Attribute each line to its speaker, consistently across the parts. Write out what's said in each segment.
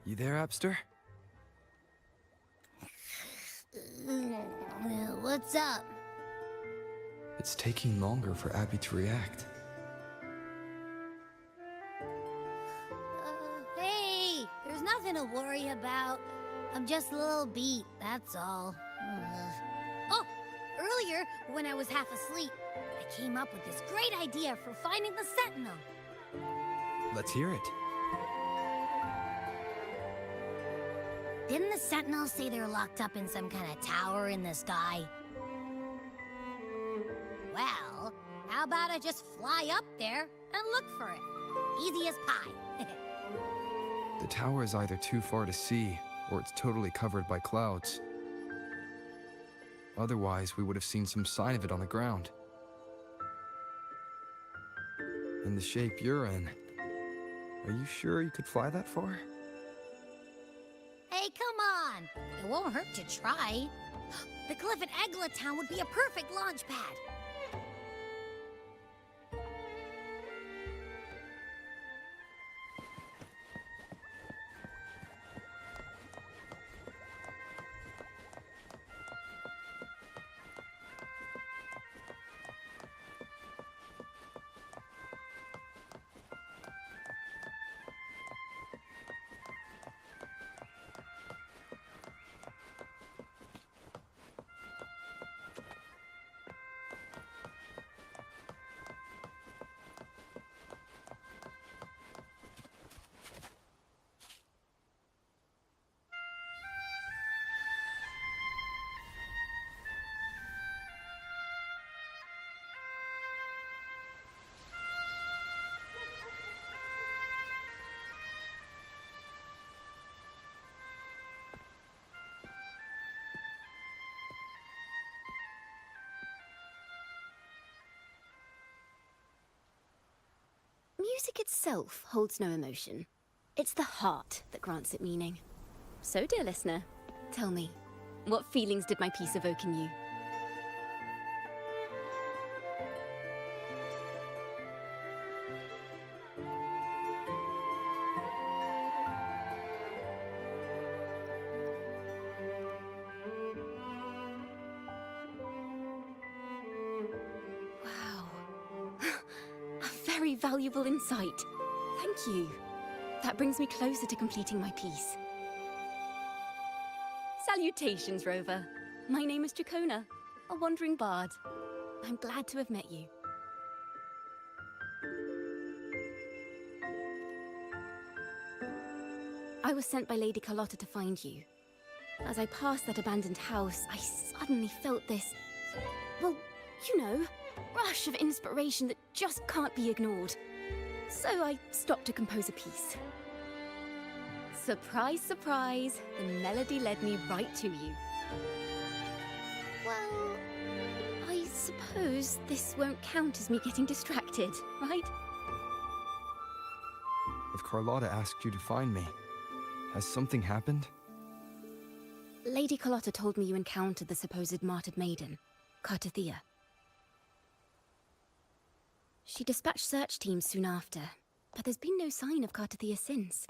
Speaker 1: You there, Abster?
Speaker 2: What's up?
Speaker 1: It's taking longer for Abby to react.
Speaker 2: Hey, there's nothing to worry about. I'm just a little beat, that's all. Oh, earlier, when I was half asleep, I came up with this great idea for finding the Sentinel.
Speaker 1: Let's hear it.
Speaker 2: Didn't the Sentinels say they're locked up in some kind of tower in the sky? Well, how about I just fly up there and look for it? Easy as pie.
Speaker 1: The tower is either too far to see, or it's totally covered by clouds. Otherwise, we would have seen some sign of it on the ground. In the shape you're in, are you sure you could fly that far?
Speaker 2: Hey, come on! It won't hurt to try. The cliff at Egla Town would be a perfect launch pad.
Speaker 3: Music itself holds no emotion. It's the heart that grants it meaning. So, dear listener, tell me, what feelings did my piece evoke in you? Very valuable insight. Thank you. That brings me closer to completing my piece. Salutations, Rover. My name is Dracona, a wandering bard. I'm glad to have met you. I was sent by Lady Carlotta to find you. As I passed that abandoned house, I suddenly felt this... well, you know, rush of inspiration that just can't be ignored. So I stopped to compose a piece. Surprise, surprise, the melody led me right to you. Well, I suppose this won't count as me getting distracted, right?
Speaker 1: If Carlotta asked you to find me, has something happened?
Speaker 3: Lady Carlotta told me you encountered the supposed martyred maiden, Cartathea. She dispatched search teams soon after, but there's been no sign of Cartathea since.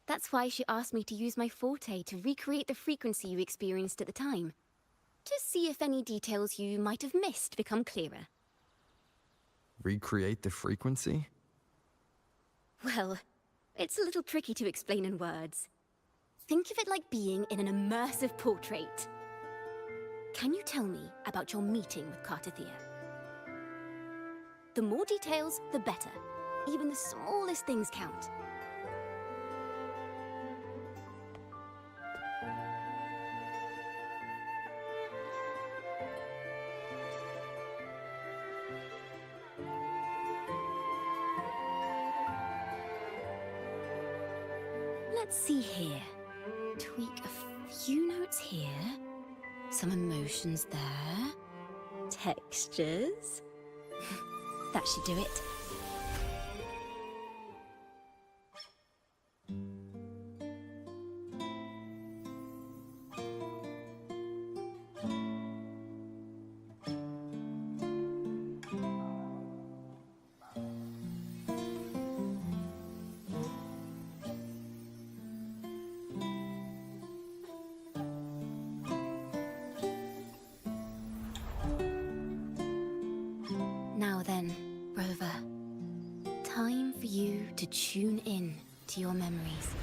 Speaker 3: That's why she asked me to use my forte to recreate the frequency you experienced at the time, to see if any details you might have missed become clearer.
Speaker 1: Recreate the frequency?
Speaker 3: Well, it's a little tricky to explain in words. Think of it like being in an immersive portrait. Can you tell me about your meeting with Cartathea? The more details, the better. Even the smallest things count. Let's see here. Tweak a few notes here. Some emotions there. Textures. That should do it. Now then, Rover. Time for you to tune in to your memories.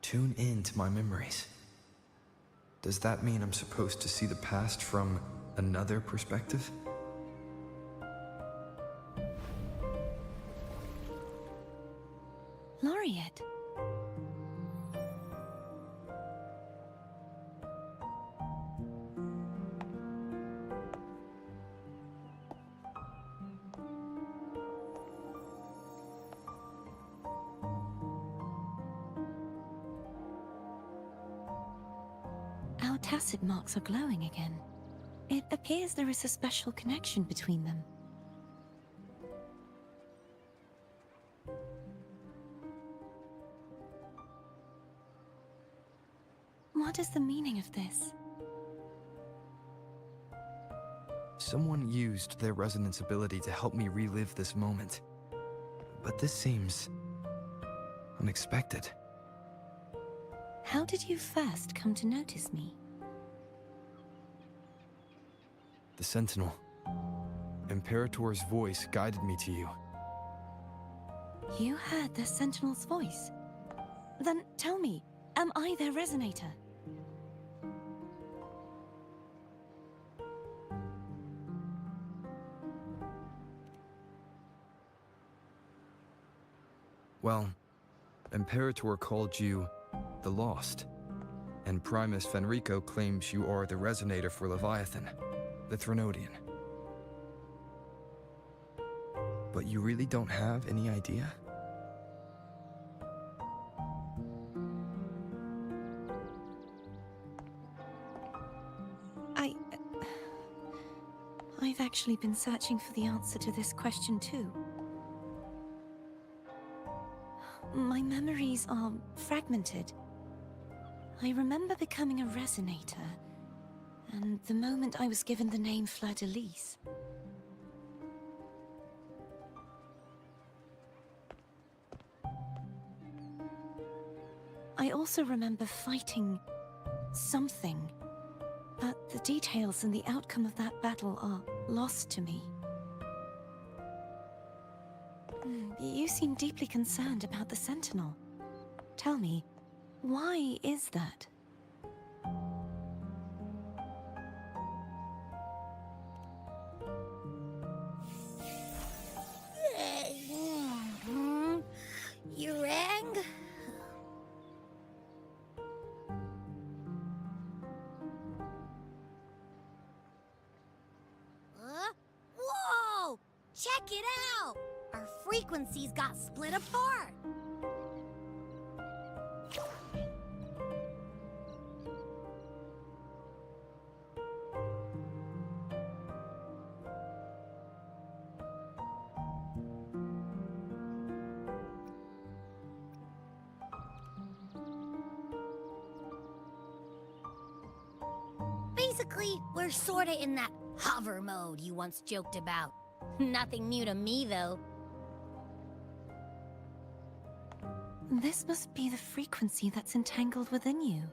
Speaker 1: Tune in to my memories. Does that mean I'm supposed to see the past from another perspective?
Speaker 4: Laureate. Our tacit marks are glowing again. It appears there is a special connection between them. What is the meaning of this?
Speaker 1: Someone used their resonance ability to help me relive this moment. But this seems unexpected.
Speaker 4: How did you first come to notice me?
Speaker 1: The Sentinel. Imperator's voice guided me to you.
Speaker 4: You heard the Sentinel's voice? Then tell me, am I their resonator?
Speaker 1: Well, Imperator called you the Lost, and Primus Fenrico claims you are the resonator for Leviathan, the Threnodian. But you really don't have any idea?
Speaker 4: I've actually been searching for the answer to this question too. My memories are fragmented. I remember becoming a resonator, and the moment I was given the name Fleur-de-Lis. I also remember fighting something, but the details and the outcome of that battle are lost to me. You seem deeply concerned about the Sentinel. Tell me, why is that?
Speaker 2: You rang? Whoa! Check it out! Our frequencies got split apart! Basically, we're sorta in that hover mode you once joked about. Nothing new to me, though.
Speaker 4: This must be the frequency that's entangled within you.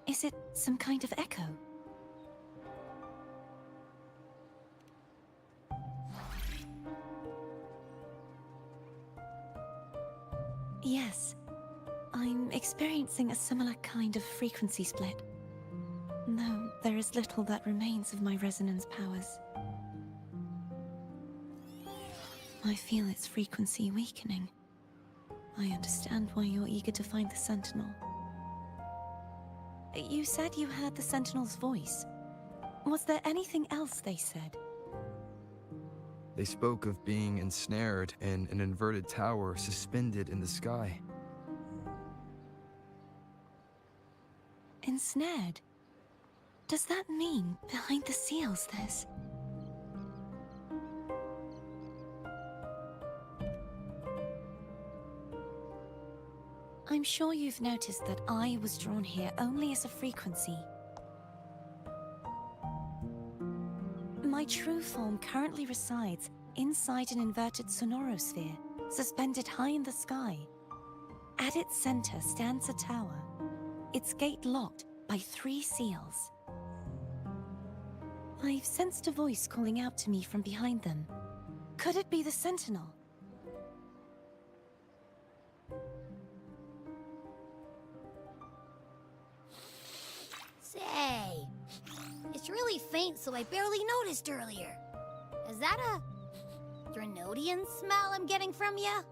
Speaker 4: Is it some kind of echo? Yes, I'm experiencing a similar kind of frequency split. Though there is little that remains of my resonance powers. I feel its frequency weakening. I understand why you're eager to find the Sentinel. You said you heard the Sentinel's voice. Was there anything else they said?
Speaker 1: They spoke of being ensnared in an inverted tower suspended in the sky.
Speaker 4: Ensnared? Does that mean behind the seals there's... I'm sure you've noticed that I was drawn here only as a frequency. My true form currently resides inside an inverted sonorosphere, suspended high in the sky. At its center stands a tower, its gate locked by 3 seals. I've sensed a voice calling out to me from behind them. Could it be the Sentinel?
Speaker 2: Say, it's really faint, so I barely noticed earlier. Is that a Threnodian smell I'm getting from you?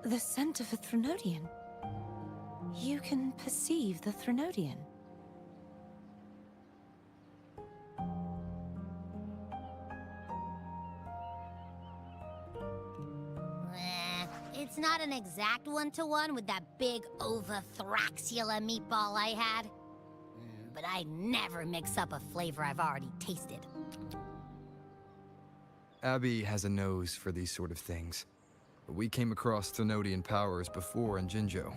Speaker 4: The scent of a Threnodian? You can perceive the Threnodian?
Speaker 2: It's not an exact one-to-one with that big Ovathraxula meatball I had. But I never mix up a flavor I've already tasted.
Speaker 1: Abby has a nose for these sort of things. We came across Threnodian powers before in Jinzhou.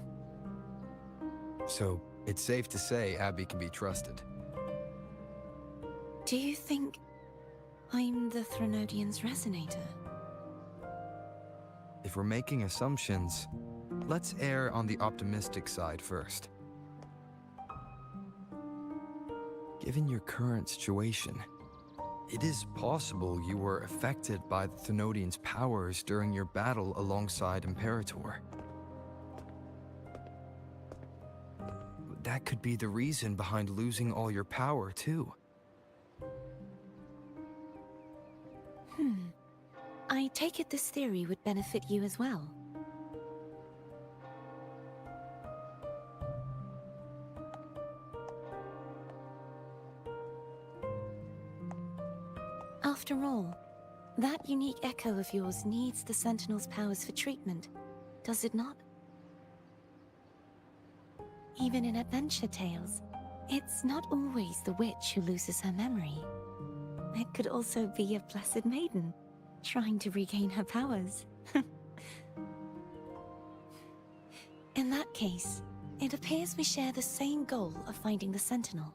Speaker 1: So, it's safe to say Abby can be trusted.
Speaker 4: Do you think I'm the Threnodian's resonator?
Speaker 1: If we're making assumptions, let's err on the optimistic side first. Given your current situation, it is possible you were affected by the Threnodian's powers during your battle alongside Imperator. That could be the reason behind losing all your power, too.
Speaker 4: I take it this theory would benefit you as well. After all, that unique echo of yours needs the Sentinel's powers for treatment, does it not? Even in adventure tales, it's not always the witch who loses her memory. It could also be a blessed maiden, trying to regain her powers. In that case, it appears we share the same goal of finding the Sentinel.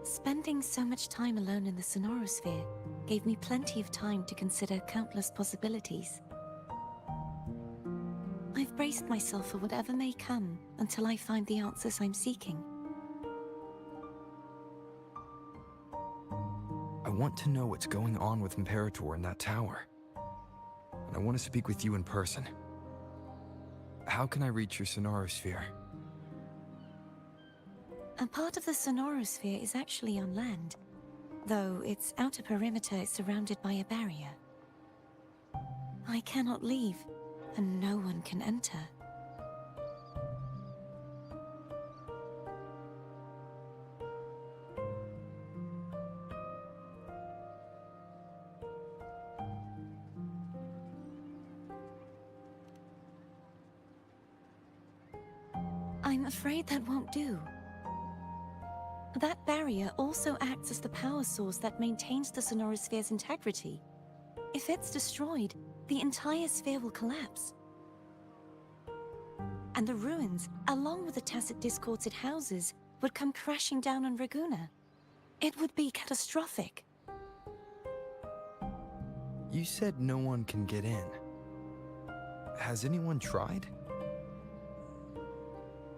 Speaker 4: Spending so much time alone in the sonorosphere gave me plenty of time to consider countless possibilities. I've braced myself for whatever may come until I find the answers I'm seeking.
Speaker 1: I want to know what's going on with Imperator in that tower. And I want to speak with you in person. How can I reach your sonorosphere?
Speaker 4: A part of the sonorosphere is actually on land, though its outer perimeter is surrounded by a barrier. I cannot leave, and no one can enter. I'm afraid that won't do. That barrier also acts as the power source that maintains the sonorosphere's integrity. If it's destroyed, the entire sphere will collapse. And the ruins, along with the tacit discords it houses, would come crashing down on Raguna. It would be catastrophic.
Speaker 1: You said no one can get in. Has anyone tried?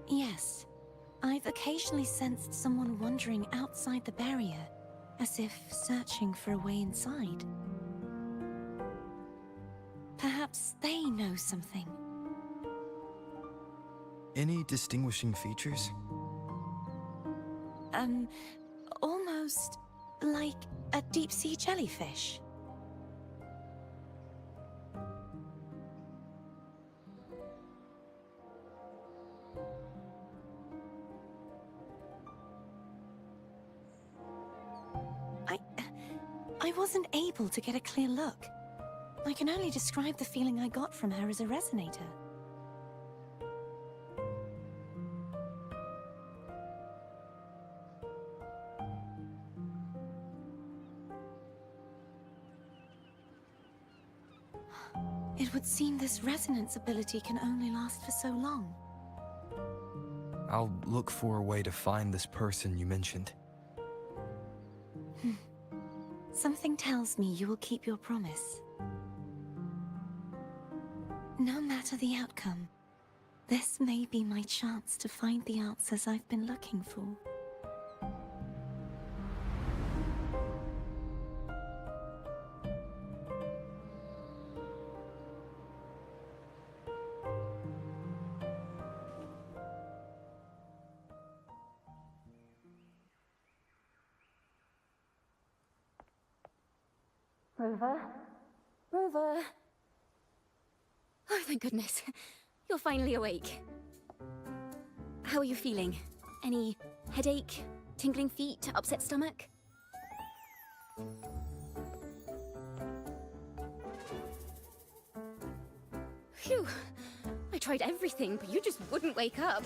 Speaker 4: Yes. I've occasionally sensed someone wandering outside the barrier, as if searching for a way inside. Perhaps they know something.
Speaker 1: Any distinguishing features?
Speaker 4: Almost like a deep-sea jellyfish. I wasn't able to get a clear look. I can only describe the feeling I got from her as a resonator. It would seem this resonance ability can only last for so long.
Speaker 1: I'll look for a way to find this person you mentioned.
Speaker 4: Something tells me you will keep your promise. No matter the outcome, this may be my chance to find the answers I've been looking for.
Speaker 3: Rover? Rover! Oh, thank goodness. You're finally awake. How are you feeling? Any headache, tingling feet, upset stomach? Phew. I tried everything, but you just wouldn't wake up.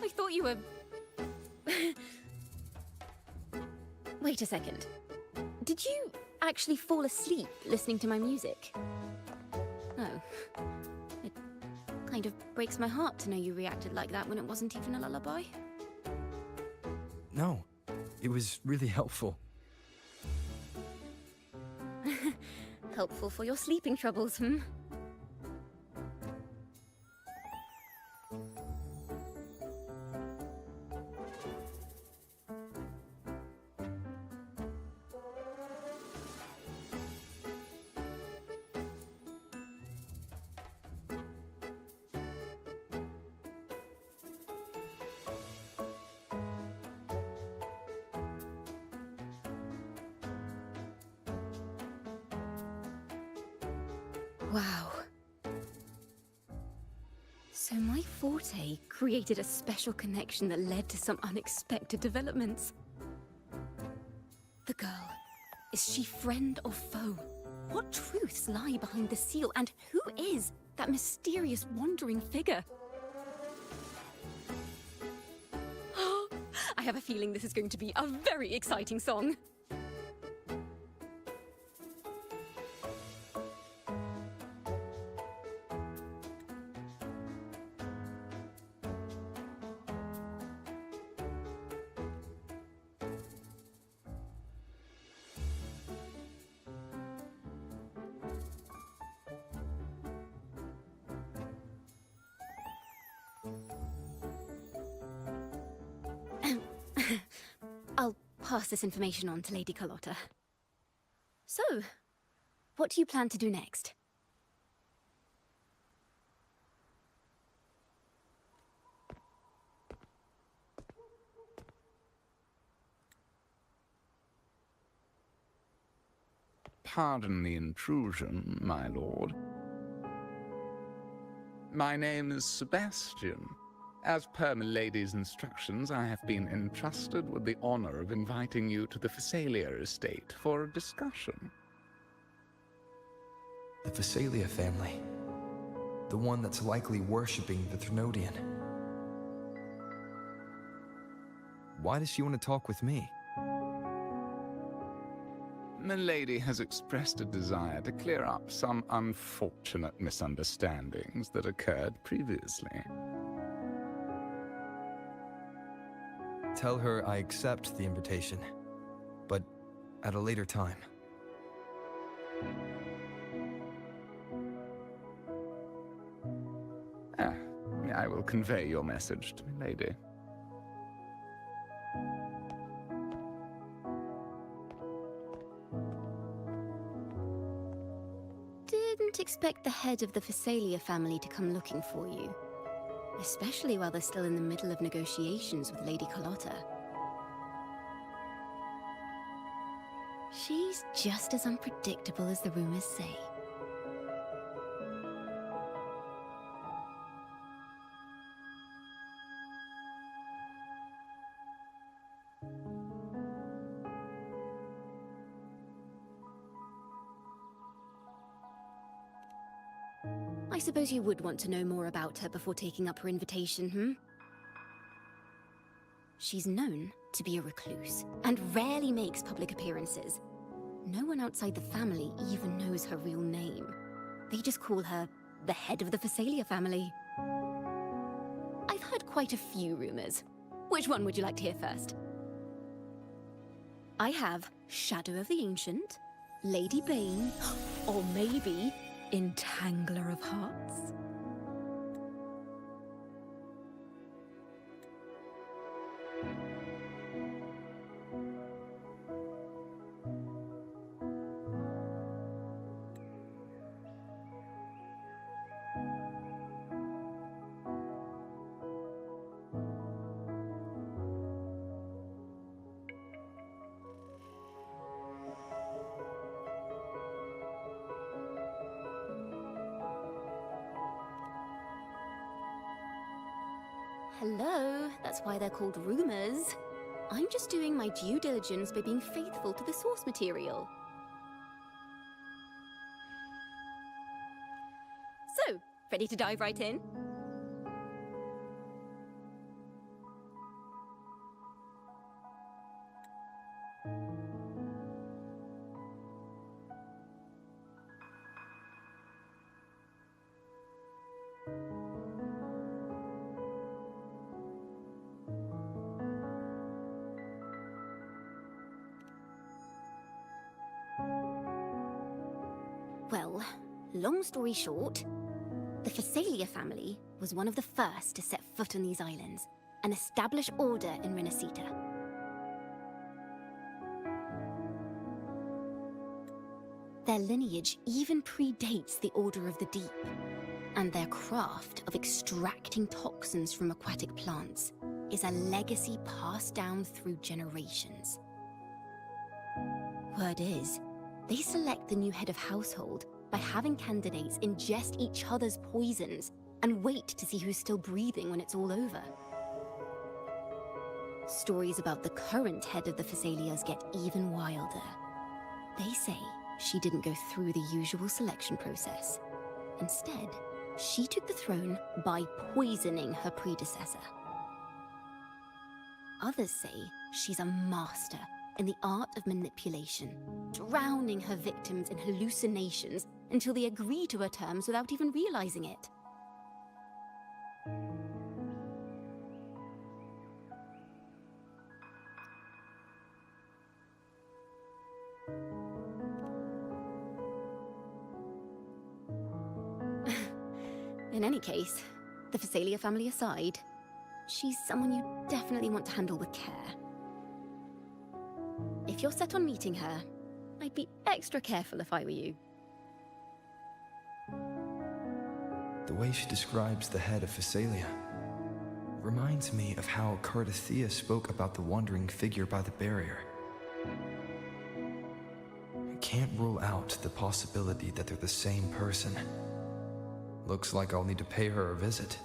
Speaker 3: I thought you were... Wait a second. Did you actually fall asleep listening to my music? Oh. It kind of breaks my heart to know you reacted like that when it wasn't even a lullaby.
Speaker 1: No, it was really helpful.
Speaker 3: Helpful for your sleeping troubles, hmm? Wow. So my forte created a special connection that led to some unexpected developments. The girl, is she friend or foe? What truths lie behind the seal, and who is that mysterious wandering figure? I have a feeling this is going to be a very exciting song. I'll pass this information on to Lady Carlotta. So, what do you plan to do next?
Speaker 5: Pardon the intrusion, my lord. My name is Sebastian. As per milady's instructions, I have been entrusted with the honor of inviting you to the Phasalia estate for a discussion.
Speaker 1: The Phasalia family. The one that's likely worshipping the Thrunodian. Why does she want to talk with me?
Speaker 5: Milady has expressed a desire to clear up some unfortunate misunderstandings that occurred previously.
Speaker 1: Tell her I accept the invitation, but at a later time.
Speaker 5: I will convey your message to Milady.
Speaker 3: Didn't expect the head of the Phasalia family to come looking for you. Especially while they're still in the middle of negotiations with Lady Carlotta. She's just as unpredictable as the rumors say. I suppose you would want to know more about her before taking up her invitation, hmm? She's known to be a recluse, and rarely makes public appearances. No one outside the family even knows her real name. They just call her the head of the Phasalia family. I've heard quite a few rumors. Which one would you like to hear first? I have Shadow of the Ancient, Lady Bane, or maybe Entangler of Hearts. Hello, that's why they're called rumors. I'm just doing my due diligence by being faithful to the source material. So, ready to dive right in? Well, long story short, the Phasalia family was one of the first to set foot on these islands and establish order in Renacita. Their lineage even predates the Order of the Deep, and their craft of extracting toxins from aquatic plants is a legacy passed down through generations. Word is, they select the new head of household by having candidates ingest each other's poisons and wait to see who's still breathing when it's all over. Stories about the current head of the Phasalias get even wilder. They say she didn't go through the usual selection process. Instead, she took the throne by poisoning her predecessor. Others say she's a master in the art of manipulation, drowning her victims in hallucinations until they agree to her terms without even realizing it. In any case, the Phasalia family aside, she's someone you definitely want to handle with care. If you're set on meeting her, I'd be extra careful if I were you.
Speaker 1: The way she describes the head of Phasalia reminds me of how Cardathea spoke about the wandering figure by the barrier. I can't rule out the possibility that they're the same person. Looks like I'll need to pay her a visit.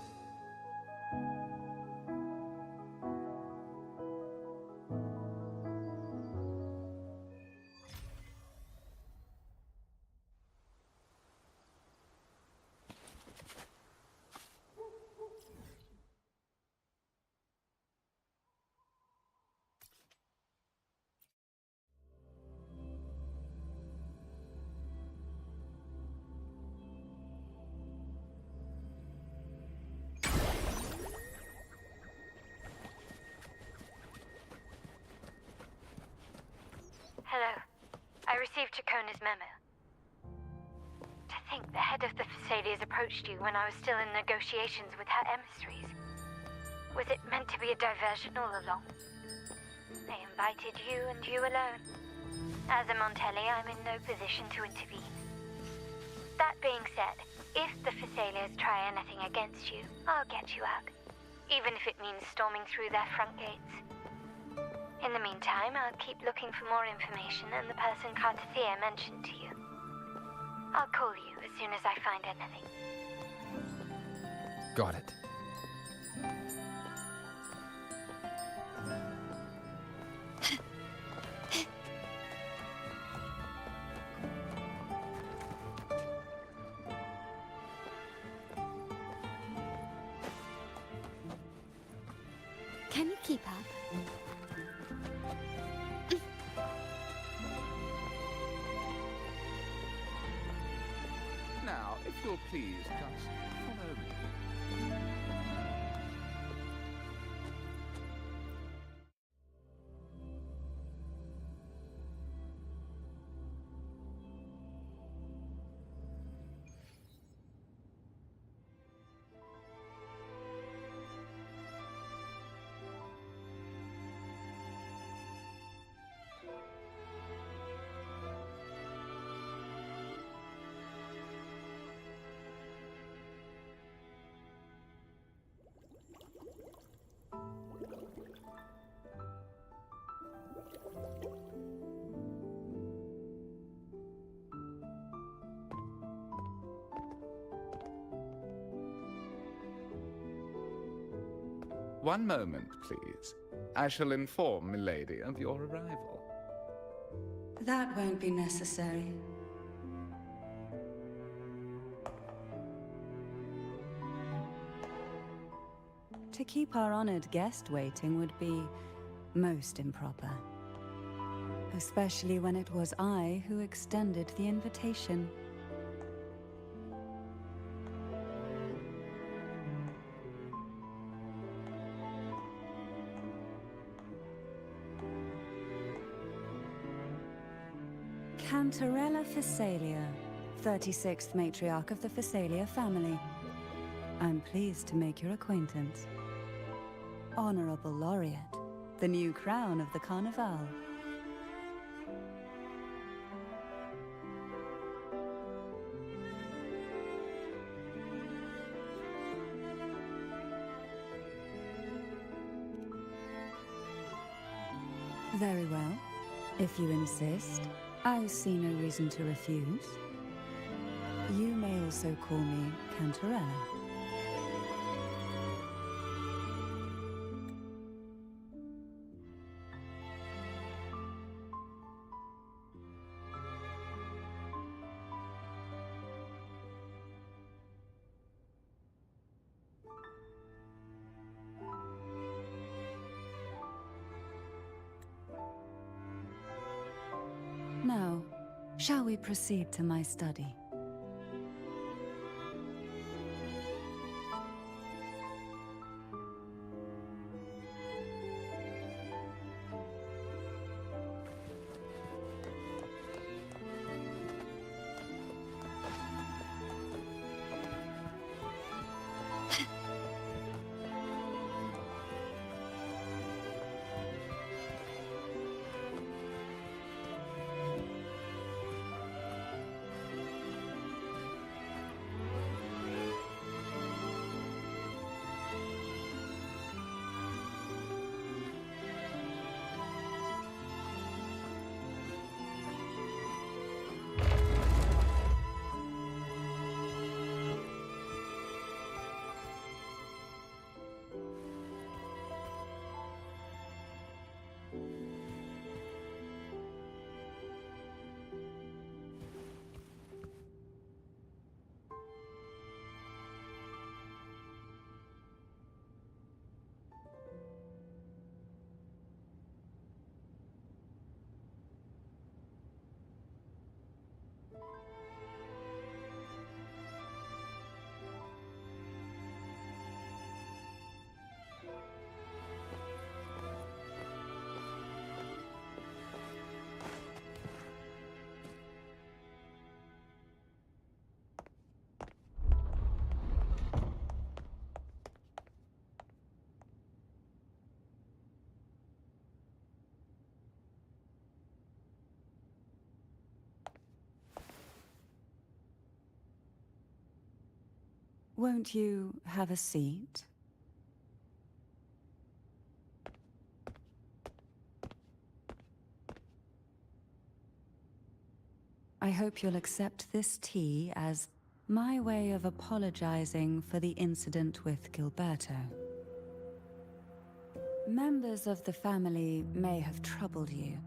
Speaker 6: Hello. I received Chacona's memo. To think the head of the Phasalias approached you when I was still in negotiations with her emissaries. Was it meant to be a diversion all along? They invited you and you alone. As a Montelli, I'm in no position to intervene. That being said, if the Phasalias try anything against you, I'll get you out. Even if it means storming through their front gates. In the meantime, I'll keep looking for more information and the person Cardathea mentioned to you. I'll call you as soon as I find anything.
Speaker 1: Got it.
Speaker 3: Can you keep up?
Speaker 5: Now, if you'll please just follow me. One moment, please. I shall inform Milady of your arrival.
Speaker 7: That won't be necessary. To keep our honored guest waiting would be most improper. Especially when it was I who extended the invitation. Cantarella Phasalia, 36th matriarch of the Phasalia family. I'm pleased to make your acquaintance. Honorable Laureate, the new crown of the Carnival. Very well. If you insist, I see no reason to refuse. You may also call me Cantarella. Now, shall we proceed to my study? Won't you have a seat? I hope you'll accept this tea as my way of apologizing for the incident with Gilberto. Members of the family may have troubled you,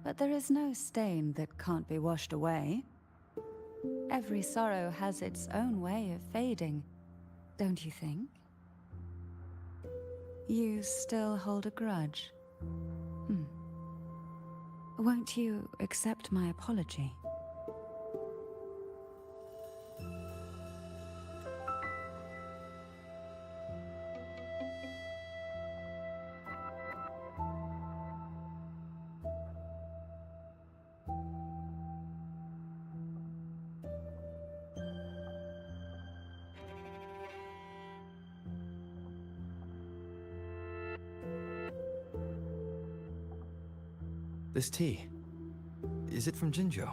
Speaker 7: but there is no stain that can't be washed away. Every sorrow has its own way of fading, don't you think? You still hold a grudge? Won't you accept my apology?
Speaker 1: This tea, is it from Jinzhou?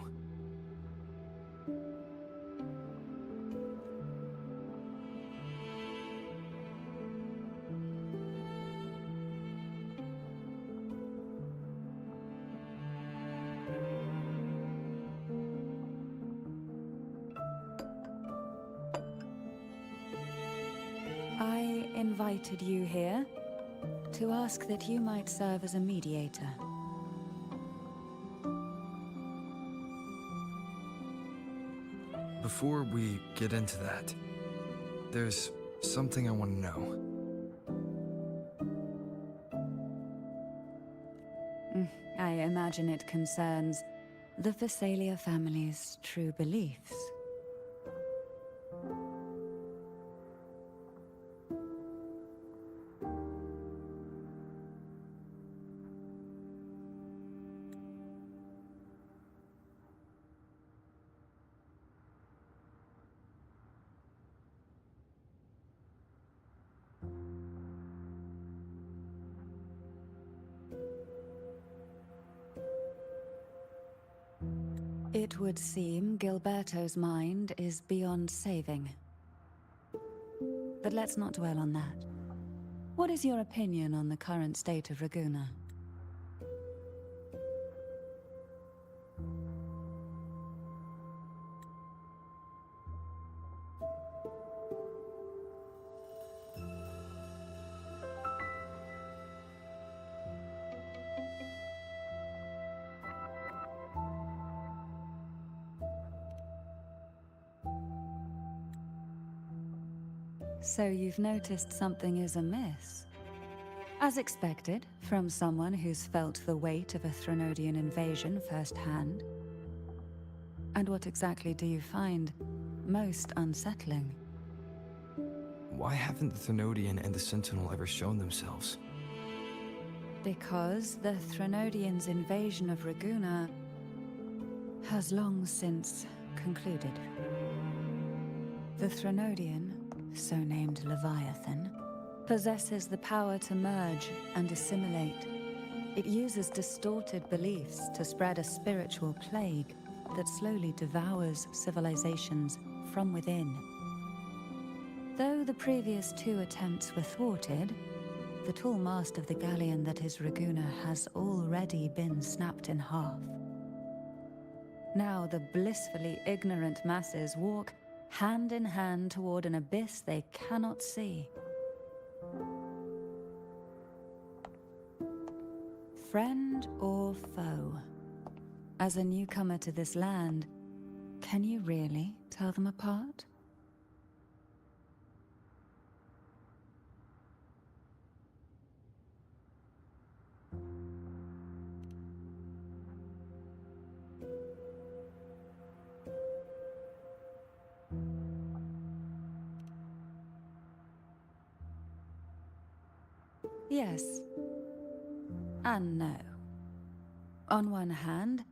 Speaker 7: I invited you here to ask that you might serve as a mediator.
Speaker 1: Before we get into that, there's something I want to know.
Speaker 7: I imagine it concerns the Phasalia family's true beliefs. It would seem Gilberto's mind is beyond saving. But let's not dwell on that. What is your opinion on the current state of Raguna? So you've noticed something is amiss? As expected, from someone who's felt the weight of a Threnodian invasion firsthand. And what exactly do you find most unsettling?
Speaker 1: Why haven't the Threnodian and the Sentinel ever shown themselves?
Speaker 7: Because the Threnodians' invasion of Raguna has long since concluded. The Threnodian, so named Leviathan, possesses the power to merge and assimilate. It uses distorted beliefs to spread a spiritual plague that slowly devours civilizations from within. Though the previous two attempts were thwarted, the tall mast of the galleon that is Raguna has already been snapped in half. Now the blissfully ignorant masses walk hand in hand toward an abyss they cannot see. Friend or foe? As a newcomer to this land, can you really tell them apart? Yes. And no. On one hand,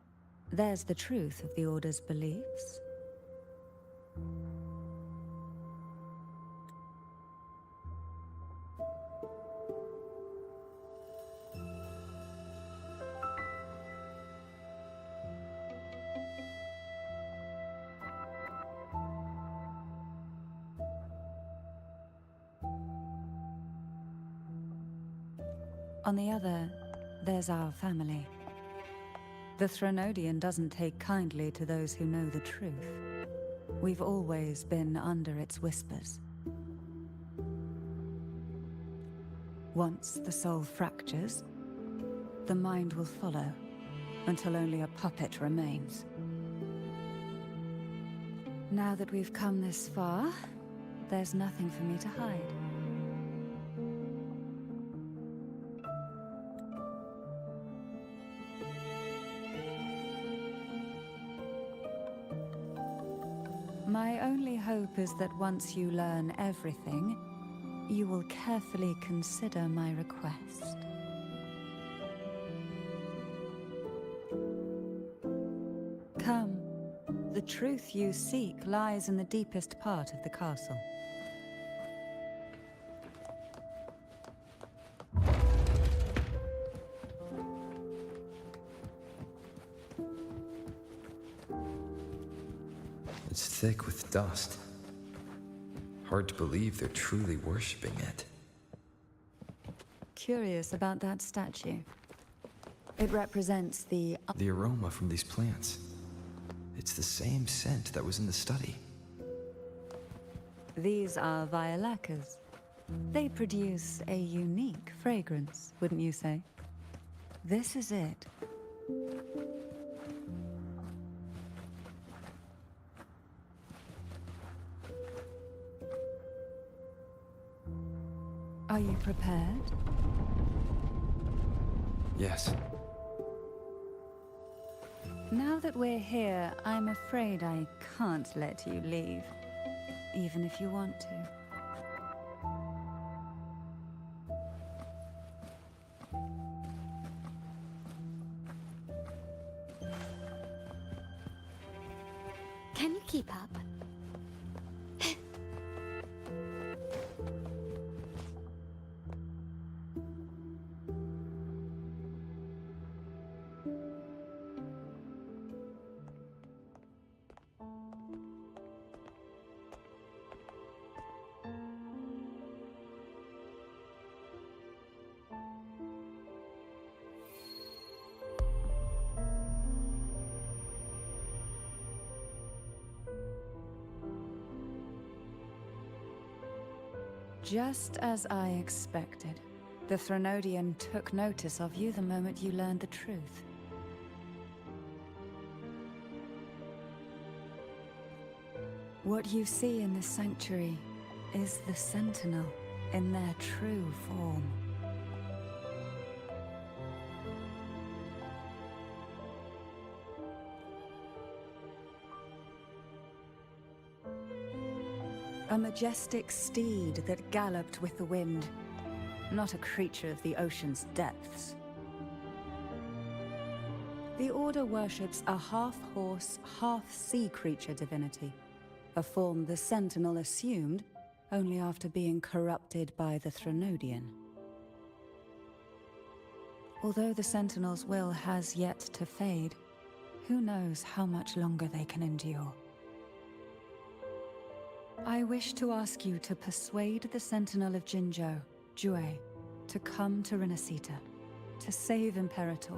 Speaker 7: there's the truth of the Order's beliefs. On the other, there's our family. The Threnodian doesn't take kindly to those who know the truth. We've always been under its whispers. Once the soul fractures, the mind will follow, until only a puppet remains. Now that we've come this far, there's nothing for me to hide. hope is that once you learn everything, you will carefully consider my request. Come. The truth you seek lies in the deepest part of the castle.
Speaker 1: It's thick with dust. Hard to believe they're truly worshipping it.
Speaker 7: Curious about that statue. It represents the
Speaker 1: aroma from these plants. It's the same scent that was in the study.
Speaker 7: These are violacas. They produce a unique fragrance, wouldn't you say? This is it. Are you prepared?
Speaker 1: Yes.
Speaker 7: Now that we're here, I'm afraid I can't let you leave, even if you want to.
Speaker 3: Can you keep up?
Speaker 7: Just as I expected. The Threnodian took notice of you the moment you learned the truth. What you see in this sanctuary is the Sentinel in their true form. A majestic steed that galloped with the wind, not a creature of the ocean's depths. The Order worships a half-horse, half-sea creature divinity, a form the Sentinel assumed only after being corrupted by the Threnodian. Although the Sentinel's will has yet to fade, who knows how much longer they can endure. I wish to ask you to persuade the Sentinel of Jinzhou, Jue, to come to Renacita, to save Imperator.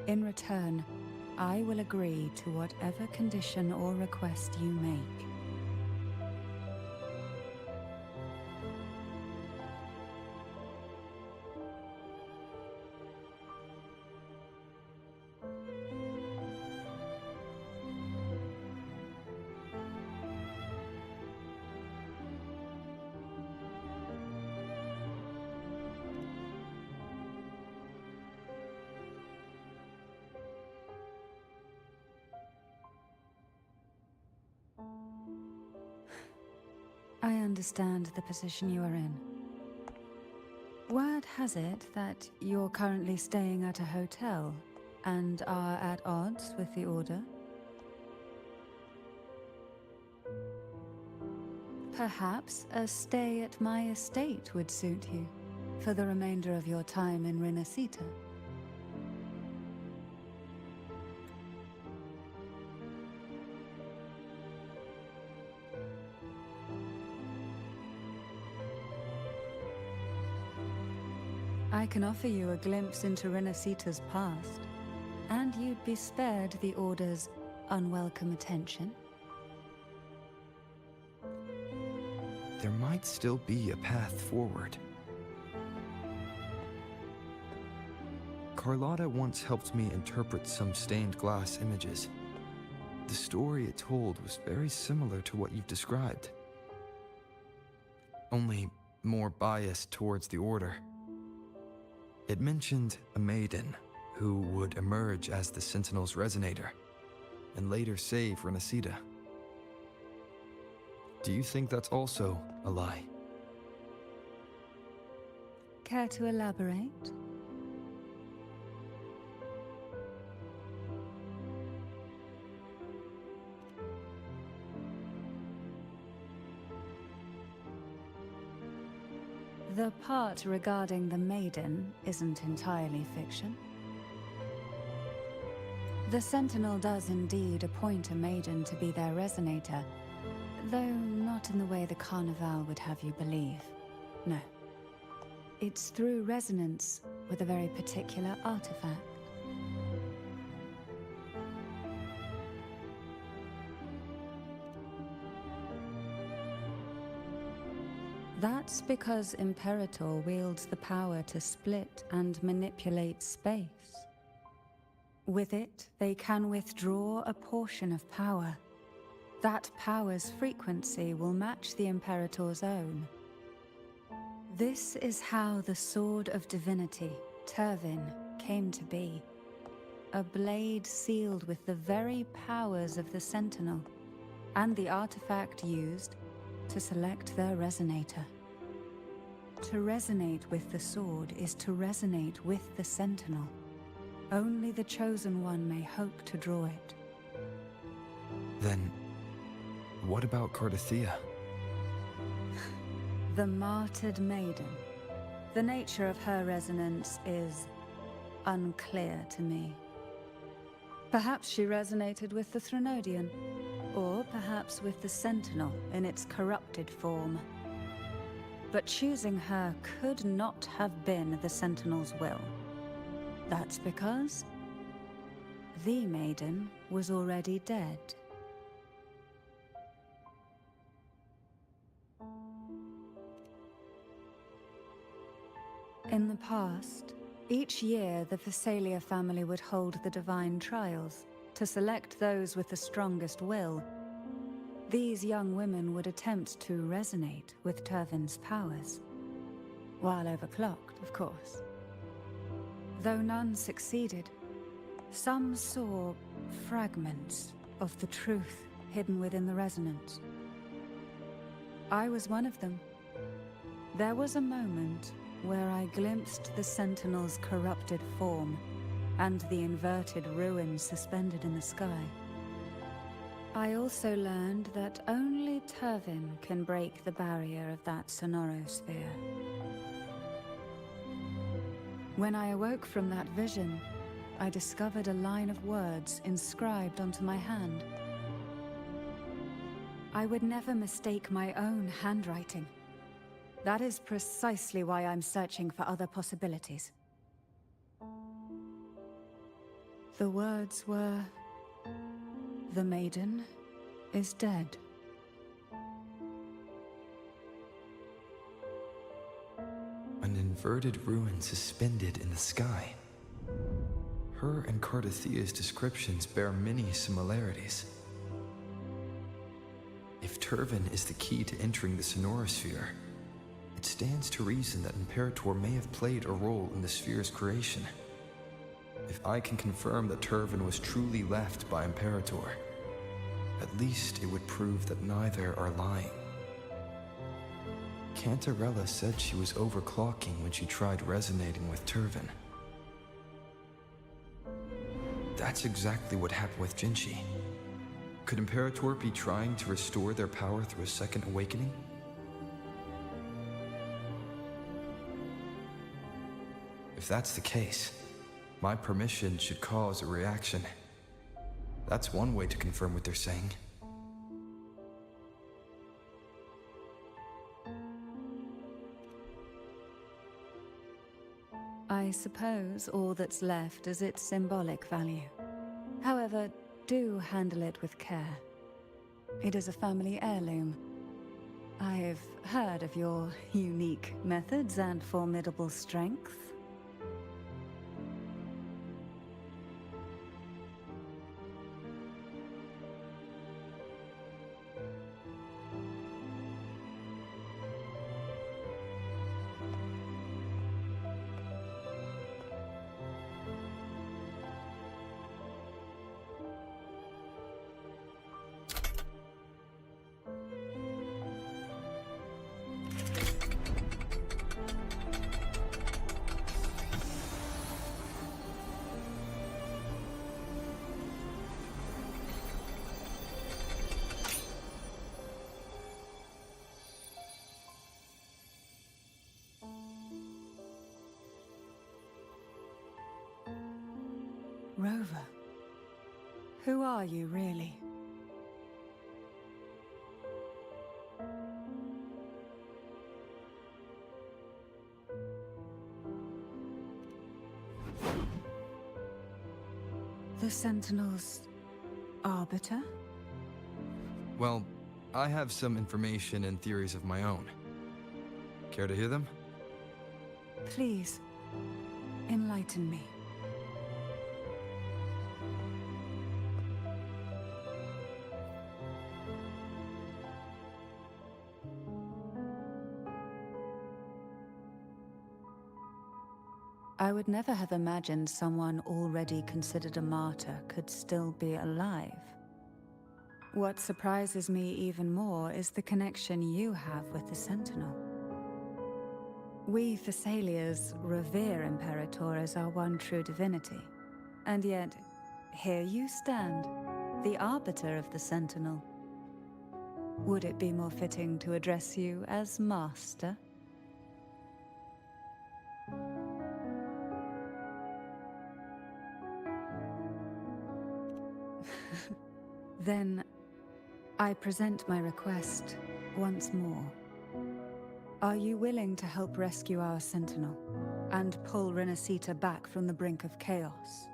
Speaker 7: In return, I will agree to whatever condition or request you make. I understand the position you are in. Word has it that you're currently staying at a hotel and are at odds with the Order. Perhaps a stay at my estate would suit you for the remainder of your time in Renacita. I can offer you a glimpse into Renacita's past, and you'd be spared the Order's unwelcome attention.
Speaker 1: There might still be a path forward. Carlotta once helped me interpret some stained glass images. The story it told was very similar to what you've described. Only more biased towards the Order. It mentioned a Maiden who would emerge as the Sentinel's resonator and later save Renacida. Do you think that's also a lie?
Speaker 7: Care to elaborate? The part regarding the Maiden isn't entirely fiction. The Sentinel does indeed appoint a Maiden to be their resonator, though not in the way the Carnival would have you believe. No. It's through resonance with a very particular artifact. That's because Imperator wields the power to split and manipulate space. With it, they can withdraw a portion of power. That power's frequency will match the Imperator's own. This is how the Sword of Divinity, Turvin, came to be. A blade sealed with the very powers of the Sentinel, and the artifact used to select their resonator. To resonate with the sword is to resonate with the Sentinel. Only the Chosen One may hope to draw it.
Speaker 1: Then, what about Cardathea?
Speaker 7: The martyred maiden. The nature of her resonance is unclear to me. Perhaps she resonated with the Threnodian, or perhaps with the Sentinel in its corrupted form. But choosing her could not have been the Sentinel's will. That's because the Maiden was already dead. In the past, each year the Phasalia family would hold the Divine Trials to select those with the strongest will. These young women would attempt to resonate with Turvin's powers, while overclocked, of course. Though none succeeded, some saw fragments of the truth hidden within the resonance. I was one of them. There was a moment where I glimpsed the Sentinel's corrupted form and the inverted ruins suspended in the sky. I also learned that only Turvin can break the barrier of that sonorosphere. When I awoke from that vision, I discovered a line of words inscribed onto my hand. I would never mistake my own handwriting. That is precisely why I'm searching for other possibilities. The words were, "The Maiden is dead."
Speaker 1: An inverted ruin suspended in the sky. Her and Cardathea's descriptions bear many similarities. If Turvin is the key to entering the sonorosphere, it stands to reason that Imperator may have played a role in the sphere's creation. If I can confirm that Turvin was truly left by Imperator, at least it would prove that neither are lying. Cantarella said she was overclocking when she tried resonating with Turvin. That's exactly what happened with Genshin. Could Imperator be trying to restore their power through a second awakening? If that's the case, my permission should cause a reaction. That's one way to confirm what they're saying.
Speaker 7: I suppose all that's left is its symbolic value. However, do handle it with care. It is a family heirloom. I've heard of your unique methods and formidable strength. Rover, who are you really? The Sentinel's arbiter?
Speaker 1: Well, I have some information and theories of my own. Care to hear them?
Speaker 7: Please, enlighten me. I would never have imagined someone already considered a martyr could still be alive. What surprises me even more is the connection you have with the Sentinel. We Thessalians revere Imperator as our one true divinity, and yet, here you stand, the arbiter of the Sentinel. Would it be more fitting to address you as Master? Then, I present my request once more. Are you willing to help rescue our Sentinel and pull Renacita back from the brink of chaos?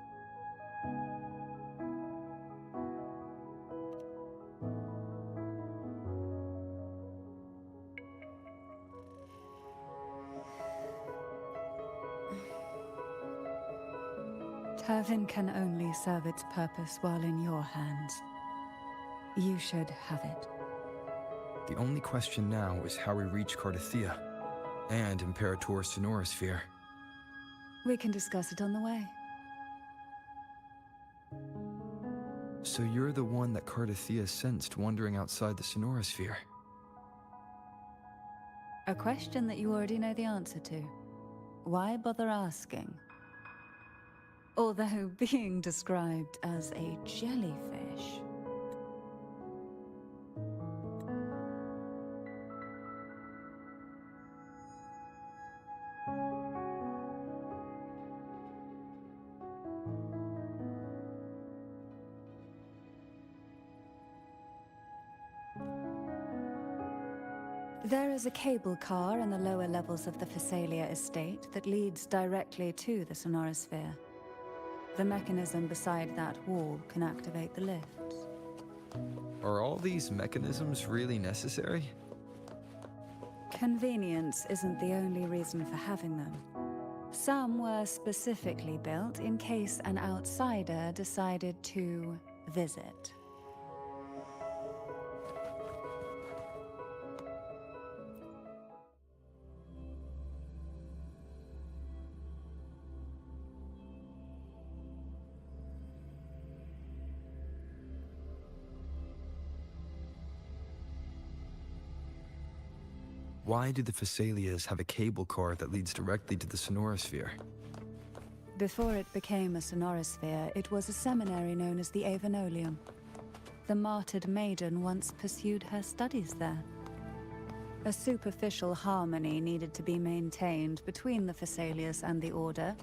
Speaker 7: Turvin can only serve its purpose while in your hands. You should have it.
Speaker 1: The only question now is how we reach Cardathia and Imperator's Sonorosphere.
Speaker 7: We can discuss it on the way.
Speaker 1: So you're the one that Cardathia sensed wandering outside the Sonorosphere?
Speaker 7: A question that you already know the answer to. Why bother asking? Although being described as a jellyfish. There is a cable car in the lower levels of the Thessalia estate that leads directly to the Sonorosphere. The mechanism beside that wall can activate the lifts.
Speaker 1: Are all these mechanisms really necessary?
Speaker 7: Convenience isn't the only reason for having them. Some were specifically built in case an outsider decided to visit.
Speaker 1: Why do the Thessalias have a cable car that leads directly to the Sonorosphere?
Speaker 7: Before it became a Sonorosphere, it was a seminary known as the Avenolium. The martyred Maiden once pursued her studies there. A superficial harmony needed to be maintained between the Thessalias and the Order,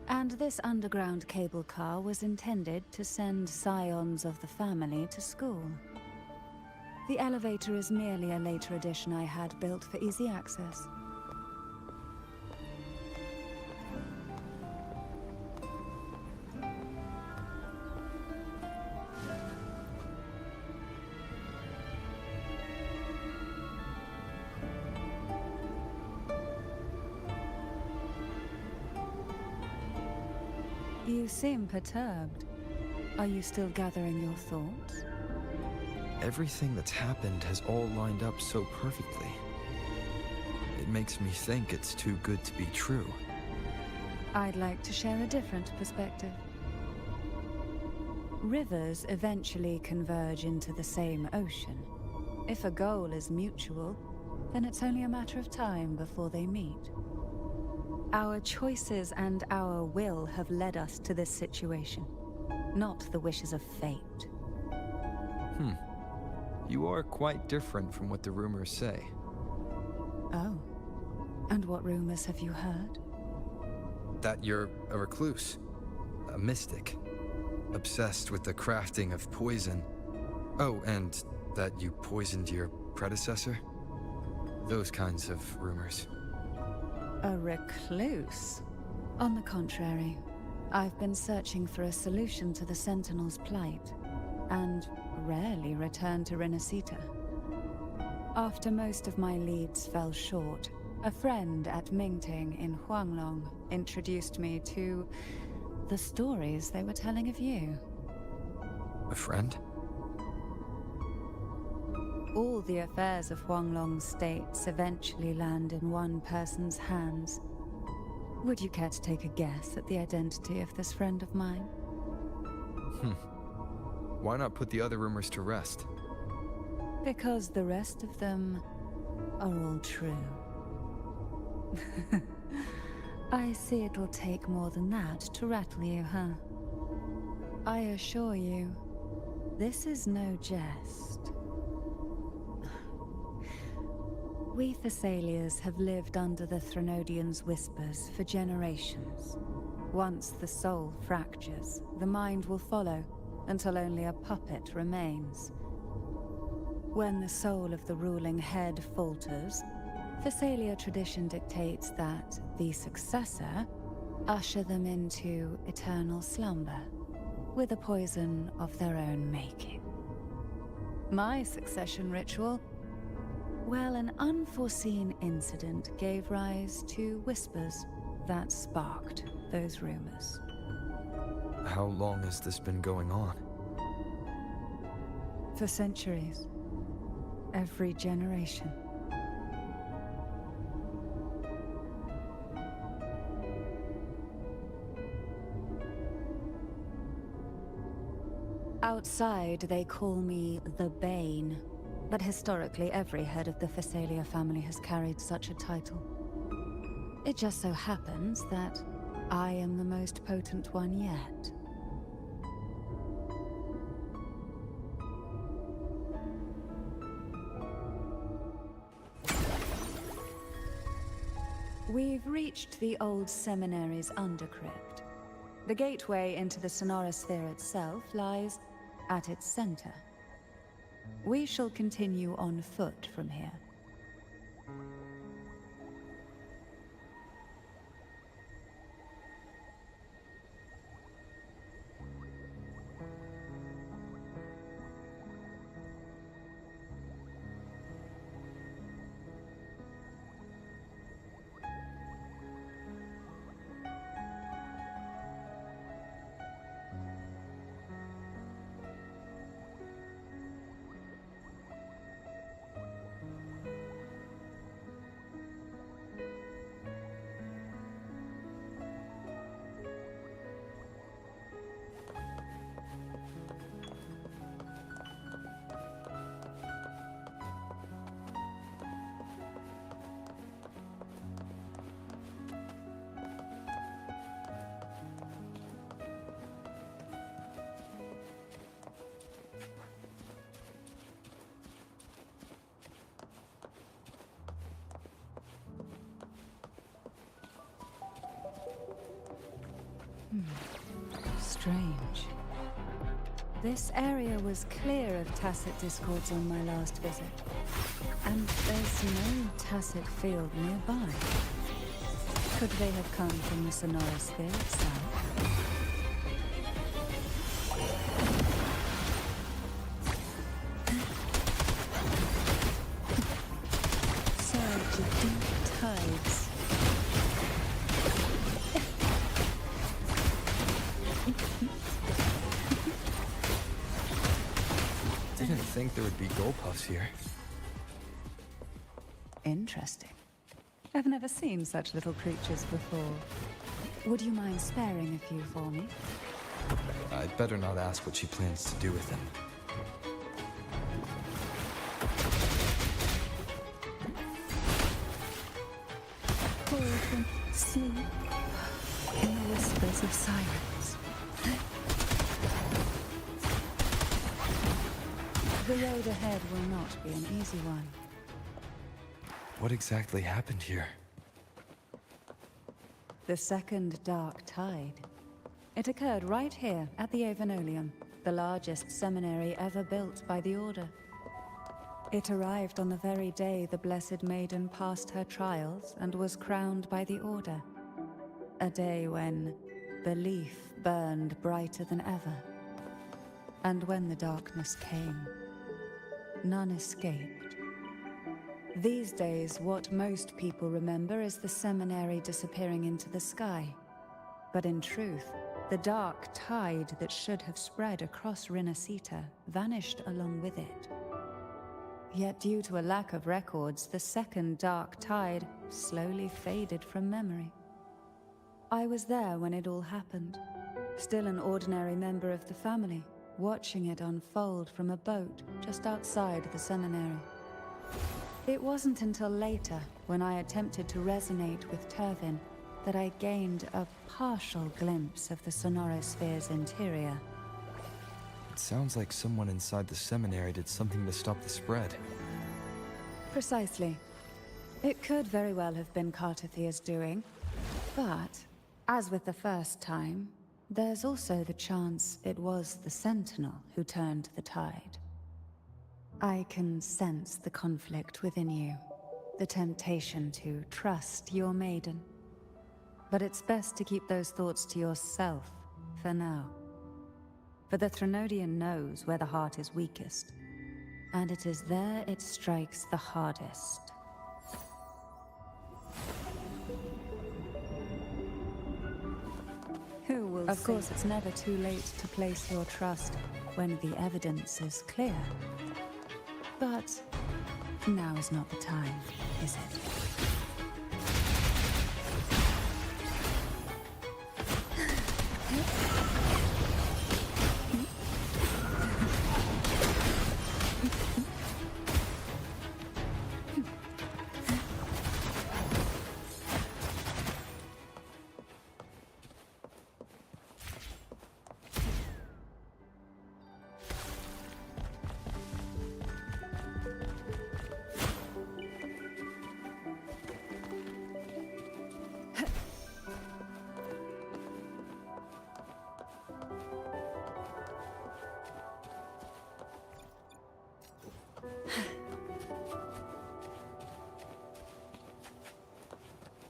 Speaker 7: and this underground cable car was intended to send scions of the family to school. The elevator is merely a later addition I had built for easy access. You seem perturbed. Are you still gathering your thoughts?
Speaker 1: Everything that's happened has all lined up so perfectly. It makes me think it's too good to be true.
Speaker 7: I'd like to share a different perspective. Rivers eventually converge into the same ocean. If a goal is mutual, then it's only a matter of time before they meet. Our choices and our will have led us to this situation, not the wishes of fate.
Speaker 1: You are quite different from what the rumors say.
Speaker 7: Oh. And what rumors have you heard?
Speaker 1: That you're a recluse. a mystic, obsessed with the crafting of poison. Oh, and that you poisoned your predecessor? Those kinds of rumors.
Speaker 7: A recluse? On the contrary, I've been searching for a solution to the Sentinel's plight, and rarely return to Renacita. After most of my leads fell short, a friend at Mingting in Huanglong introduced me to the stories they were telling of you.
Speaker 1: A friend?
Speaker 7: All the affairs of Huanglong's states eventually land in one person's hands. Would you care to take a guess at the identity of this friend of mine?
Speaker 1: Why not put the other rumors to rest?
Speaker 7: Because the rest of them are all true. I see it'll take more than that to rattle you, huh? I assure you, this is no jest. We Thessalians have lived under the Threnodians' whispers for generations. Once the soul fractures, the mind will follow, until only a puppet remains. When the soul of the ruling head falters, Thessalia tradition dictates that the successor usher them into eternal slumber, with a poison of their own making. My succession ritual? Well, an unforeseen incident gave rise to whispers that sparked those rumors.
Speaker 1: How long has this been going on?
Speaker 7: For centuries. Every generation. Outside, they call me the Bane. But historically, every head of the Thessalia family has carried such a title. It just so happens that I am the most potent one yet. We've reached the old seminary's undercrypt. The gateway into the sonorosphere itself lies at its center. We shall continue on foot from here. Strange. This area was clear of tacit discords on my last visit. And there's no tacit field nearby. Could they have come from the sonorosphere itself? Surge of deep tides.
Speaker 1: Didn't think there would be gold puffs here.
Speaker 7: Interesting. I've never seen such little creatures before. Would you mind sparing a few for me?
Speaker 1: I'd better not ask what she plans to do with them.
Speaker 7: Hold and sleep in the whispers of silence. The road ahead will not be an easy one.
Speaker 1: What exactly happened here?
Speaker 7: The second dark tide. It occurred right here at the Avenoleum, the largest seminary ever built by the Order. It arrived on the very day the Blessed Maiden passed her trials and was crowned by the Order. A day when belief burned brighter than ever. And when the darkness came, none escaped. These days, what most people remember is the seminary disappearing into the sky. But in truth, the dark tide that should have spread across Rinasita vanished along with it. Yet due to a lack of records, the second dark tide slowly faded from memory. I was there when it all happened, still an ordinary member of the family, watching it unfold from a boat just outside the seminary. It wasn't until later, when I attempted to resonate with Turvin, that I gained a partial glimpse of the sonorosphere's interior.
Speaker 1: It sounds like someone inside the seminary did something to stop the spread.
Speaker 7: Precisely. It could very well have been Kartathia's doing, but, as with the first time, there's also the chance it was the Sentinel who turned the tide. I can sense the conflict within you, the temptation to trust your maiden. But it's best to keep those thoughts to yourself for now. For the Threnodian knows where the heart is weakest, and it is there it strikes the hardest.
Speaker 3: Who will
Speaker 7: Of course, it's never too late to place your trust when the evidence is clear. But now is not the time, is it?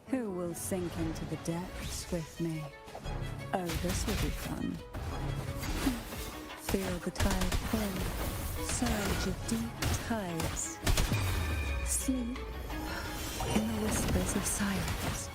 Speaker 7: Who will sink into the depths with me? Oh, this will be fun. Feel the tide pull, surge of deep tides. Sleep in the whispers of silence.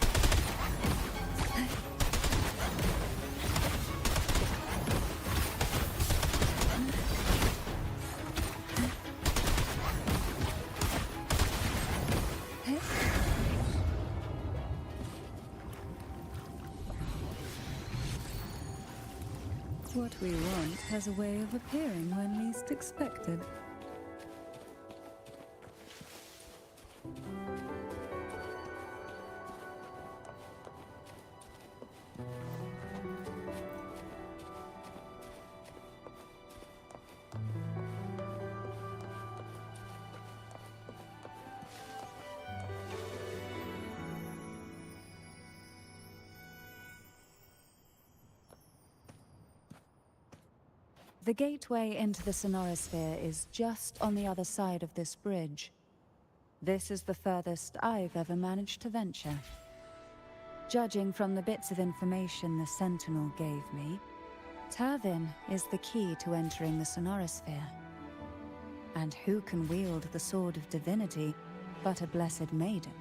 Speaker 7: What we want has a way of appearing when least expected. The gateway into the sonorosphere is just on the other side of this bridge. This is the furthest I've ever managed to venture. Judging from the bits of information the Sentinel gave me, Turvin is the key to entering the sonorosphere. And who can wield the Sword of Divinity but a Blessed Maiden?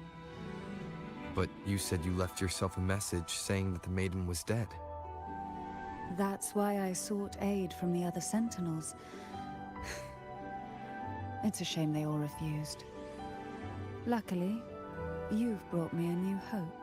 Speaker 1: But you said you left yourself a message saying that the maiden was dead.
Speaker 7: That's why I sought aid from the other Sentinels. It's a shame they all refused. Luckily, you've brought me a new hope.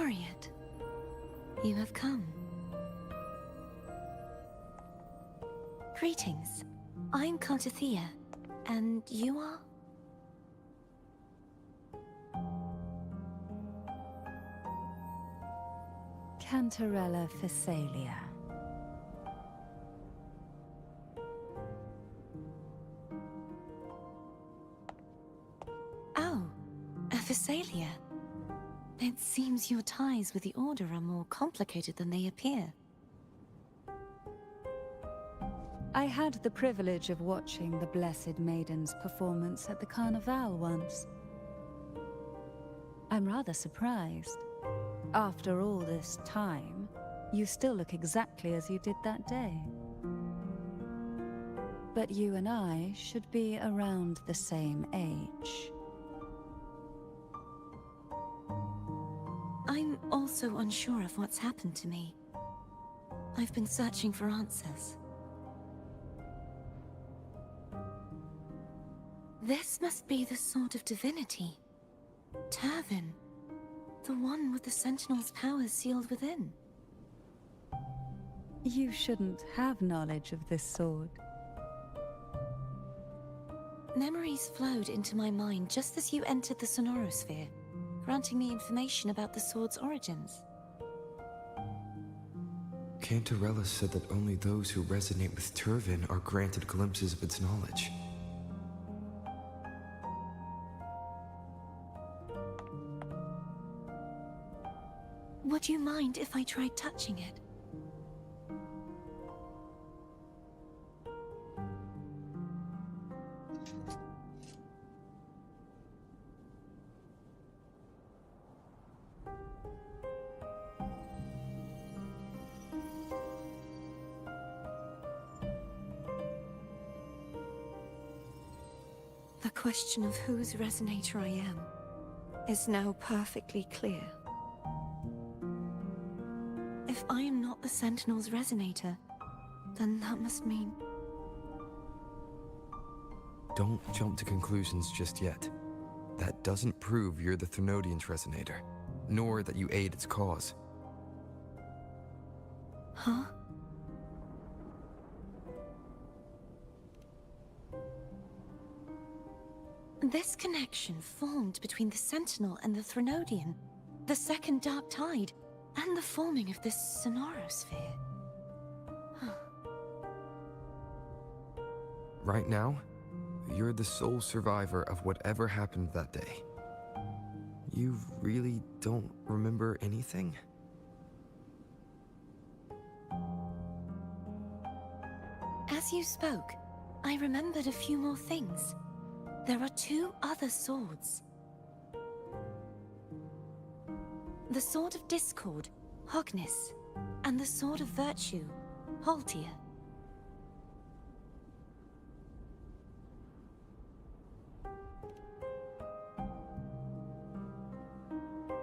Speaker 4: Chariot, you have come. Greetings. I'm Cartathea, and you are?
Speaker 7: Cantarella Phasalia.
Speaker 4: Oh, a Phasalia. It seems your ties with the Order are more complicated than they appear.
Speaker 7: I had the privilege of watching the Blessed Maiden's performance at the Carnival once. I'm rather surprised. After all this time, you still look exactly as you did that day. But you and I should be around the same age.
Speaker 4: I'm also unsure of what's happened to me. I've been searching for answers. This must be the sword of divinity. Turvin. The one with the Sentinel's powers sealed within.
Speaker 7: You shouldn't have knowledge of this sword.
Speaker 4: Memories flowed into my mind just as you entered the Sonorosphere, granting me information about the sword's origins.
Speaker 1: Cantarella said that only those who resonate with Turvin are granted glimpses of its knowledge.
Speaker 4: Would you mind if I tried touching it? The question of whose resonator I am is now perfectly clear. If I am not the Sentinel's resonator, then that must mean...
Speaker 1: Don't jump to conclusions just yet. That doesn't prove you're the Thenodian's resonator, nor that you aid its cause.
Speaker 4: Huh? This connection formed between the Sentinel and the Thenodian, the second Dark Tide, and the forming of this Sonorosphere.
Speaker 1: Right now, you're the sole survivor of whatever happened that day. You really don't remember anything?
Speaker 4: As you spoke, I remembered a few more things. There are two other swords. The Sword of Discord, Hognis, and the Sword of Virtue, Haltia.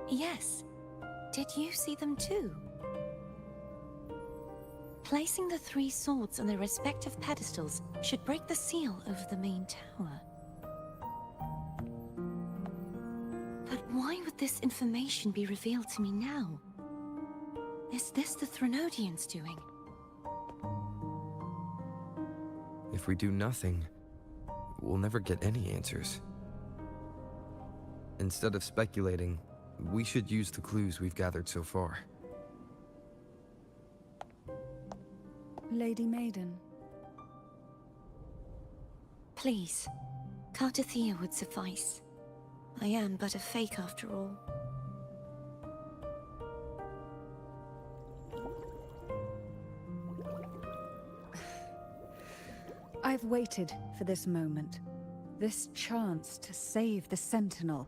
Speaker 4: Yes. Did you see them too? Placing the three swords on their respective pedestals should break the seal over the main tower. But why would this information be revealed to me now? Is this the Thenodian's doing?
Speaker 1: If we do nothing, we'll never get any answers. Instead of speculating, we should use the clues we've gathered so far.
Speaker 7: Lady Maiden.
Speaker 4: Please, Cartathea would suffice. I am but a fake after all.
Speaker 7: I've waited for this moment. This chance to save the Sentinel.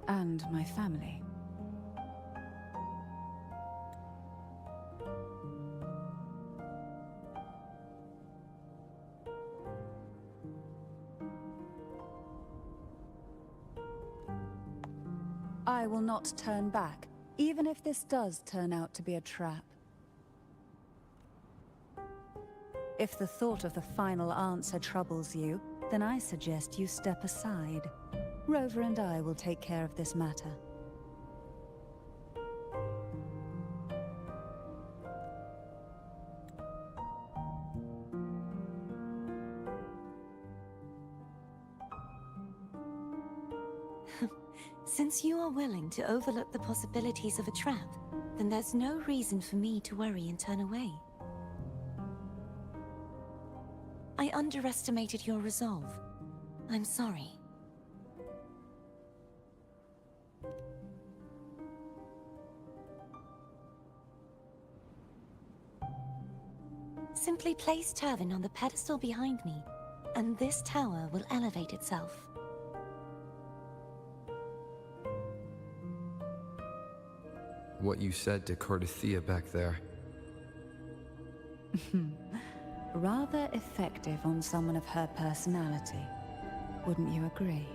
Speaker 7: And my family. I will not turn back, even if this does turn out to be a trap. If the thought of the final answer troubles you, then I suggest you step aside. Rover and I will take care of this matter.
Speaker 4: Since you are willing to overlook the possibilities of a trap, then there's no reason for me to worry and turn away. I underestimated your resolve. I'm sorry. Simply place Turvin on the pedestal behind me, and this tower will elevate itself.
Speaker 1: What you said to Cardathea back there.
Speaker 7: Rather effective on someone of her personality. Wouldn't you agree?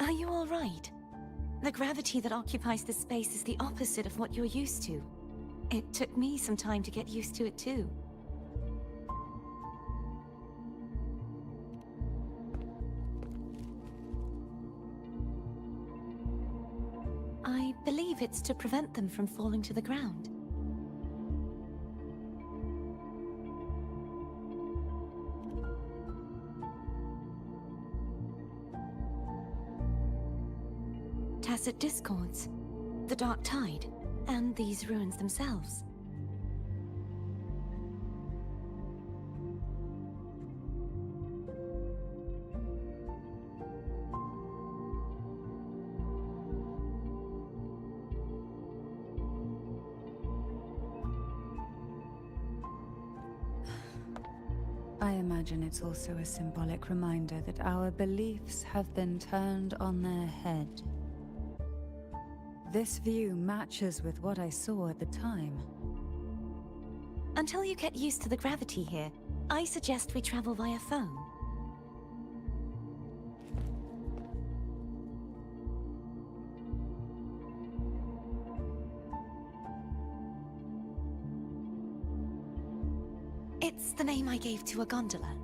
Speaker 4: Are you all right? The gravity that occupies this space is the opposite of what you're used to. It took me some time to get used to it too. I believe it's to prevent them from falling to the ground. Tacit discords, the dark tide, and these ruins themselves.
Speaker 7: I imagine it's also a symbolic reminder that our beliefs have been turned on their head. This view matches with what I saw at the time.
Speaker 4: Until you get used to the gravity here, I suggest we travel via phone. It's the name I gave to a gondola.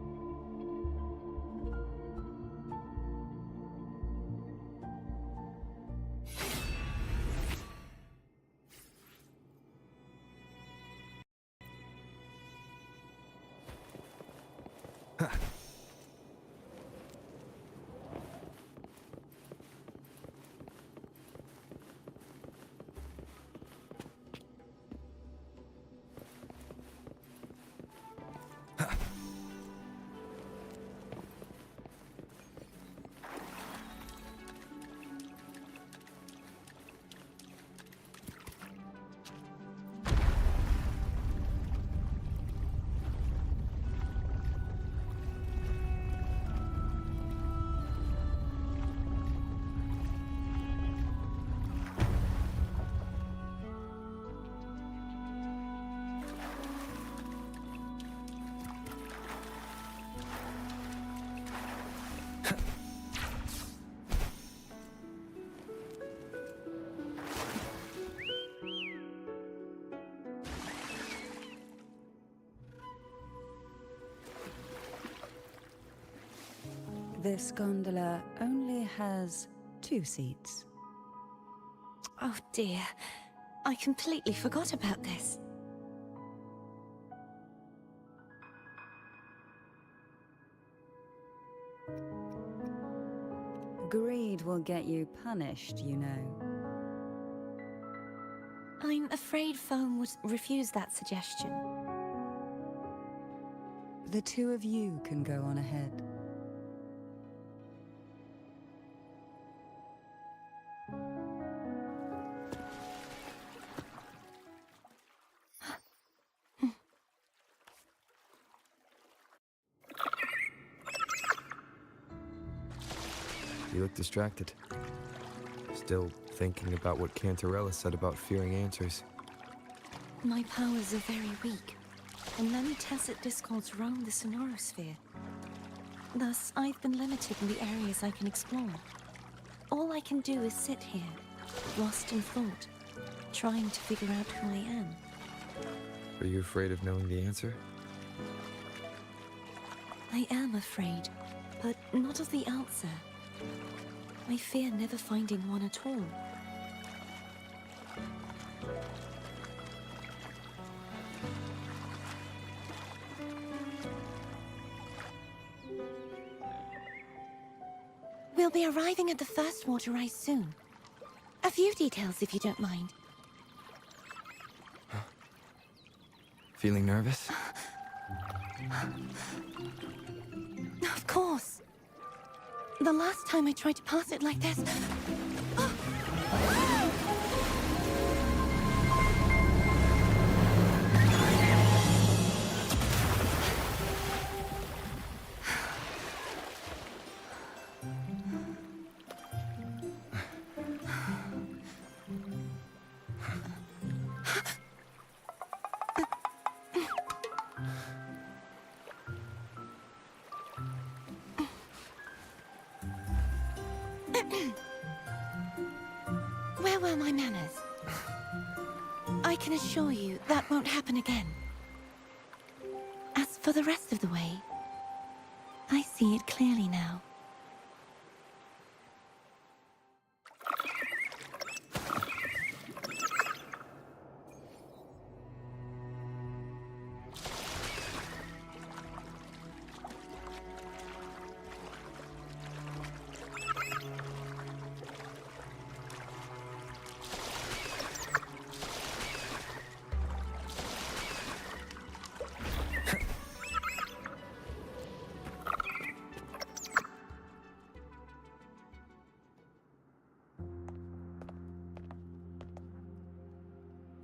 Speaker 7: This gondola only has 2 seats.
Speaker 4: Oh dear, I completely forgot about this.
Speaker 7: Greed will get you punished, you know.
Speaker 4: I'm afraid Foam would refuse that suggestion.
Speaker 7: The two of you can go on ahead.
Speaker 1: You look distracted. Still thinking about what Cantarella said about fearing answers.
Speaker 4: My powers are very weak, and many tacit discords roam the sonorosphere. Thus, I've been limited in the areas I can explore. All I can do is sit here, lost in thought, trying to figure out who I am.
Speaker 1: Are you afraid of knowing the answer?
Speaker 4: I am afraid, but not of the answer. I fear never finding one at all. We'll be arriving at the first water rise soon. A few details, if you don't mind.
Speaker 1: Feeling nervous?
Speaker 4: Of course. The last time I tried to pass it like this... Where were my manners? I can assure you that won't happen again. As for the rest of the way, I see it clearly now.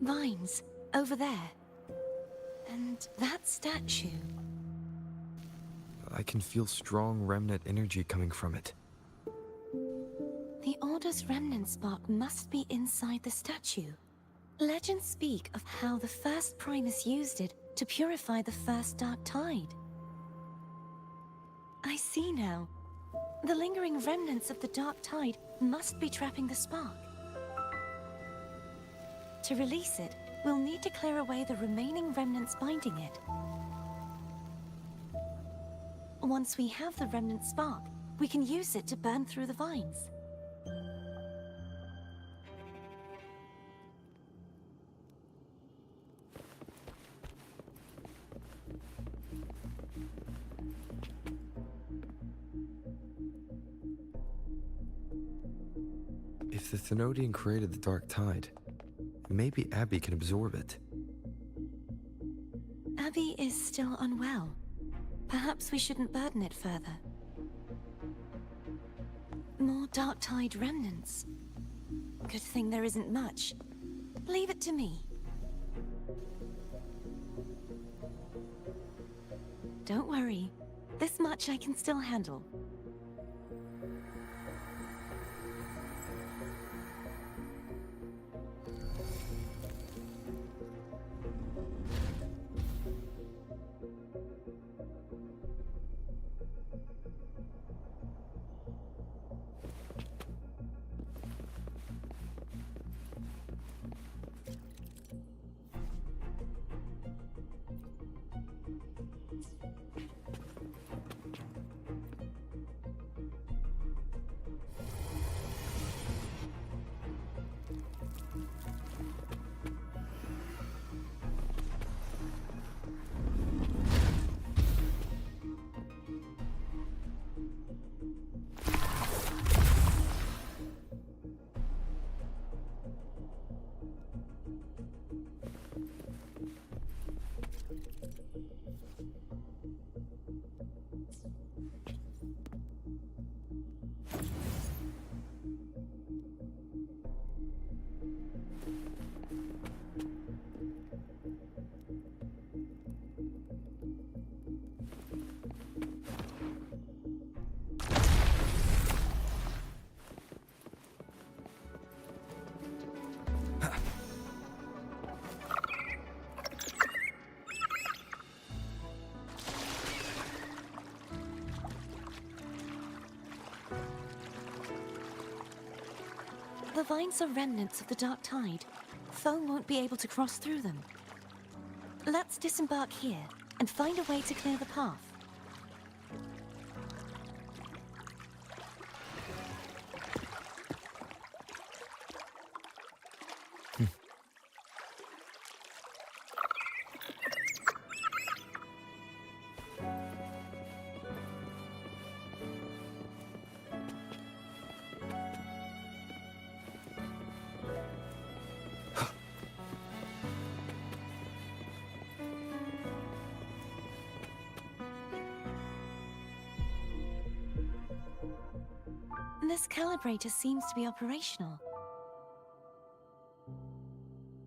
Speaker 4: Vines, over there. And that statue.
Speaker 1: I can feel strong remnant energy coming from it.
Speaker 4: The Order's remnant spark must be inside the statue. Legends speak of how the first Primus used it to purify the first Dark Tide. I see now. The lingering remnants of the Dark Tide must be trapping the spark. To release it, we'll need to clear away the remaining remnants binding it. Once we have the remnant spark, we can use it to burn through the vines.
Speaker 1: If the Thenodian created the Dark Tide, maybe Abby can absorb it.
Speaker 4: Abby is still unwell. Perhaps we shouldn't burden it further. More Dark Tide remnants. Good thing there isn't much. Leave it to me. Don't worry. This much I can still handle. The vines are remnants of the dark tide. Foam won't be able to cross through them. Let's disembark here and find a way to clear the path. This calibrator seems to be operational.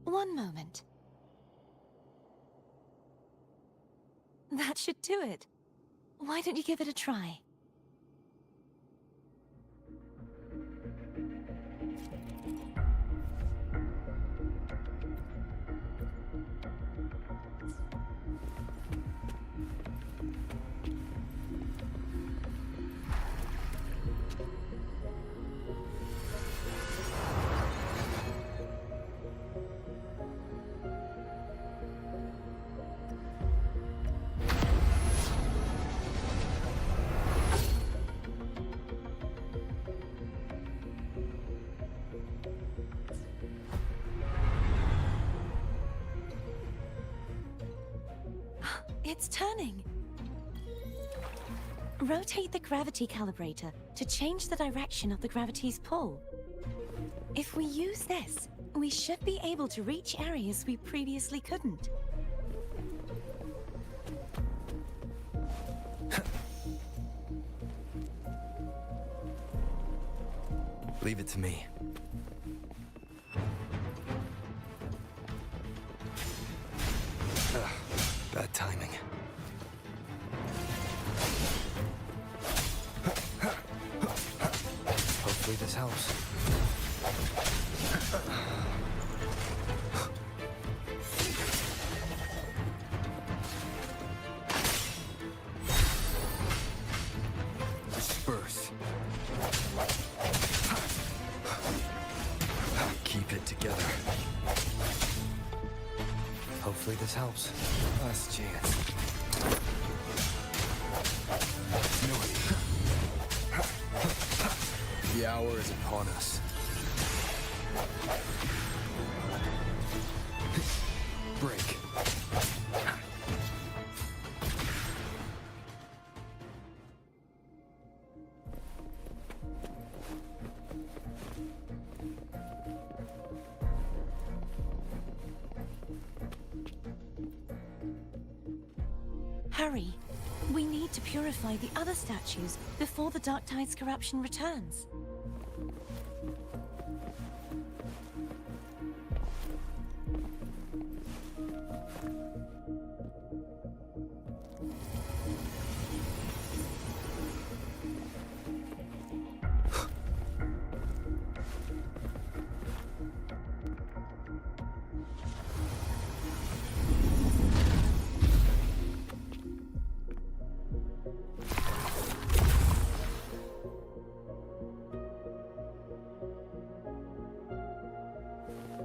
Speaker 4: One moment. That should do it. Why don't you give it a try? It's turning. Rotate the gravity calibrator to change the direction of the gravity's pull. If we use this, we should be able to reach areas we previously couldn't.
Speaker 1: Leave it to me. Ugh, bad timing. Hopefully this helps. Disperse. Keep it together. Hopefully this helps. Last chance. The hour is upon us. Break.
Speaker 4: Hurry. We need to purify the other statues before the Dark Tide's corruption returns.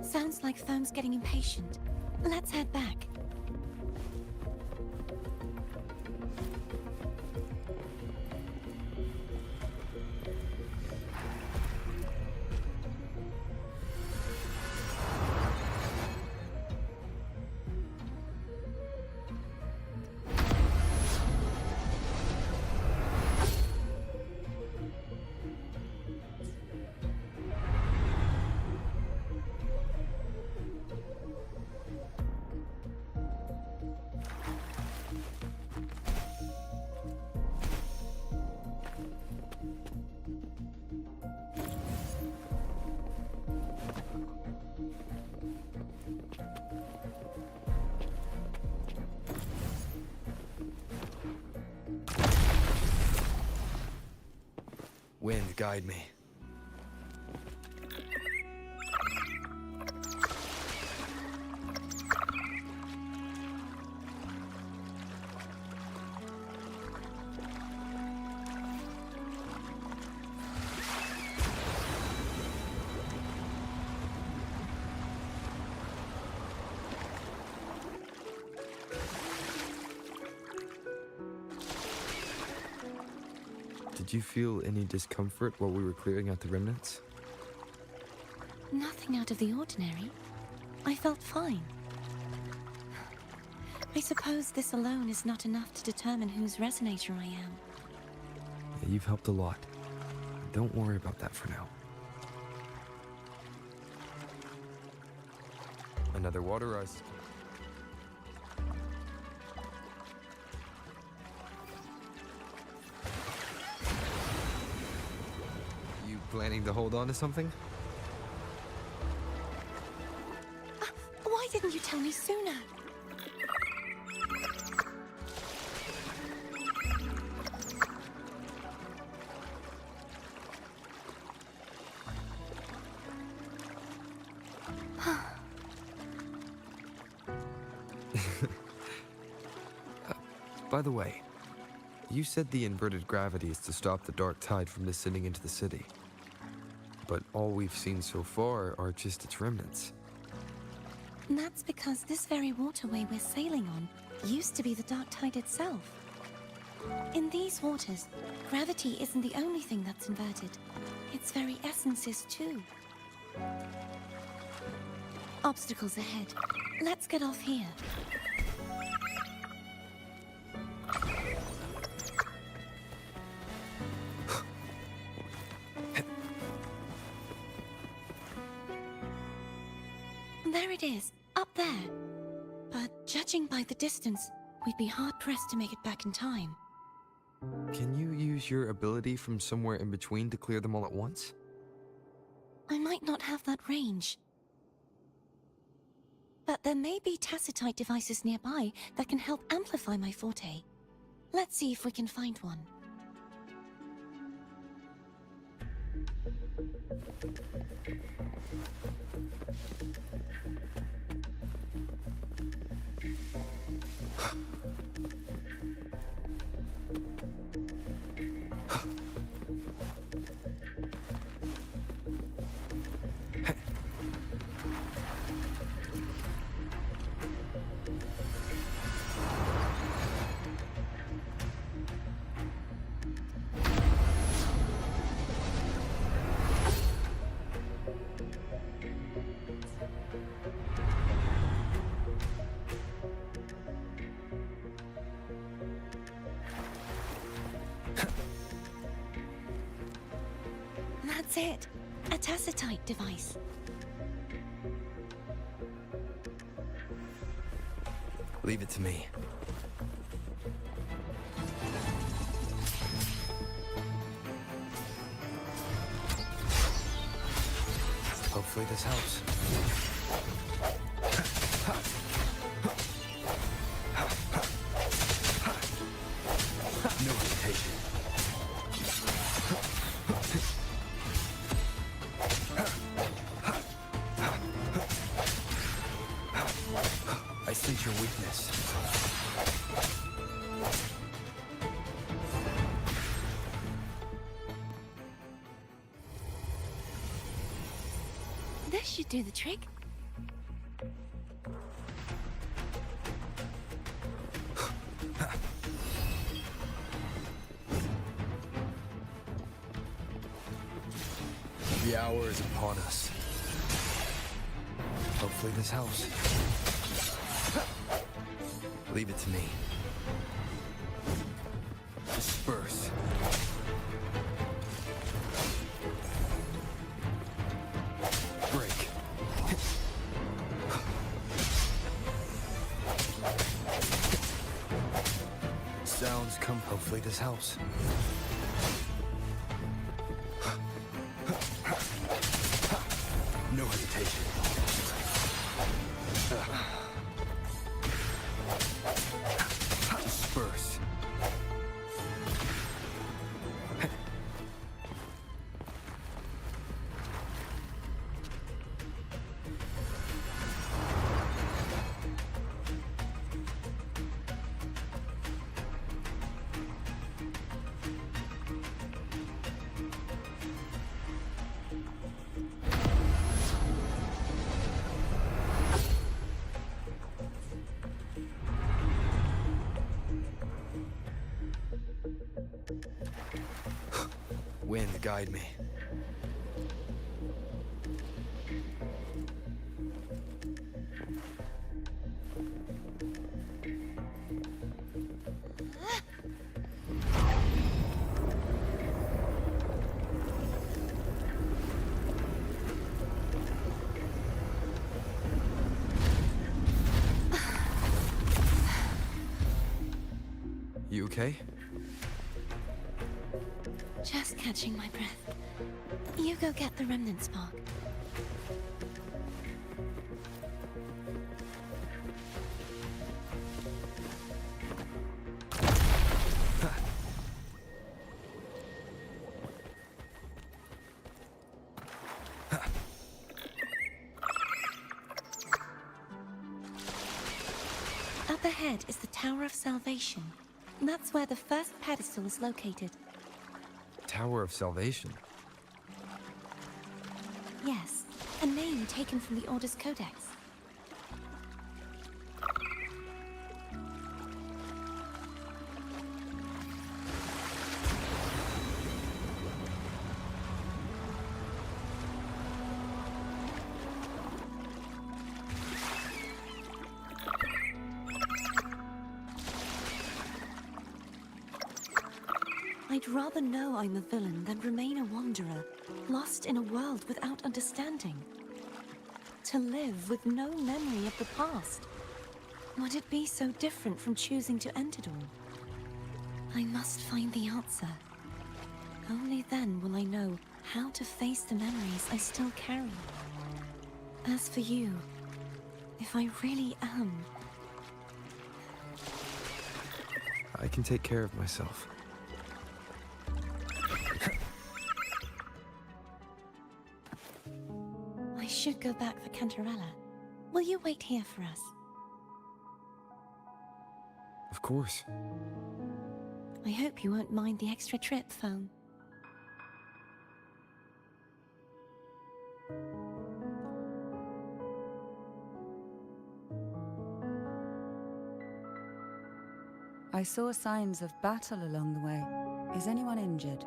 Speaker 4: Sounds like Foam's getting impatient. Let's head back.
Speaker 1: Wind, guide me. Did you feel any discomfort while we were clearing out the remnants?
Speaker 4: Nothing out of the ordinary. I felt fine. I suppose this alone is not enough to determine whose resonator I am.
Speaker 1: Yeah, you've helped a lot. Don't worry about that for now. Another water ice. You planning to hold on to something?
Speaker 4: Why didn't you tell me sooner?
Speaker 1: By the way, you said the inverted gravity is to stop the dark tide from descending into the city. But all we've seen so far are just its remnants.
Speaker 4: And that's because this very waterway we're sailing on used to be the dark tide itself. In these waters, gravity isn't the only thing that's inverted. Its very essence is too. Obstacles ahead. Let's get off here. There it is, up there. But judging by the distance, we'd be hard-pressed to make it back in time.
Speaker 1: Can you use your ability from somewhere in between to clear them all at once?
Speaker 4: I might not have that range. But there may be tacitite devices nearby that can help amplify my forte. Let's see if we can find one. That's it. A tacitite device.
Speaker 1: Leave it to me. Hopefully this helps. No hesitation. I sense your weakness.
Speaker 4: This should do the trick.
Speaker 1: The hour is upon us. Hopefully this helps. Leave it to me. Disperse. Break. Sounds come. Hopefully this helps. No hesitation. Disperse. Wind, guide me. You okay?
Speaker 4: Just catching my breath. You go get the remnant spark. Up ahead is the Tower of Salvation. That's where the first pedestal is located.
Speaker 1: Tower of Salvation?
Speaker 4: Yes, a name taken from the Order's Codex. I'd rather know I'm a villain than remain a wanderer, lost in a world without understanding. To live with no memory of the past. Would it be so different from choosing to end it all? I must find the answer. Only then will I know how to face the memories I still carry. As for you, if I really am...
Speaker 1: I can take care of myself.
Speaker 4: I should go back for Cantarella. Will you wait here for us?
Speaker 1: Of course.
Speaker 4: I hope you won't mind the extra trip, Foam.
Speaker 7: I saw signs of battle along the way. Is anyone injured?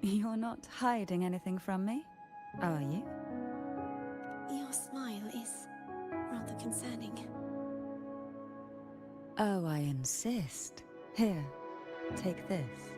Speaker 7: You're not hiding anything from me, are you?
Speaker 4: Your smile is rather concerning.
Speaker 7: Oh, I insist. Here, take this.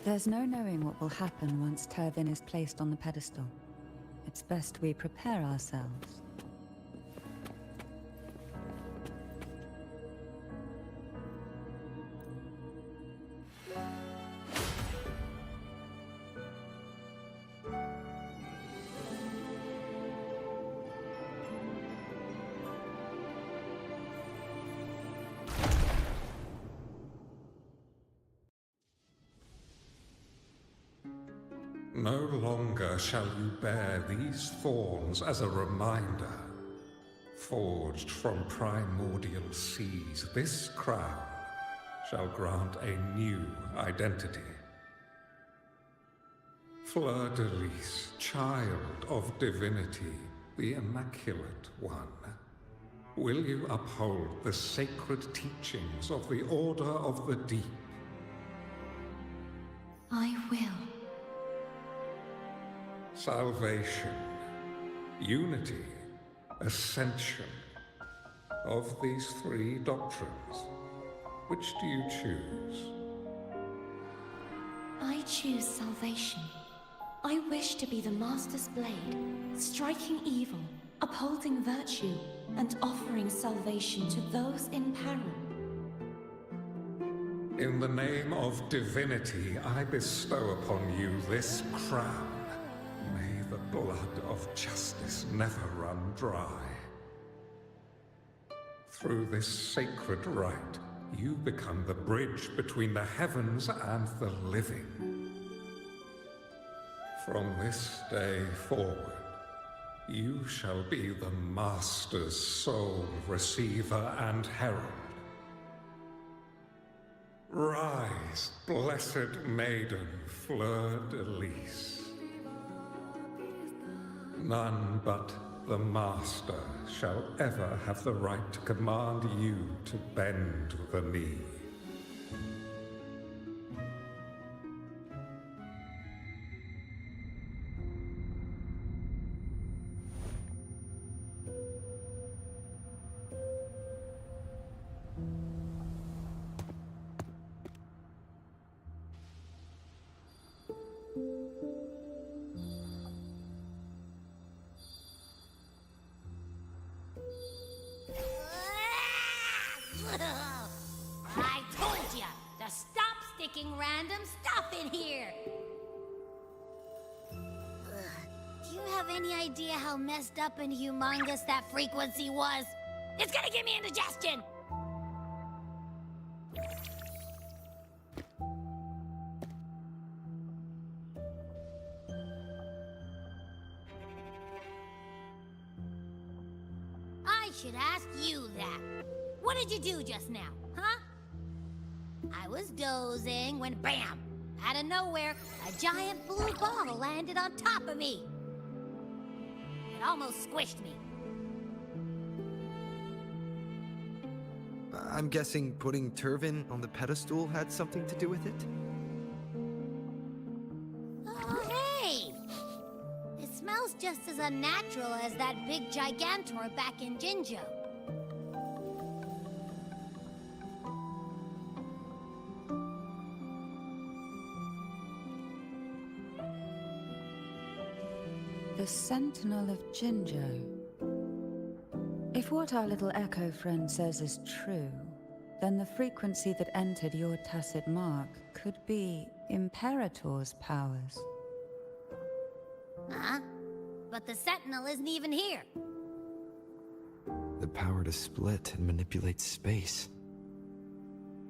Speaker 7: There's no knowing what will happen once Tervin is placed on the pedestal. It's best we prepare ourselves.
Speaker 8: No longer shall you bear these thorns as a reminder. Forged from primordial seas, this crown shall grant a new identity. Fleur-de-lis, child of divinity, the Immaculate One, will you uphold the sacred teachings of the Order of the Deep?
Speaker 4: I will.
Speaker 8: Salvation, unity, ascension. Of these three doctrines, which do you choose?
Speaker 4: I choose salvation. I wish to be the Master's blade, striking evil, upholding virtue, and offering salvation to those in peril.
Speaker 8: In the name of divinity, I bestow upon you this crown. May the blood of justice never run dry. Through this sacred rite, you become the bridge between the heavens and the living. From this day forward, you shall be the Master's sole receiver and herald. Rise, blessed maiden, Fleur-de-lis. None but the Master shall ever have the right to command you to bend the knee.
Speaker 2: I told ya to stop sticking random stuff in here! Do you have any idea how messed up and humongous that frequency was? It's gonna give me indigestion! I should ask you that. What did you do just now, huh? I was dozing when BAM! Out of nowhere, a giant blue ball landed on top of me. It almost squished me.
Speaker 1: I'm guessing putting Tervin on the pedestal had something to do with it?
Speaker 2: Oh, hey! It smells just as unnatural as that big gigantor back in Jinzhou.
Speaker 7: The Sentinel of Jinzhou. If what our little echo friend says is true, then the frequency that entered your tacit mark could be Imperator's powers.
Speaker 2: Huh? But the Sentinel isn't even here.
Speaker 1: The power to split and manipulate space.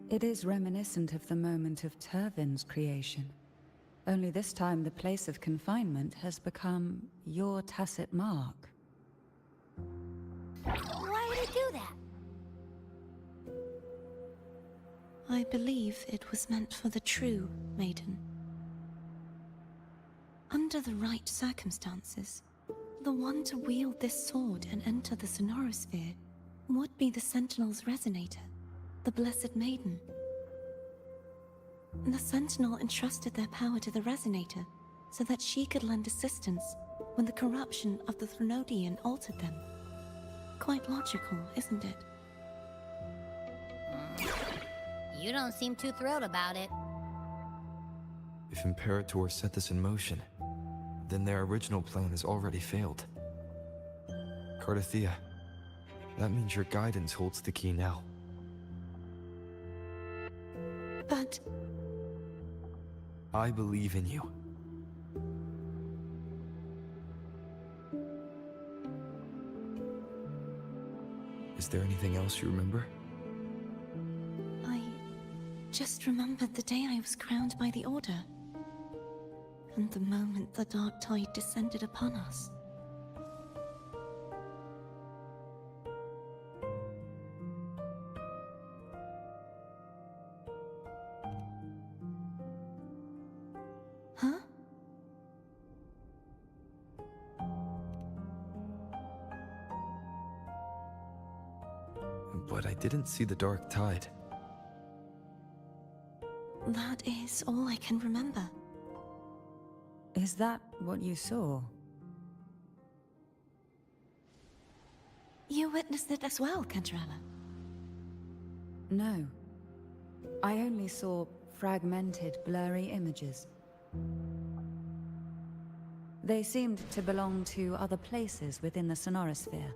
Speaker 7: It is reminiscent of the moment of Tervin's creation. Only this time the place of confinement has become your tacit mark.
Speaker 2: Why would it do that?
Speaker 4: I believe it was meant for the true Maiden. Under the right circumstances, the one to wield this sword and enter the sonorosphere would be the Sentinel's resonator, the Blessed Maiden. The Sentinel entrusted their power to the resonator so that she could lend assistance when the corruption of the Threnodian altered them. Quite logical, isn't it?
Speaker 2: You don't seem too thrilled about it.
Speaker 1: If If Imperator set this in motion, then their original plan has already failed. Cardathea, that means your guidance holds the key now.
Speaker 4: But
Speaker 1: I believe in you. Is there anything else you remember?
Speaker 4: I just remembered the day I was crowned by the Order. And the moment the dark tide descended upon us. Huh?
Speaker 1: But I didn't see the dark tide.
Speaker 4: That is all I can remember.
Speaker 7: Is that what you saw?
Speaker 4: You witnessed it as well, Cantarella.
Speaker 7: No. I only saw fragmented, blurry images. They seemed to belong to other places within the sonorosphere.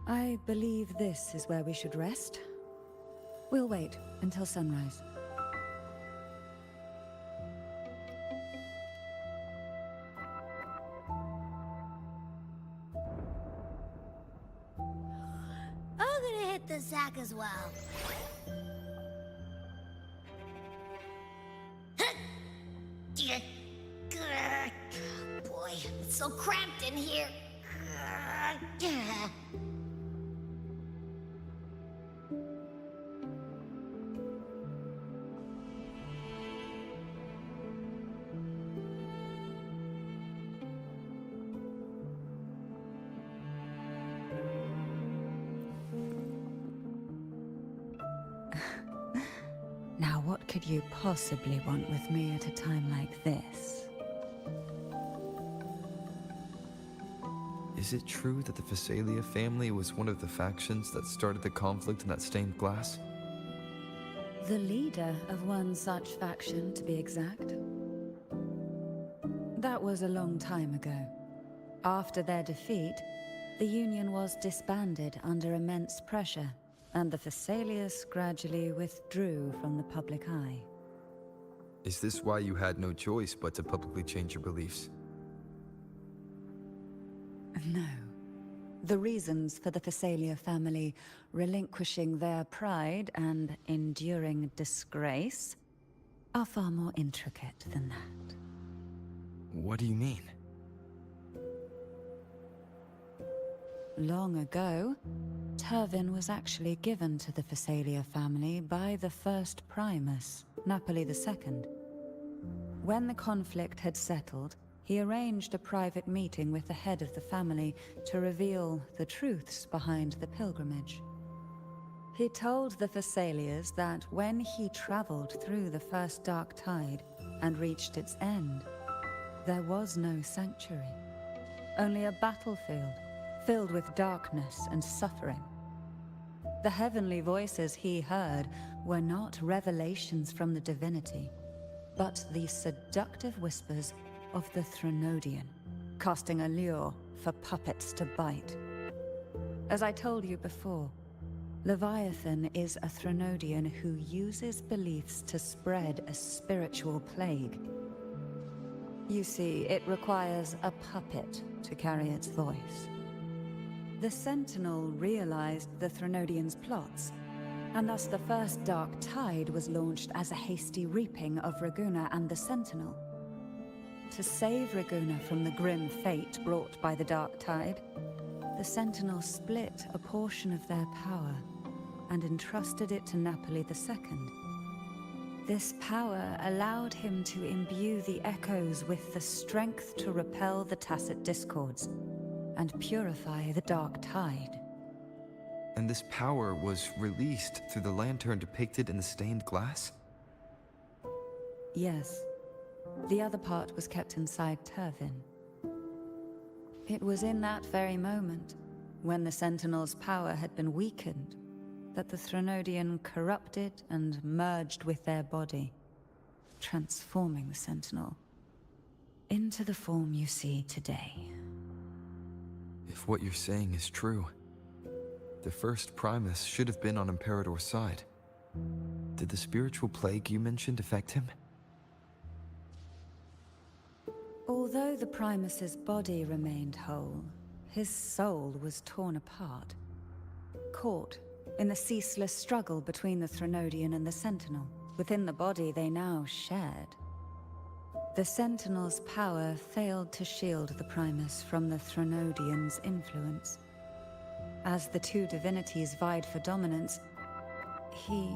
Speaker 7: I believe this is where we should rest. We'll wait until sunrise.
Speaker 2: I'm gonna hit the sack as well. Boy, it's so cramped in here.
Speaker 7: Now, what could you possibly want with me at a time like this?
Speaker 1: Is it true that the Phasalia family was one of the factions that started the conflict in that stained glass?
Speaker 7: The leader of one such faction, to be exact. That was a long time ago. After their defeat, the Union was disbanded under immense pressure, and the Phasalias gradually withdrew from the public eye.
Speaker 1: Is this why you had no choice but to publicly change your beliefs?
Speaker 7: No. The reasons for the Phasalia family relinquishing their pride and enduring disgrace are far more intricate than that.
Speaker 1: What do you mean?
Speaker 7: Long ago, Turvin was actually given to the Phasalia family by the first Primus, Napoli II. When the conflict had settled, he arranged a private meeting with the head of the family to reveal the truths behind the pilgrimage. He told the Phasalias that when he traveled through the first dark tide and reached its end, there was no sanctuary, only a battlefield filled with darkness and suffering. The heavenly voices he heard were not revelations from the divinity, but the seductive whispers of the Threnodian, casting a lure for puppets to bite. As I told you before, Leviathan is a Threnodian who uses beliefs to spread a spiritual plague. You see, it requires a puppet to carry its voice. The Sentinel realized the Threnodian's plots, and thus the first Dark Tide was launched as a hasty reaping of Raguna and the Sentinel. To save Raguna from the grim fate brought by the Dark Tide, the Sentinel split a portion of their power and entrusted it to Napoli II. This power allowed him to imbue the echoes with the strength to repel the tacit discords and purify the Dark Tide.
Speaker 1: And this power was released through the lantern depicted in the stained glass?
Speaker 7: Yes. The other part was kept inside Turvin. It was in that very moment, when the Sentinel's power had been weakened, that the Threnodian corrupted and merged with their body, transforming the Sentinel into the form you see today.
Speaker 1: If what you're saying is true, the first Primus should have been on Imperator's side. Did the spiritual plague you mentioned affect him?
Speaker 7: Although the Primus's body remained whole, his soul was torn apart, caught in the ceaseless struggle between the Threnodian and the Sentinel. Within the body they now shared. The Sentinel's power failed to shield the Primus from the Threnodian's influence. As the two divinities vied for dominance, he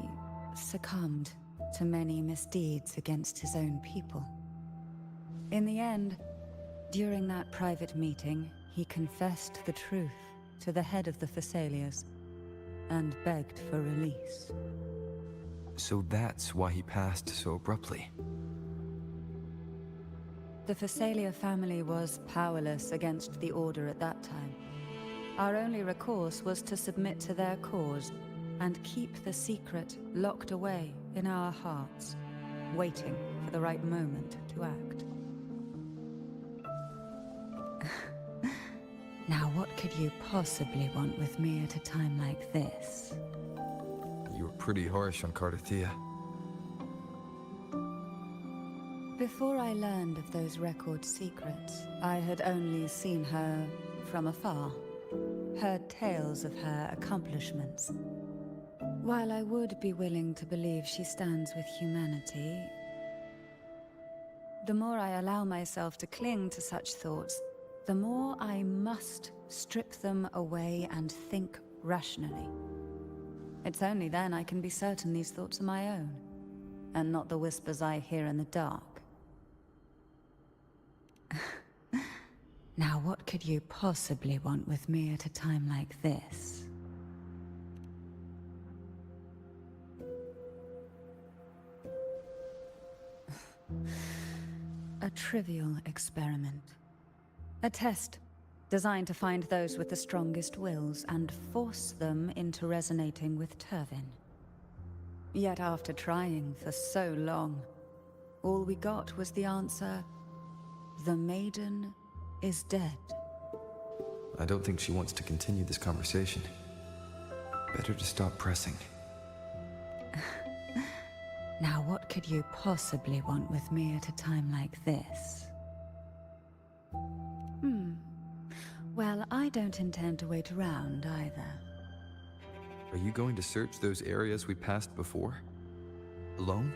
Speaker 7: succumbed to many misdeeds against his own people. In the end, during that private meeting, he confessed the truth to the head of the Thessalias and begged for release.
Speaker 1: So that's why he passed so abruptly.
Speaker 7: The Thessalia family was powerless against the Order at that time. Our only recourse was to submit to their cause and keep the secret locked away in our hearts, waiting for the right moment to act. Now, what could you possibly want with me at a time like this?
Speaker 1: You were pretty harsh on Cardathia.
Speaker 7: Before I learned of those record secrets, I had only seen her from afar, heard tales of her accomplishments. While I would be willing to believe she stands with humanity, the more I allow myself to cling to such thoughts, the more I must strip them away and think rationally. It's only then I can be certain these thoughts are my own, and not the whispers I hear in the dark. Now, what could you possibly want with me at a time like this? A trivial experiment. A test designed to find those with the strongest wills and force them into resonating with Turvin. Yet after trying for so long, all we got was the answer, the Maiden is dead.
Speaker 1: I don't think she wants to continue this conversation. Better to stop pressing.
Speaker 7: Now, what could you possibly want with me at a time like this? Well, I don't intend to wait around either.
Speaker 1: Are you going to search those areas we passed before? Alone?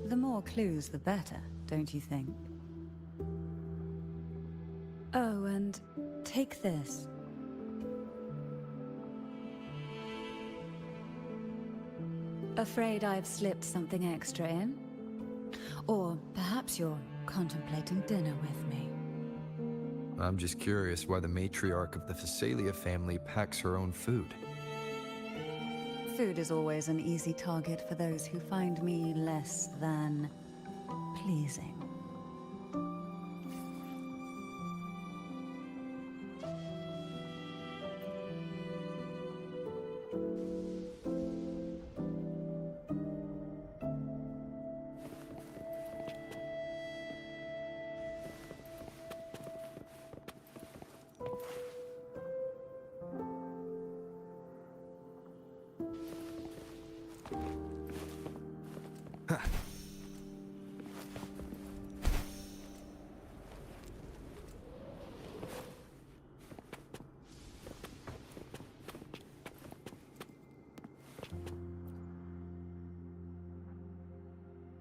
Speaker 7: The more clues, the better, don't you think? Oh, and take this. Afraid I've slipped something extra in? Or perhaps you're contemplating dinner with me.
Speaker 1: I'm just curious why the matriarch of the Thessalia family packs her own food.
Speaker 7: Food is always an easy target for those who find me less than pleasing.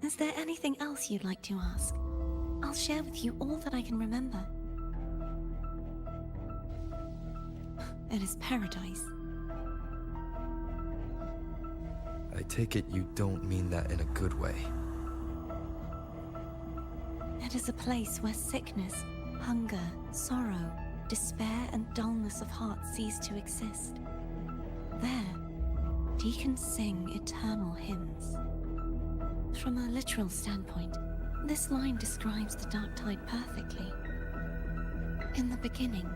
Speaker 4: Is there anything else you'd like to ask? I'll share with you all that I can remember. It is paradise.
Speaker 1: I take it you don't mean that in a good way.
Speaker 4: It is a place where sickness, hunger, sorrow, despair, and dullness of heart cease to exist. There, deacons sing eternal hymns. From a literal standpoint, this line describes the dark tide perfectly. In the beginning,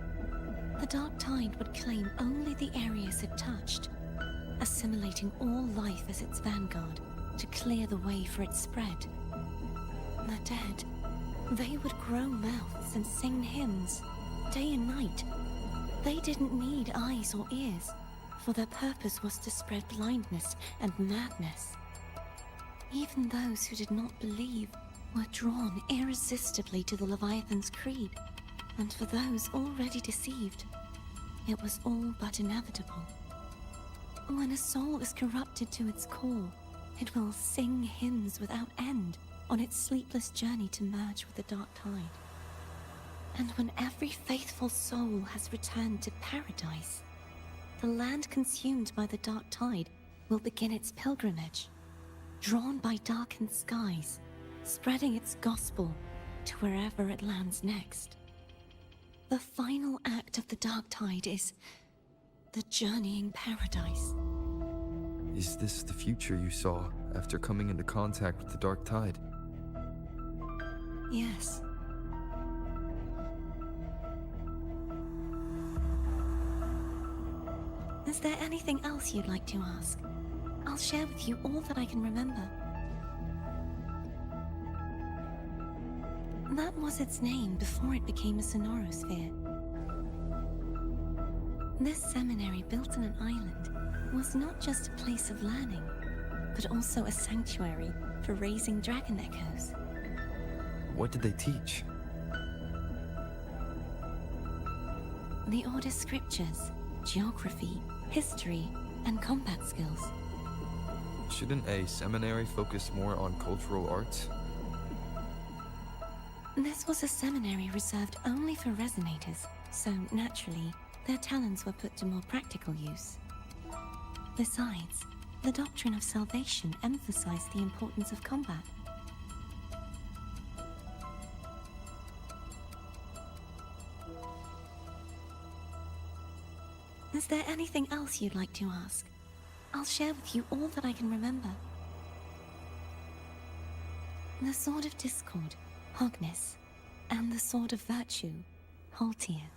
Speaker 4: the Dark Tide would claim only the areas it touched, assimilating all life as its vanguard to clear the way for its spread. The dead, they would grow mouths and sing hymns, day and night. They didn't need eyes or ears, for their purpose was to spread blindness and madness. Even those who did not believe were drawn irresistibly to the Leviathan's creed, and for those already deceived, it was all but inevitable. When a soul is corrupted to its core, it will sing hymns without end on its sleepless journey to merge with the Dark Tide. And when every faithful soul has returned to paradise, the land consumed by the Dark Tide will begin its pilgrimage, drawn by darkened skies, spreading its gospel to wherever it lands next. The final act of the Dark Tide is the journeying paradise.
Speaker 1: Is this the future you saw after coming into contact with the Dark Tide?
Speaker 4: Yes. Is there anything else you'd like to ask? I'll share with you all that I can remember. That was its name before it became a sonorosphere. This seminary, built on an island, was not just a place of learning, but also a sanctuary for raising dragon echoes.
Speaker 1: What did they teach?
Speaker 4: The Order's scriptures, geography, history, and combat skills.
Speaker 1: Shouldn't a seminary focus more on cultural arts?
Speaker 4: This was a seminary reserved only for resonators, so naturally, their talents were put to more practical use. Besides, the doctrine of salvation emphasized the importance of combat. Is there anything else you'd like to ask? I'll share with you all that I can remember. The Sword of Discord, Hogness, and the Sword of Virtue, Haltier.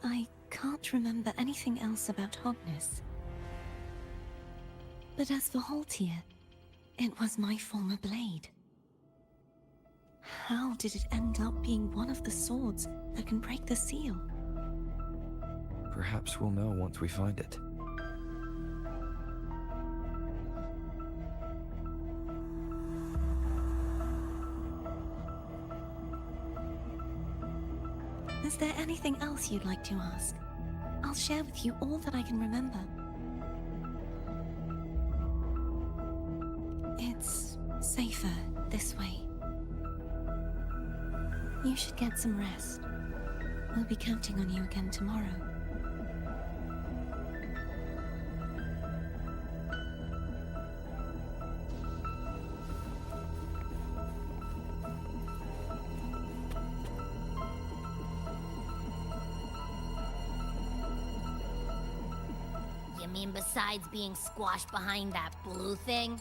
Speaker 4: I can't remember anything else about Hogness. But as for Haltier, it was my former blade. How did it end up being one of the swords that can break the seal?
Speaker 1: Perhaps we'll know once we find it.
Speaker 4: Is there anything else you'd like to ask? I'll share with you all that I can remember. It's safer this way. You should get some rest. We'll be counting on you again tomorrow.
Speaker 2: You mean besides being squashed behind that blue thing?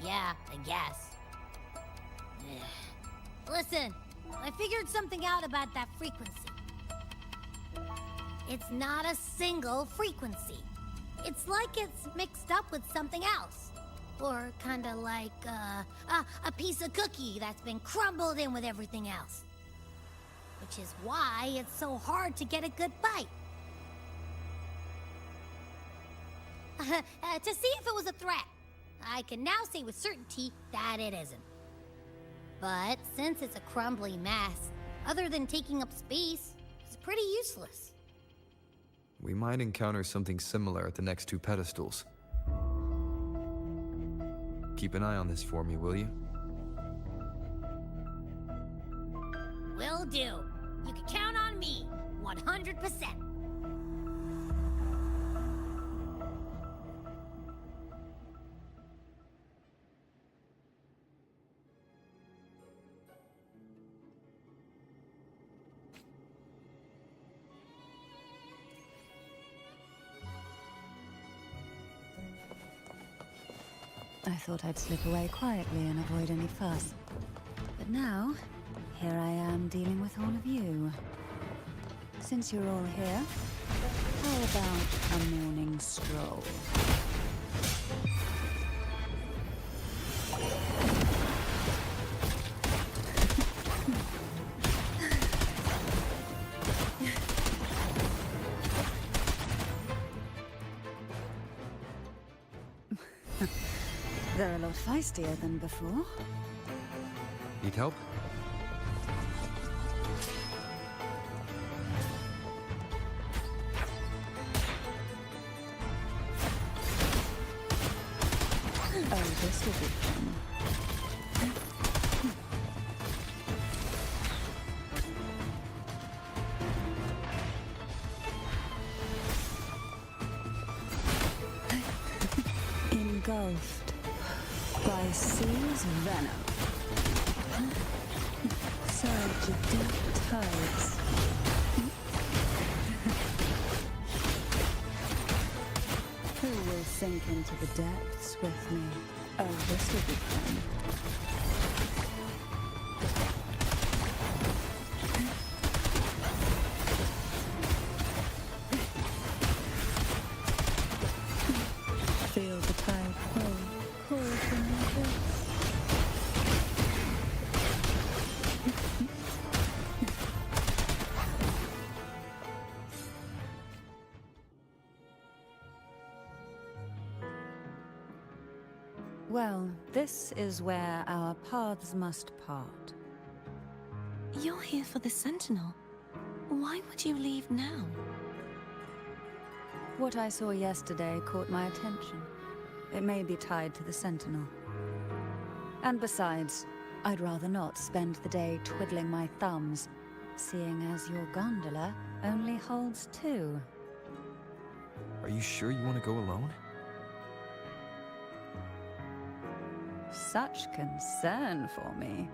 Speaker 2: Yeah, I guess. Listen, I figured something out about that frequency. It's not a single frequency. It's like it's mixed up with something else. Or kinda like, a piece of cookie that's been crumbled in with everything else. Which is why it's so hard to get a good bite. To see if it was a threat. I can now say with certainty that it isn't. But since it's a crumbly mess, other than taking up space, it's pretty useless.
Speaker 1: We might encounter something similar at the next two pedestals. Keep an eye on this for me, will you?
Speaker 2: Will do. You can count on me, 100%.
Speaker 7: I thought I'd slip away quietly and avoid any fuss. But now, here I am dealing with all of you. Since you're all here, how about a morning stroll? They're a lot feistier than before.
Speaker 1: Need help?
Speaker 7: Oh, this will be fun. Engulfed by sea's venom. Surge of deep tides. Who will sink into the depths with me? Oh, this will be fun. Feel the tide pull from my face. Well, this is where our paths must part.
Speaker 4: You're here for the Sentinel. Why would you leave now?
Speaker 7: What I saw yesterday caught my attention. It may be tied to the Sentinel. And besides, I'd rather not spend the day twiddling my thumbs, seeing as your gondola only holds 2.
Speaker 1: Are you sure you want to go alone?
Speaker 7: Such concern for me.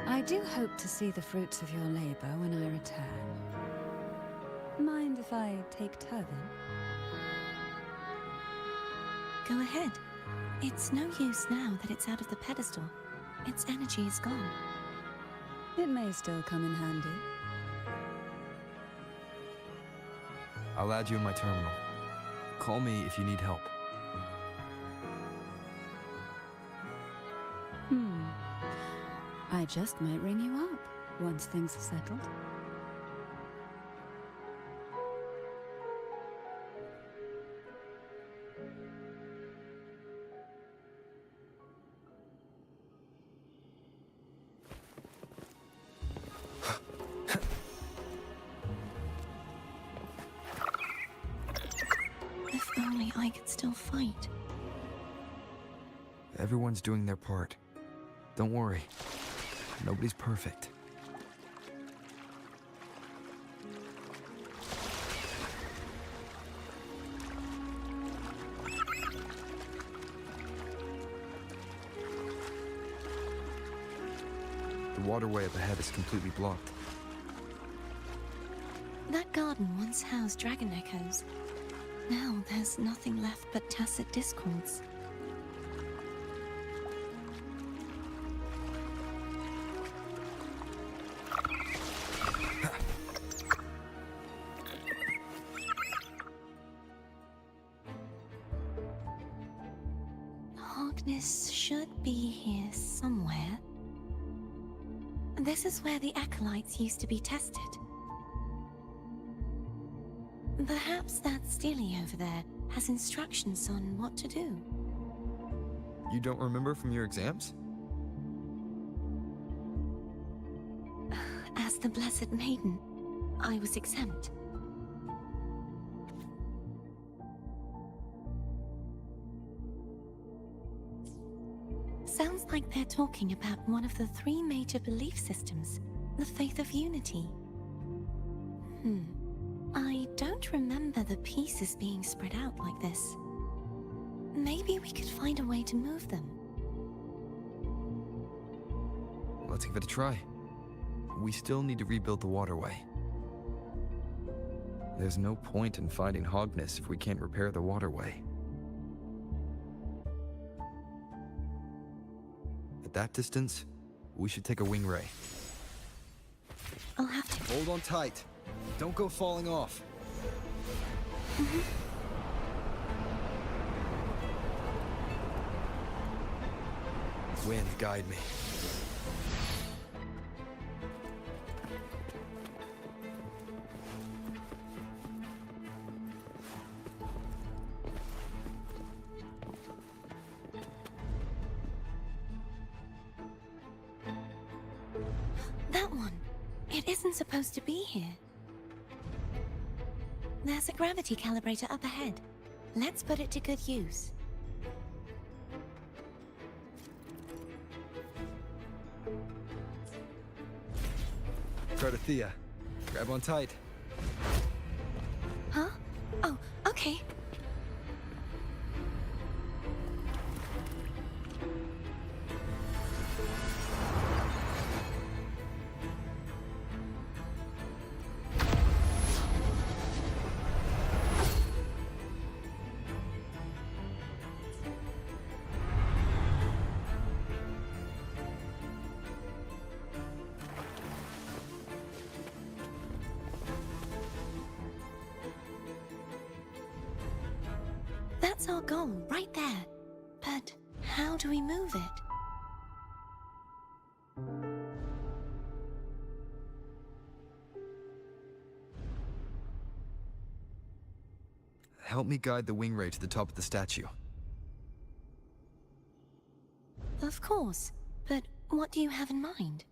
Speaker 7: I do hope to see the fruits of your labor when I return. Mind if I take Turvin?
Speaker 4: Go ahead. It's no use now that it's out of the pedestal. Its energy is gone.
Speaker 7: It may still come in handy.
Speaker 1: I'll add you in my terminal. Call me if you need help.
Speaker 7: I just might ring you up once things are settled.
Speaker 4: If only I could still fight.
Speaker 1: Everyone's doing their part. Don't worry. Nobody's perfect. The waterway up ahead is completely blocked.
Speaker 4: That garden once housed dragon echoes. Now there's nothing left but tacit discords. Hogness should be here somewhere. This is where the acolytes used to be tested. Perhaps that Steely over there has instructions on what to do.
Speaker 1: You don't remember from your exams?
Speaker 4: As the Blessed Maiden, I was exempt. Sounds like they're talking about one of the 3 major belief systems, the faith of unity. I don't remember the pieces being spread out like this. Maybe we could find a way to move them.
Speaker 1: Let's give it a try. We still need to rebuild the waterway. There's no point in fighting Hogness if we can't repair the waterway. At that distance, we should take a wing ray.
Speaker 4: I'll have to...
Speaker 1: Hold on tight. Don't go falling off. Wind, guide me.
Speaker 4: That one. It isn't supposed to be here. There's a gravity calibrator up ahead. Let's put it to good use.
Speaker 1: Thea, grab on tight.
Speaker 4: Huh? Oh, okay. That's our goal, right there. But how do we move it?
Speaker 1: Help me guide the wing ray to the top of the statue.
Speaker 4: Of course. But what do you have in mind?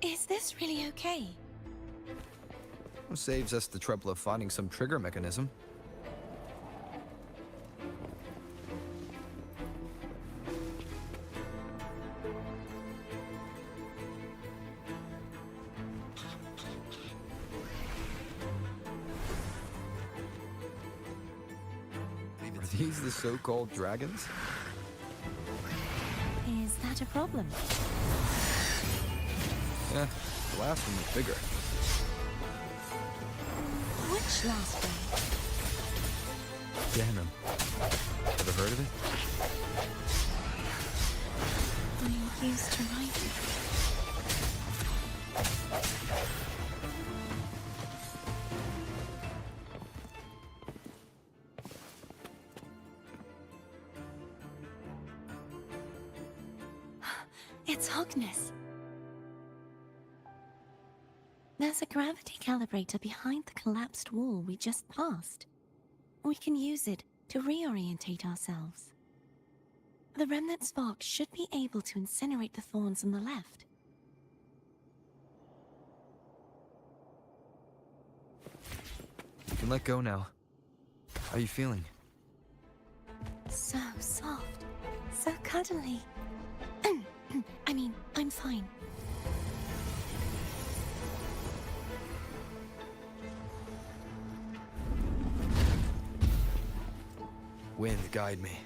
Speaker 4: Is this really okay?
Speaker 1: Saves us the trouble of finding some trigger mechanism. Are these the so-called dragons?
Speaker 4: Is that a problem?
Speaker 1: Yeah, the last one was bigger.
Speaker 4: Which last one?
Speaker 1: Ganon. Ever heard of it?
Speaker 4: I used to write it. It's Hogness. There's a gravity calibrator behind the collapsed wall we just passed. We can use it to reorientate ourselves. The remnant spark should be able to incinerate the thorns on the left.
Speaker 1: You can let go now. How are you feeling?
Speaker 4: So soft. So cuddly. I mean, I'm fine.
Speaker 1: Wind, guide me.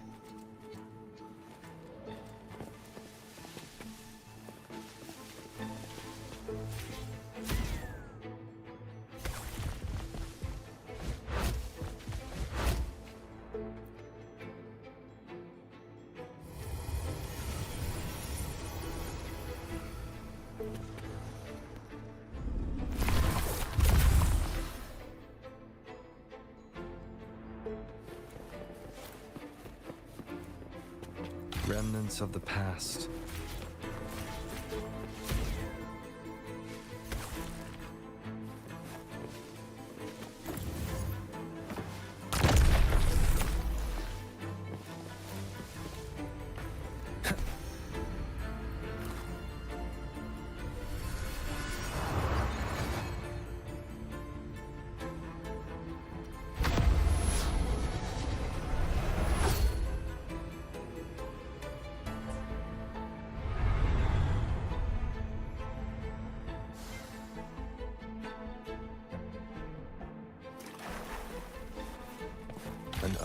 Speaker 1: Remnants of the past.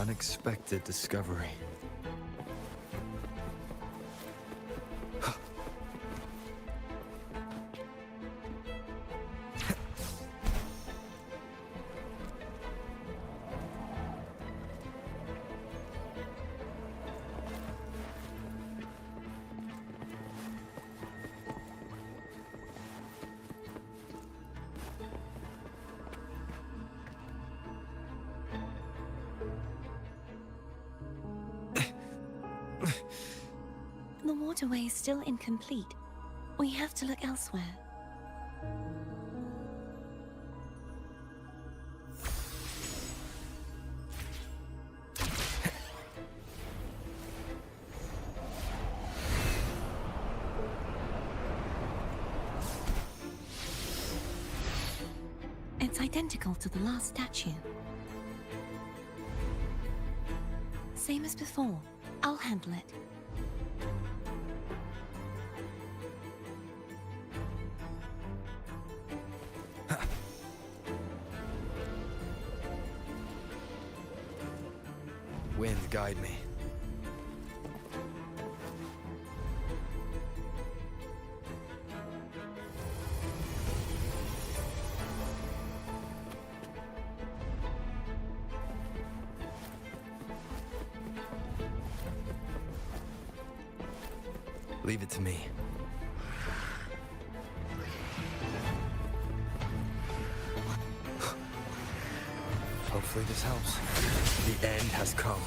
Speaker 1: unexpected discovery.
Speaker 4: The waterway is still incomplete. We have to look elsewhere. It's identical to the last statue. Same as before. I'll handle it.
Speaker 1: Wind, guide me. Leave it to me. Hopefully this helps. The end has come.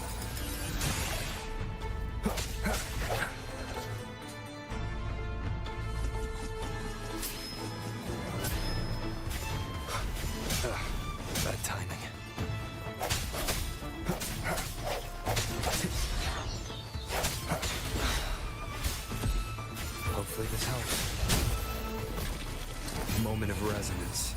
Speaker 1: Bad timing. Hopefully this helps. Moment of resonance.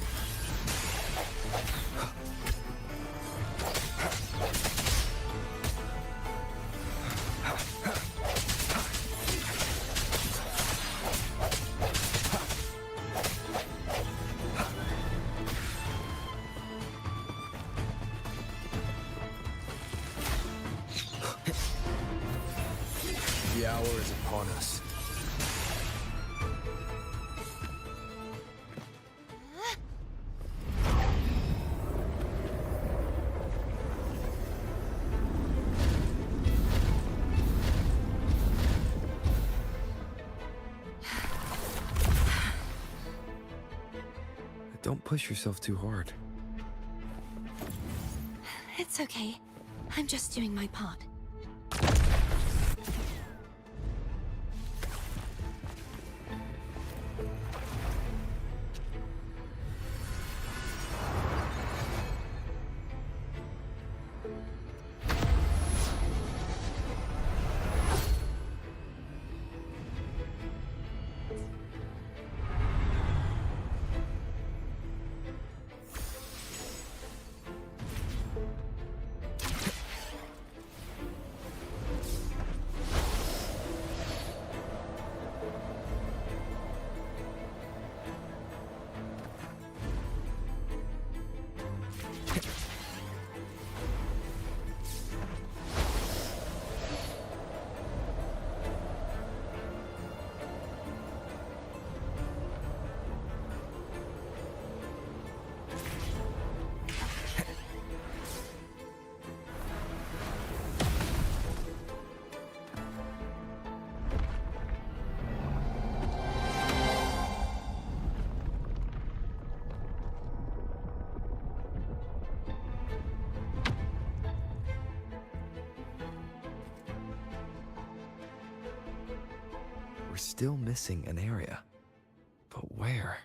Speaker 1: The hour is upon us. Don't push yourself too hard.
Speaker 4: It's okay. I'm just doing my part.
Speaker 1: We're still missing an area. But where?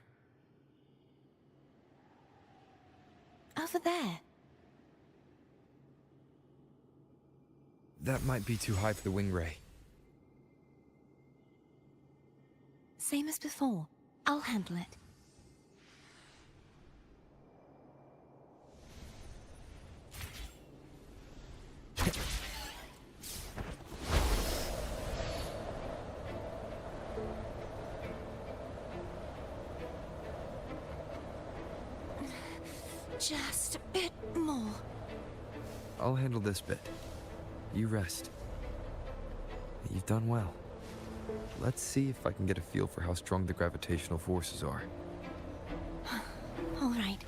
Speaker 4: Over there.
Speaker 1: That might be too high for the wing ray.
Speaker 4: Same as before. I'll handle it. Just a bit more.
Speaker 1: I'll handle this bit. You rest. You've done well. Let's see if I can get a feel for how strong the gravitational forces are.
Speaker 4: All right.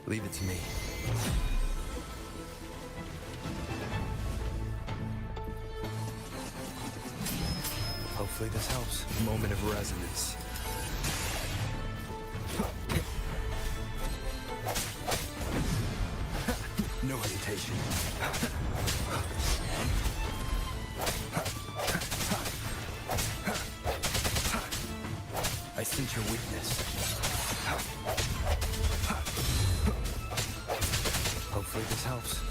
Speaker 1: Leave it to me. Hopefully this helps. Moment of resonance. No hesitation. I sense your weakness. Hopefully this helps.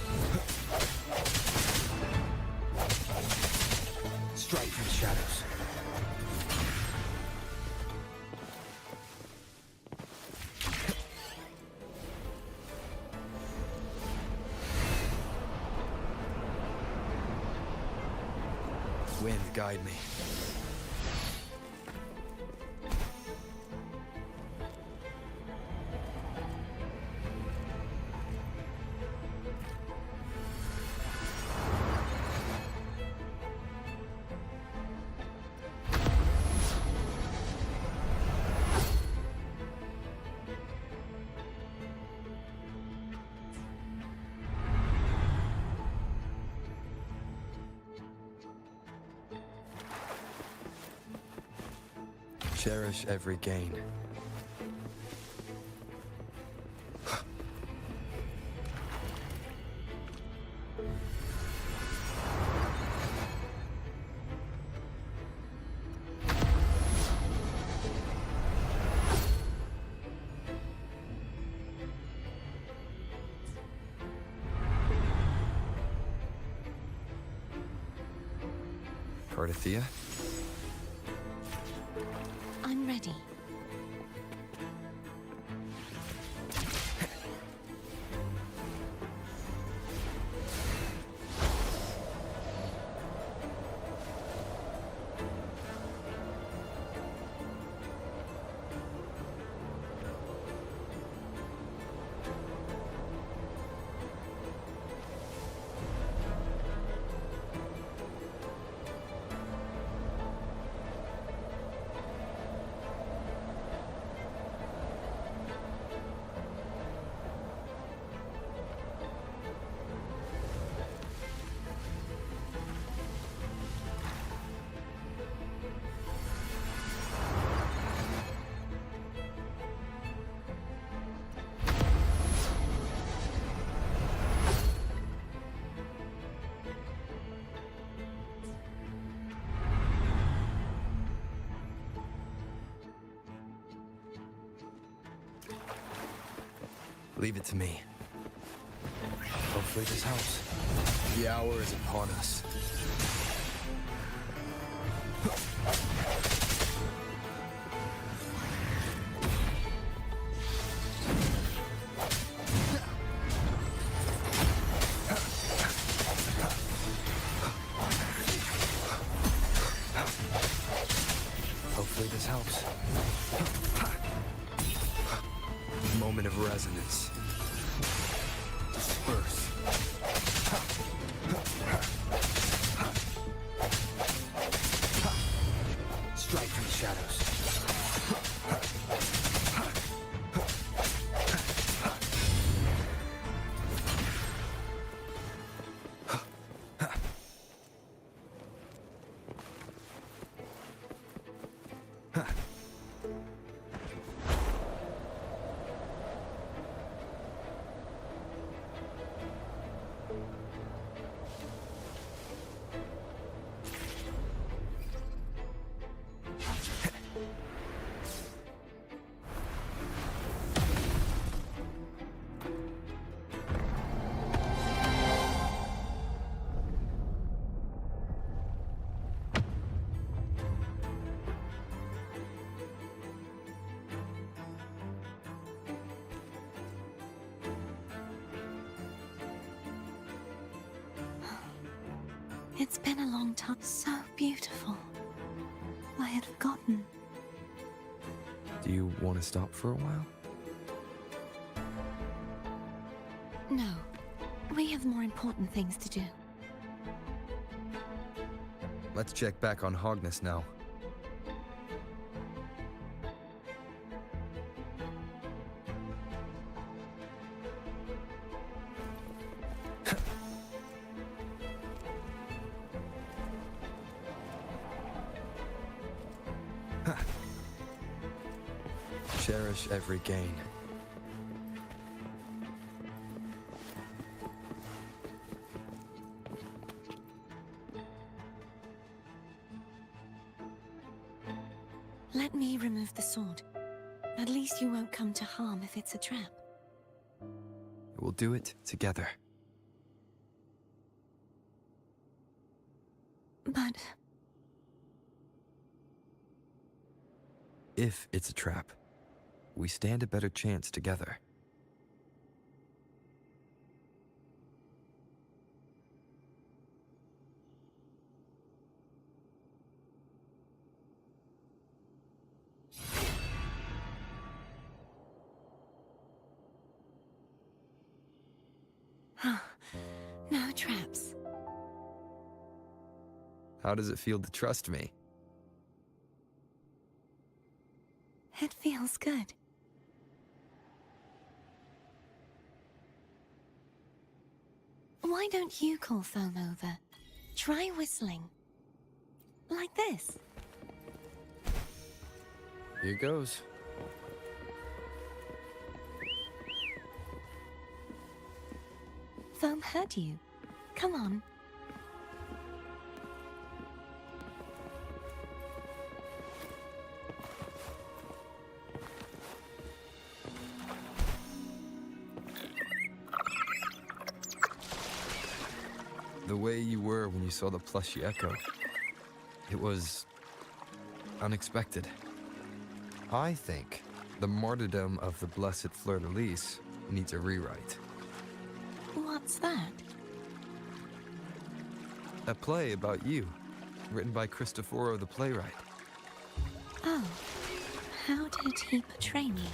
Speaker 1: Strike from the shadows. Wind, guide me. Cherish every gain. Cardathea?
Speaker 4: I'm ready.
Speaker 1: Leave it to me. Hopefully this helps. The hour is upon us. Hopefully this helps. Moment of resonance. Disperse. Strike from the shadows.
Speaker 4: It's been a long time. So beautiful. I had forgotten.
Speaker 1: Do you want to stop for a while?
Speaker 4: No. We have more important things to do.
Speaker 1: Let's check back on Hogness now. Cherish every gain.
Speaker 4: Let me remove the sword. At least you won't come to harm if it's a trap.
Speaker 1: We'll do it together.
Speaker 4: But
Speaker 1: If it's a trap, we stand a better chance together.
Speaker 4: no traps.
Speaker 1: How does it feel to trust me?
Speaker 4: It feels good. Why don't you call Foam over? Try whistling. Like this.
Speaker 1: Here goes.
Speaker 4: Foam heard you. Come on.
Speaker 1: The way you were when you saw the plushy echo. It was unexpected. I think the martyrdom of the blessed fleur-de-lis needs a rewrite.
Speaker 4: What's that?
Speaker 1: A play about you, written by Cristoforo the playwright.
Speaker 4: Oh. How did he portray me?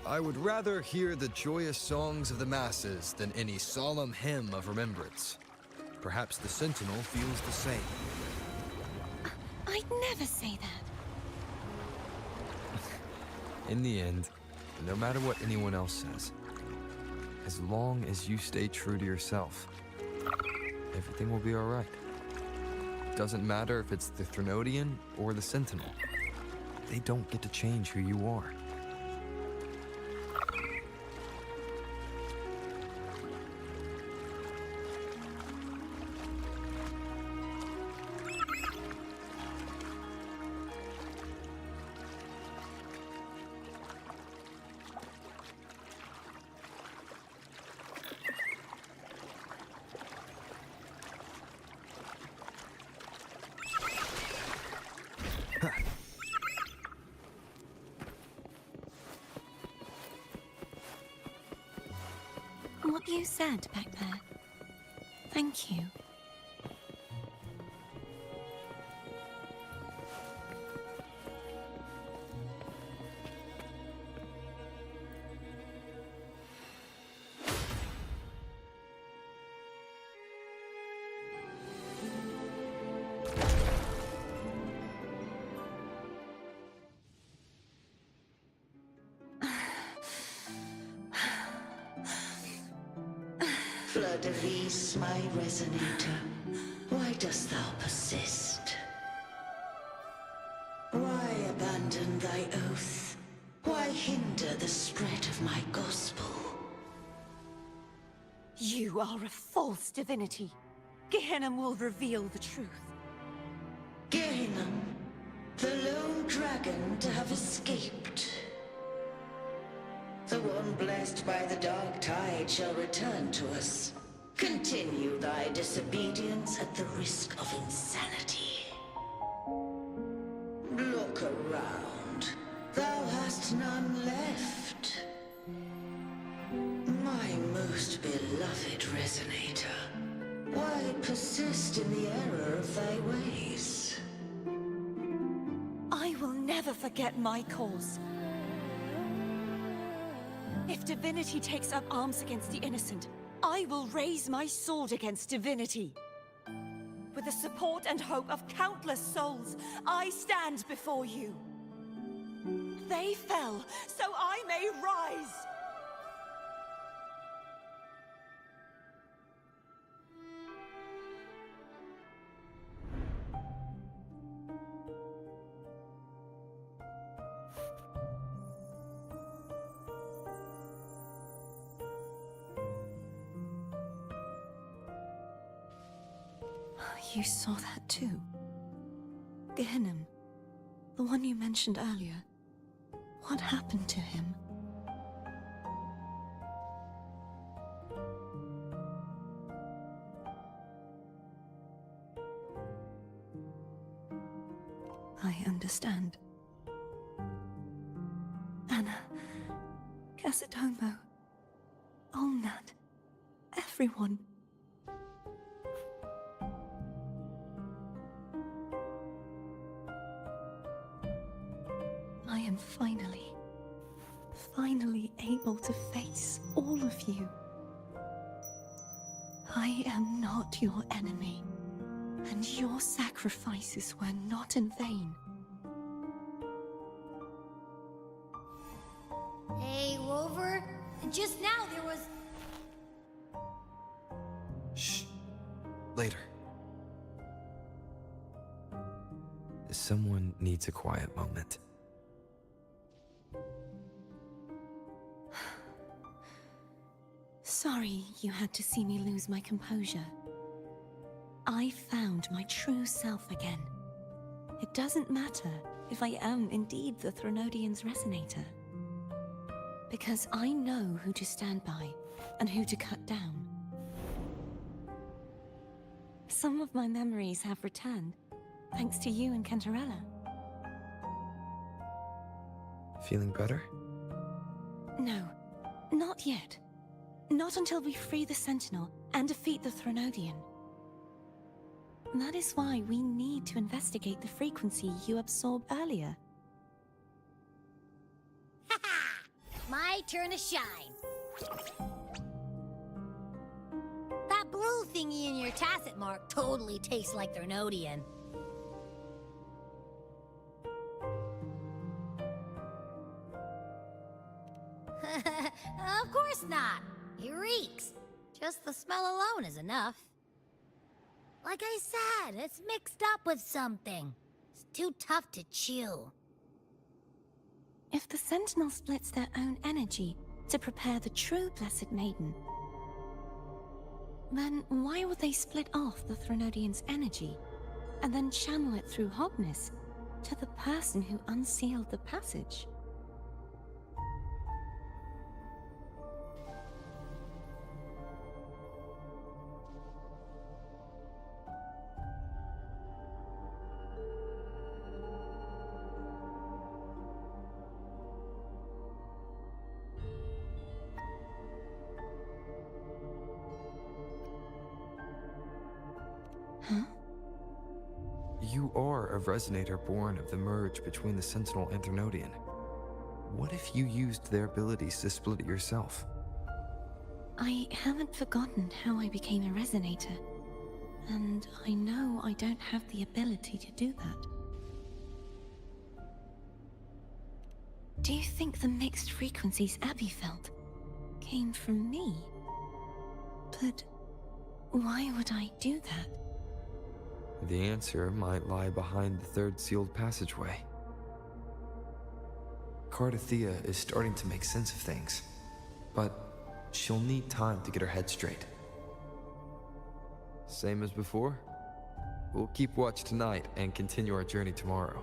Speaker 1: I would rather hear the joyous songs of the masses than any solemn hymn of remembrance. Perhaps the Sentinel feels the same.
Speaker 4: I'd never say that.
Speaker 1: In the end, no matter what anyone else says, as long as you stay true to yourself, everything will be all right. Doesn't matter if it's the Threnodian or the Sentinel. They don't get to change who you are.
Speaker 4: so sad back there. Thank you.
Speaker 9: Fleur-de-Lis, my resonator, why dost thou persist? Why abandon thy oath? Why hinder the spread of my gospel?
Speaker 4: You are a false divinity. Gehenna will reveal the truth.
Speaker 9: Gehenna, the lone dragon to have escaped. The one blessed by the dark tide shall return to us. Continue thy disobedience at the risk of insanity. Look around. Thou hast none left. My most beloved resonator, why persist in the error of thy ways?
Speaker 4: I will never forget my cause. If divinity takes up arms against the innocent, I will raise my sword against divinity. With the support and hope of countless souls, I stand before you. They fell, so I may rise! You saw that too? Gehenna, the one you mentioned earlier. What happened to him? I understand. Anna, Casatomo, Olnat, everyone. I am finally able to face all of you. I am not your enemy, and your sacrifices were not in vain.
Speaker 2: Hey, Rover, just now there was...
Speaker 1: Shh. Later. Someone needs a quiet moment.
Speaker 4: Sorry you had to see me lose my composure. I found my true self again. It doesn't matter if I am indeed the Threnodian's resonator. Because I know who to stand by and who to cut down. Some of my memories have returned, thanks to you and Cantarella.
Speaker 1: Feeling better?
Speaker 4: No, not yet. Not until we free the Sentinel and defeat the Threnodian. That is why we need to investigate the frequency you absorbed earlier.
Speaker 2: Haha! My turn to shine. That blue thingy in your tacit mark totally tastes like Threnodian. Of course not. It reeks. Just the smell alone is enough. Like I said, it's mixed up with something. It's too tough to chew.
Speaker 4: If the Sentinel splits their own energy to prepare the true Blessed Maiden, then why would they split off the Threnodian's energy and then channel it through Hogness to the person who unsealed the passage?
Speaker 1: you are a resonator born of the merge between the Sentinel and Threnodian. What if you used their abilities to split it yourself?
Speaker 4: I haven't forgotten how I became a resonator, and I know I don't have the ability to do that. Do you think the mixed frequencies Abby felt came from me? But why would I do that?
Speaker 1: The answer might lie behind the third sealed passageway. Cardathea is starting to make sense of things, but she'll need time to get her head straight. Same as before? We'll keep watch tonight and continue our journey tomorrow.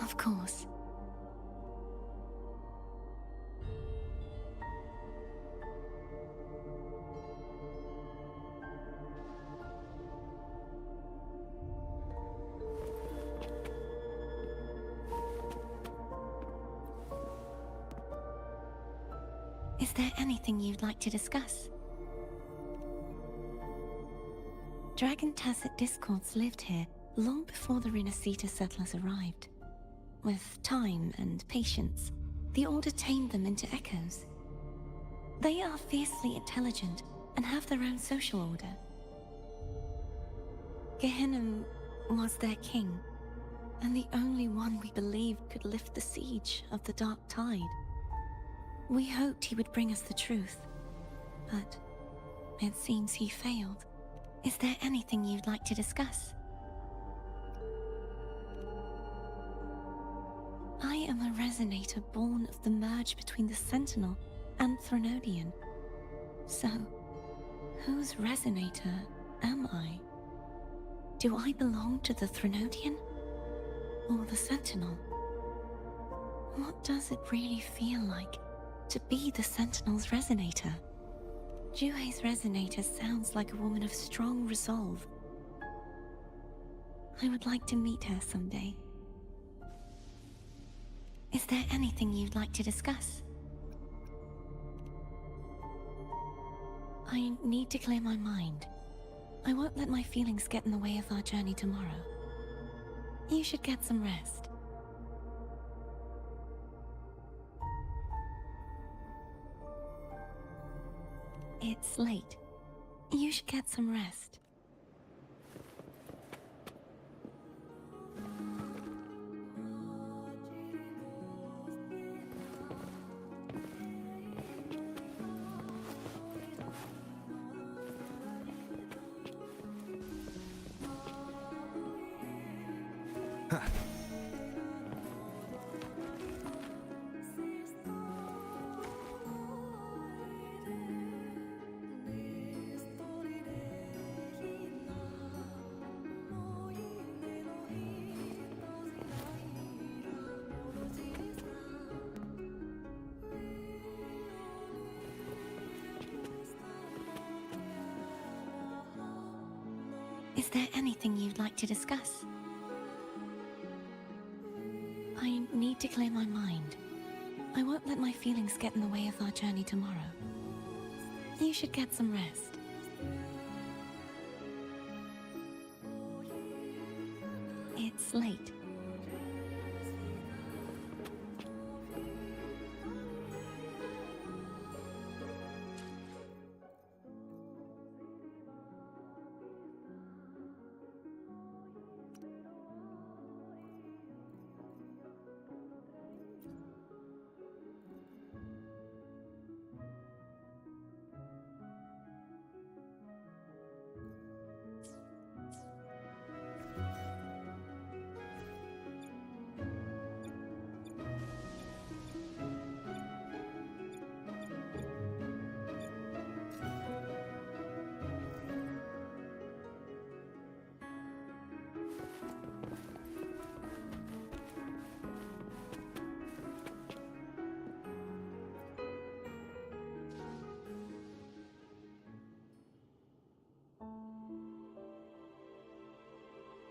Speaker 4: Of course. Is there anything you'd like to discuss? Dragon Tacet discords lived here long before the Renacita settlers arrived. With time and patience, the Order tamed them into echoes. They are fiercely intelligent and have their own social order. Gehinnom was their king, and the only one we believed could lift the siege of the Dark Tide. We hoped he would bring us the truth, but it seems he failed. Is there anything you'd like to discuss? I am a resonator born of the merge between the Sentinel and Threnodian. So, whose resonator am I? Do I belong to the Threnodian or the Sentinel? What does it really feel like to be the Sentinel's resonator? Juhe's resonator sounds like a woman of strong resolve. I would like to meet her someday. Is there anything you'd like to discuss? I need to clear my mind. I won't let my feelings get in the way of our journey tomorrow. You should get some rest. It's late. You should get some rest. Is there anything you'd like to discuss? I need to clear my mind. I won't let my feelings get in the way of our journey tomorrow. You should get some rest. It's late.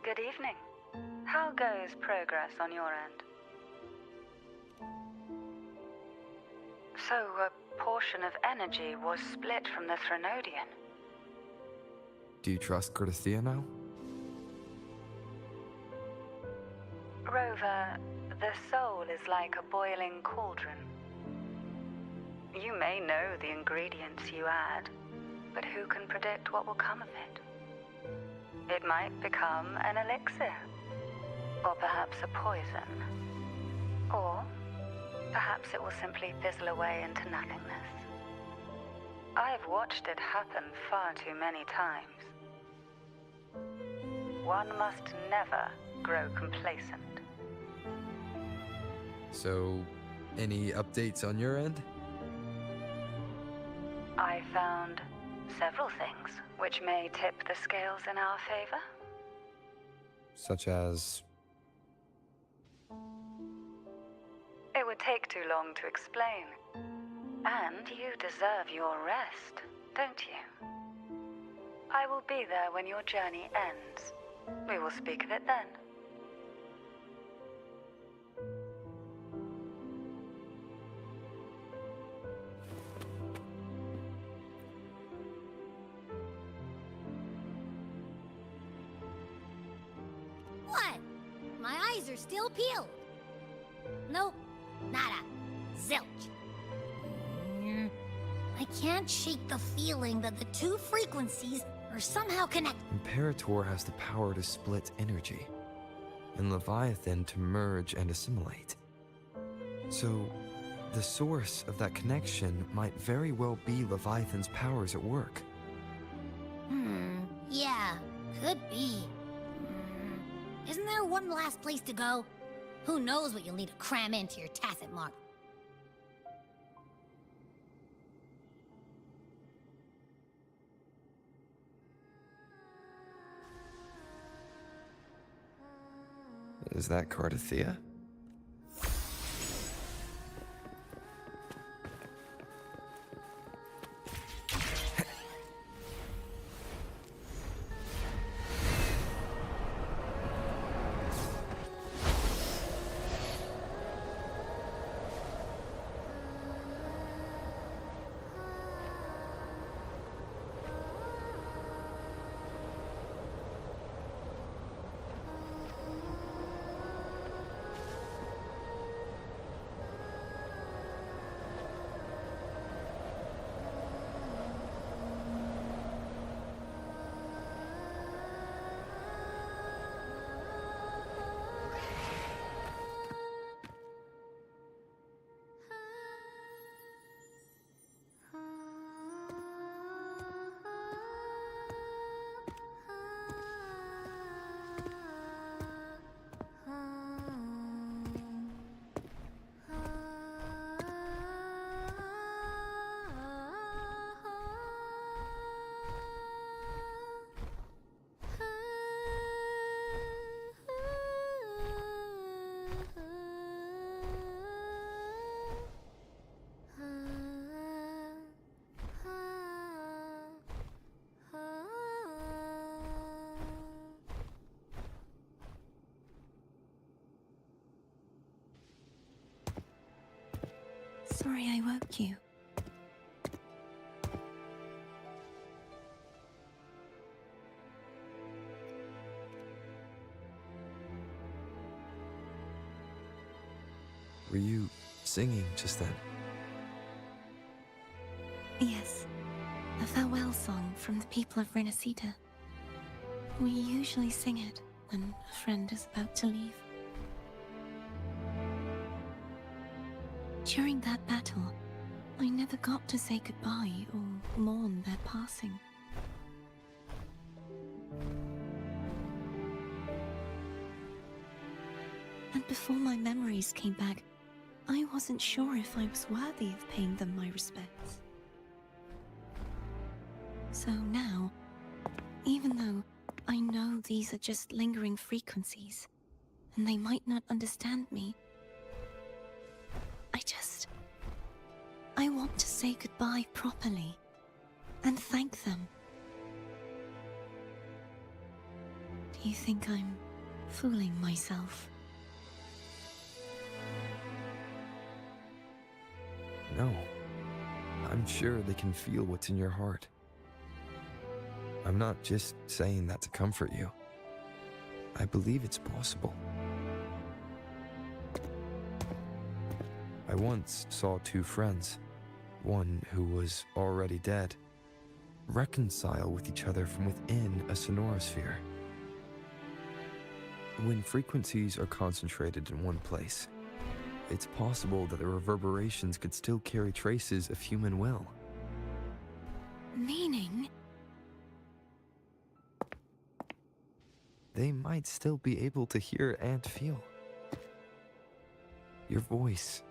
Speaker 10: Good evening. How goes progress on your end? So, a portion of energy was split from the Threnodian.
Speaker 1: Do you trust Cardathea now?
Speaker 10: Rover, the soul is like a boiling cauldron. You may know the ingredients you add, but who can predict what will come of it? It might become an elixir, or perhaps a poison, or perhaps it will simply fizzle away into nothingness. I've watched it happen far too many times. One must never grow complacent.
Speaker 1: So, any updates on your end?
Speaker 10: I found several things which may tip the scales in our favor.
Speaker 1: Such as...
Speaker 10: It would take too long to explain. And you deserve your rest, don't you? I will be there when your journey ends. We will speak of it then.
Speaker 2: What? My eyes are still peeled. Nope, nada, zilch. I can't shake the feeling that the two frequencies are somehow connected.
Speaker 1: Imperator has the power to split energy, and Leviathan to merge and assimilate. So, the source of that connection might very well be Leviathan's powers at work.
Speaker 2: Yeah, could be. Isn't there one last place to go? Who knows what you'll need to cram into your tacit mark?
Speaker 1: Is that Cardathea?
Speaker 4: Sorry I woke you.
Speaker 1: Were you singing just then?
Speaker 4: Yes, a farewell song from the people of Renacita. We usually sing it when a friend is about to leave. During that battle, I never got to say goodbye or mourn their passing. And before my memories came back, I wasn't sure if I was worthy of paying them my respects. So now, even though I know these are just lingering frequencies, and they might not understand me, I want to say goodbye properly, and thank them. Do you think I'm fooling myself?
Speaker 1: No. I'm sure they can feel what's in your heart. I'm not just saying that to comfort you. I believe it's possible. I once saw two friends, one who was already dead, reconcile with each other from within a sonorosphere. When frequencies are concentrated in one place, it's possible that the reverberations could still carry traces of human will.
Speaker 4: Meaning?
Speaker 1: They might still be able to hear and feel. Your voice,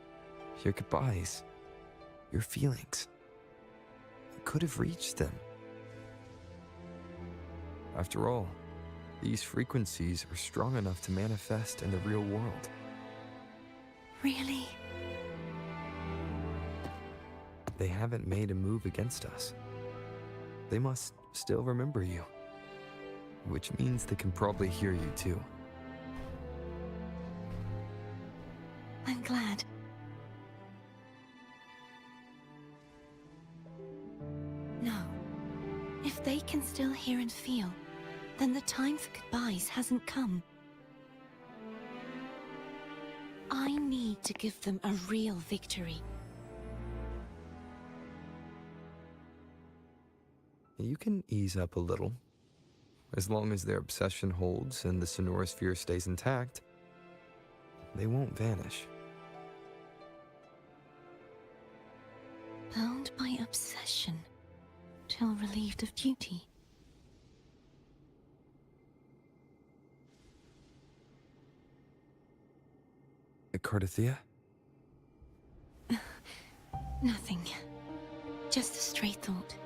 Speaker 1: your goodbyes, your feelings. It could have reached them. After all, these frequencies are strong enough to manifest in the real world.
Speaker 4: Really?
Speaker 1: They haven't made a move against us. They must still remember you. Which means they can probably hear you too.
Speaker 4: I'm glad. No. If they can still hear and feel, then the time for goodbyes hasn't come. I need to give them a real victory.
Speaker 1: You can ease up a little. As long as their obsession holds and the sonorosphere stays intact, they won't vanish.
Speaker 4: Bound by obsession, till relieved of duty.
Speaker 1: Cardathia?
Speaker 4: Nothing. Just a stray thought.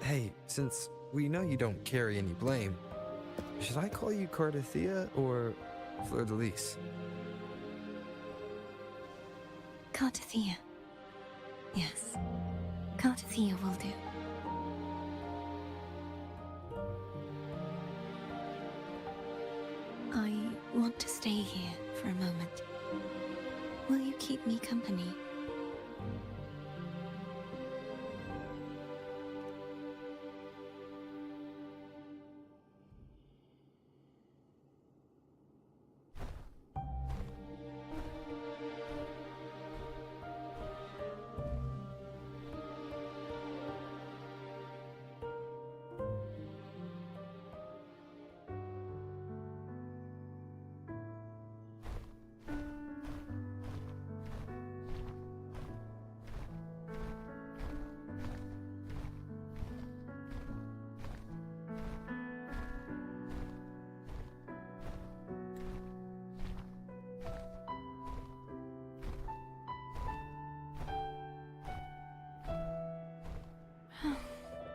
Speaker 1: Hey, since we know you don't carry any blame, should I call you Cardathia or Fleur-de-Lis?
Speaker 4: Cardathia. Yes. Cardathia will do. I want to stay here for a moment. Will you keep me company?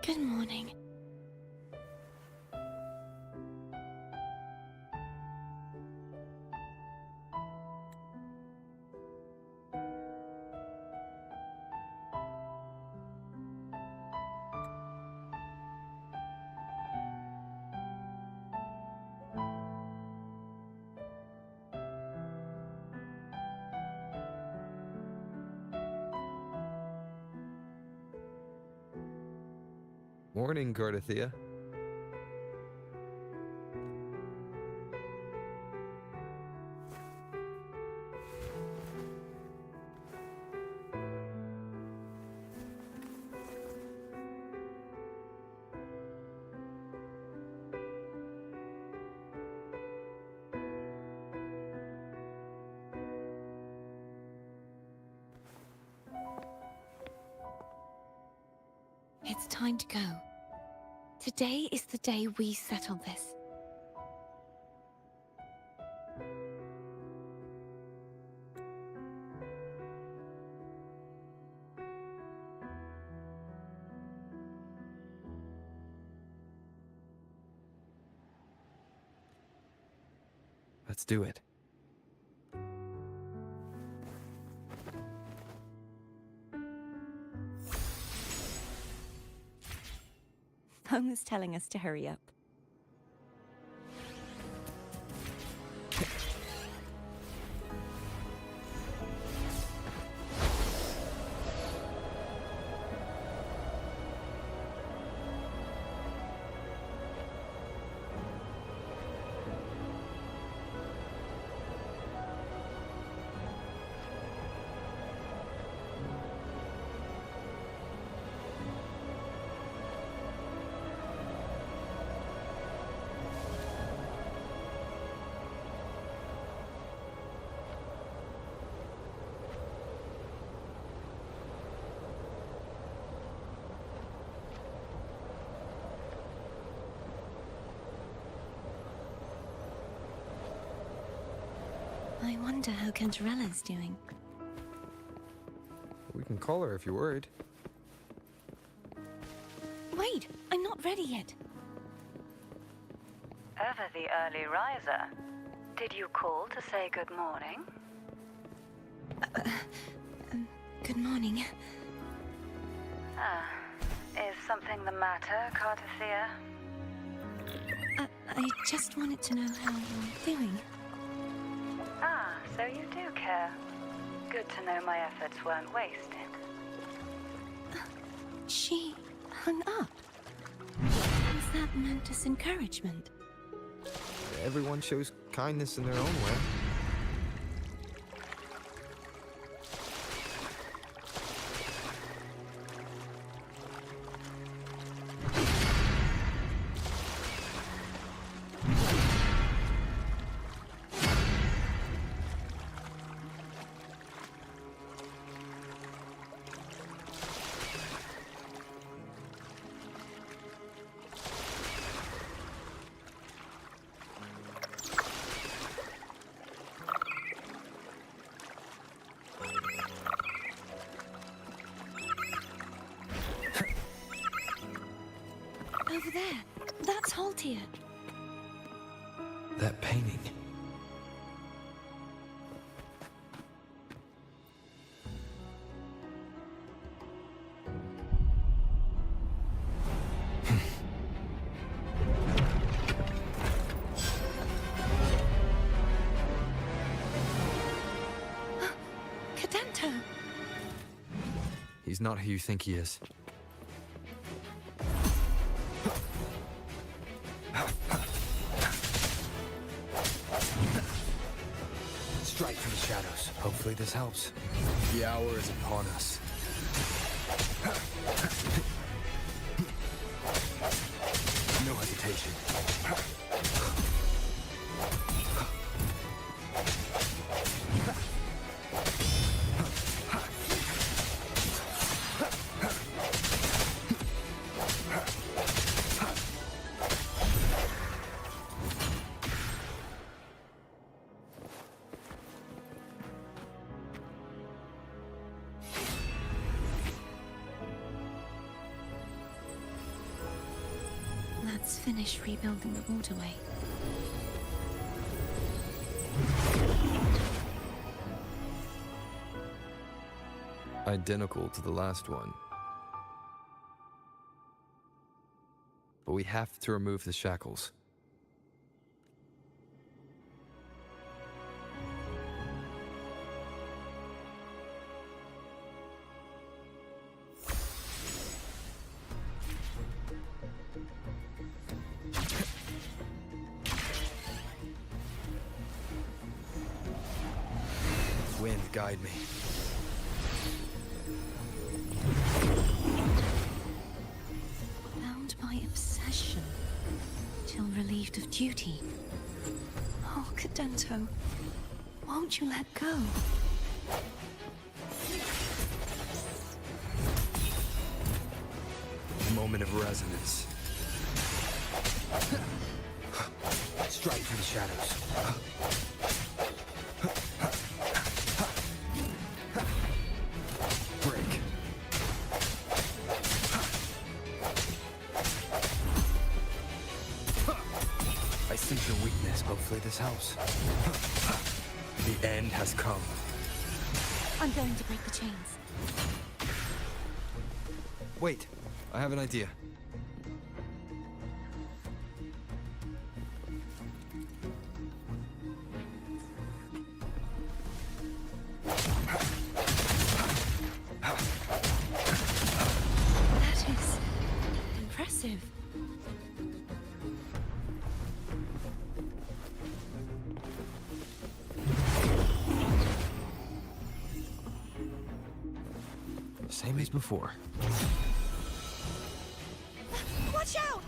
Speaker 4: Good morning.
Speaker 1: Morning, Cardathia.
Speaker 4: It's time to go. Today is the day we settle this.
Speaker 1: Let's do it.
Speaker 4: Home is telling us to hurry up. I wonder how Cantarella's doing.
Speaker 1: We can call her if you're worried.
Speaker 4: Wait, I'm not ready yet.
Speaker 10: Ever the early riser. Did you call to say good morning?
Speaker 4: Good morning.
Speaker 10: Ah, is something the matter, Cartathea?
Speaker 4: I just wanted to know how you're doing.
Speaker 10: Ah, so you do care. Good to know my efforts weren't wasted.
Speaker 4: She hung up. Was that meant as encouragement?
Speaker 1: Everyone shows kindness in their own way.
Speaker 4: Over there. That's Haltier.
Speaker 1: That painting.
Speaker 4: Cadento!
Speaker 1: He's not who you think he is. Strike from the shadows. Hopefully this helps. The hour is upon us. No hesitation.
Speaker 4: Let's finish rebuilding the waterway.
Speaker 1: Identical to the last one. But we have to remove the shackles. Wind, guide me.
Speaker 4: Bound by obsession, till relieved of duty. Oh, Cadento, won't you let go?
Speaker 1: Moment of resonance. Strike from the shadows. Break. I sense your weakness. Hopefully this helps. The end has come.
Speaker 4: I'm going to break the chains.
Speaker 1: Wait, I have an idea.
Speaker 4: That is impressive.
Speaker 1: Same as before.
Speaker 4: Watch out!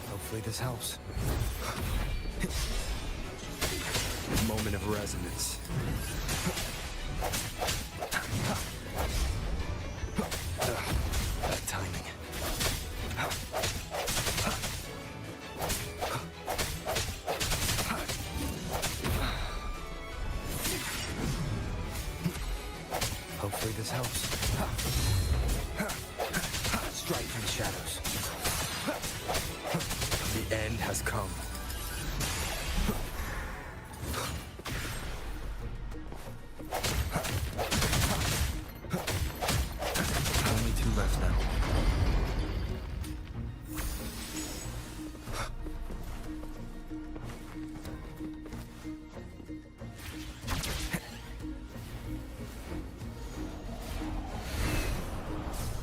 Speaker 1: Hopefully this helps. Moment of resonance. That timing. The end has come. Only 2 left now.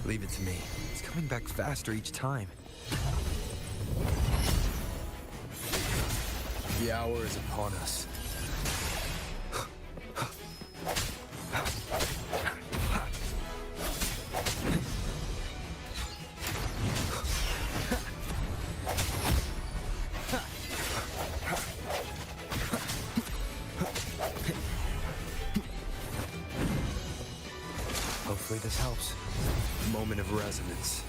Speaker 1: Leave it to me. It's coming back faster each time. The hour is upon us. Hopefully this helps. Moment of resonance.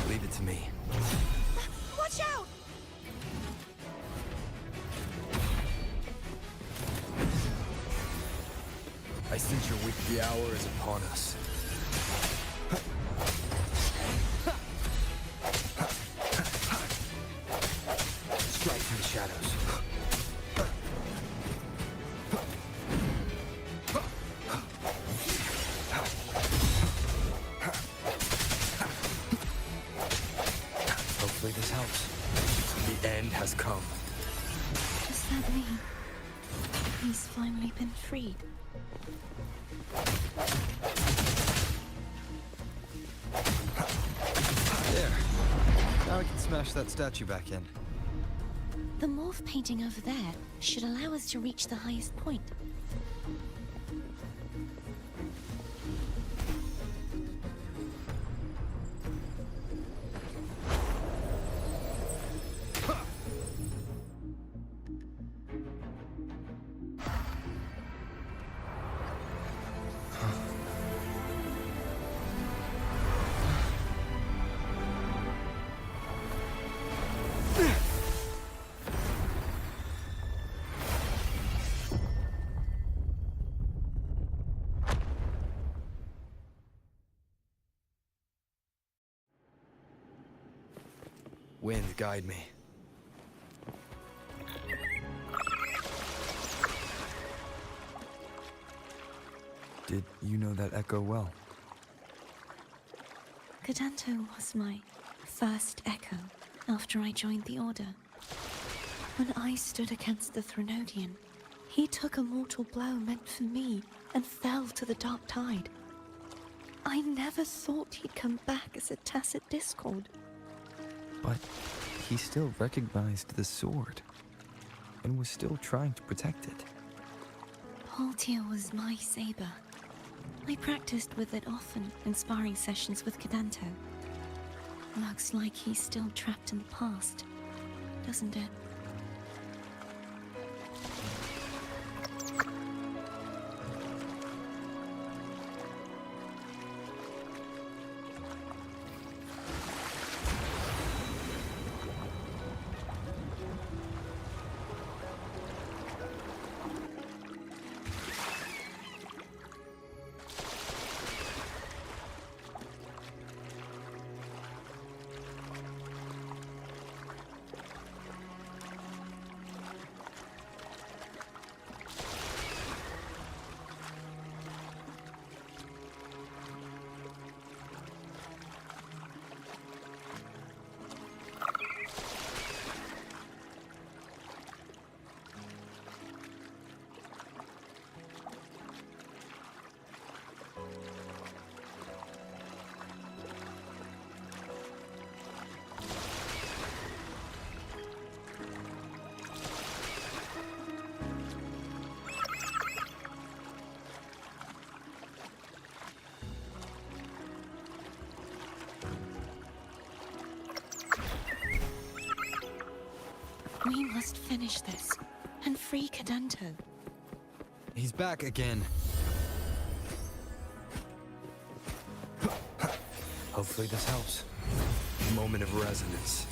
Speaker 1: Leave it to me.
Speaker 4: Watch out!
Speaker 1: I sense your weak. The hour is upon us. Strike from the shadows. Hopefully this helps. The end has come.
Speaker 4: Does that mean he's finally been freed?
Speaker 1: There. Now we can smash that statue back in.
Speaker 4: The morph painting over there should allow us to reach the highest point.
Speaker 1: Wind, guide me. Did you know that echo well?
Speaker 4: Gadanto was my first echo after I joined the Order. When I stood against the Threnodian, he took a mortal blow meant for me and fell to the dark tide. I never thought he'd come back as a tacit discord.
Speaker 1: But he still recognized the sword and was still trying to protect it.
Speaker 4: Haltier was my saber. I practiced with it often in sparring sessions with Gadanto. Looks like he's still trapped in the past, doesn't it? We must finish this and free Gadanto.
Speaker 1: He's back again. Hopefully this helps. Moment of resonance.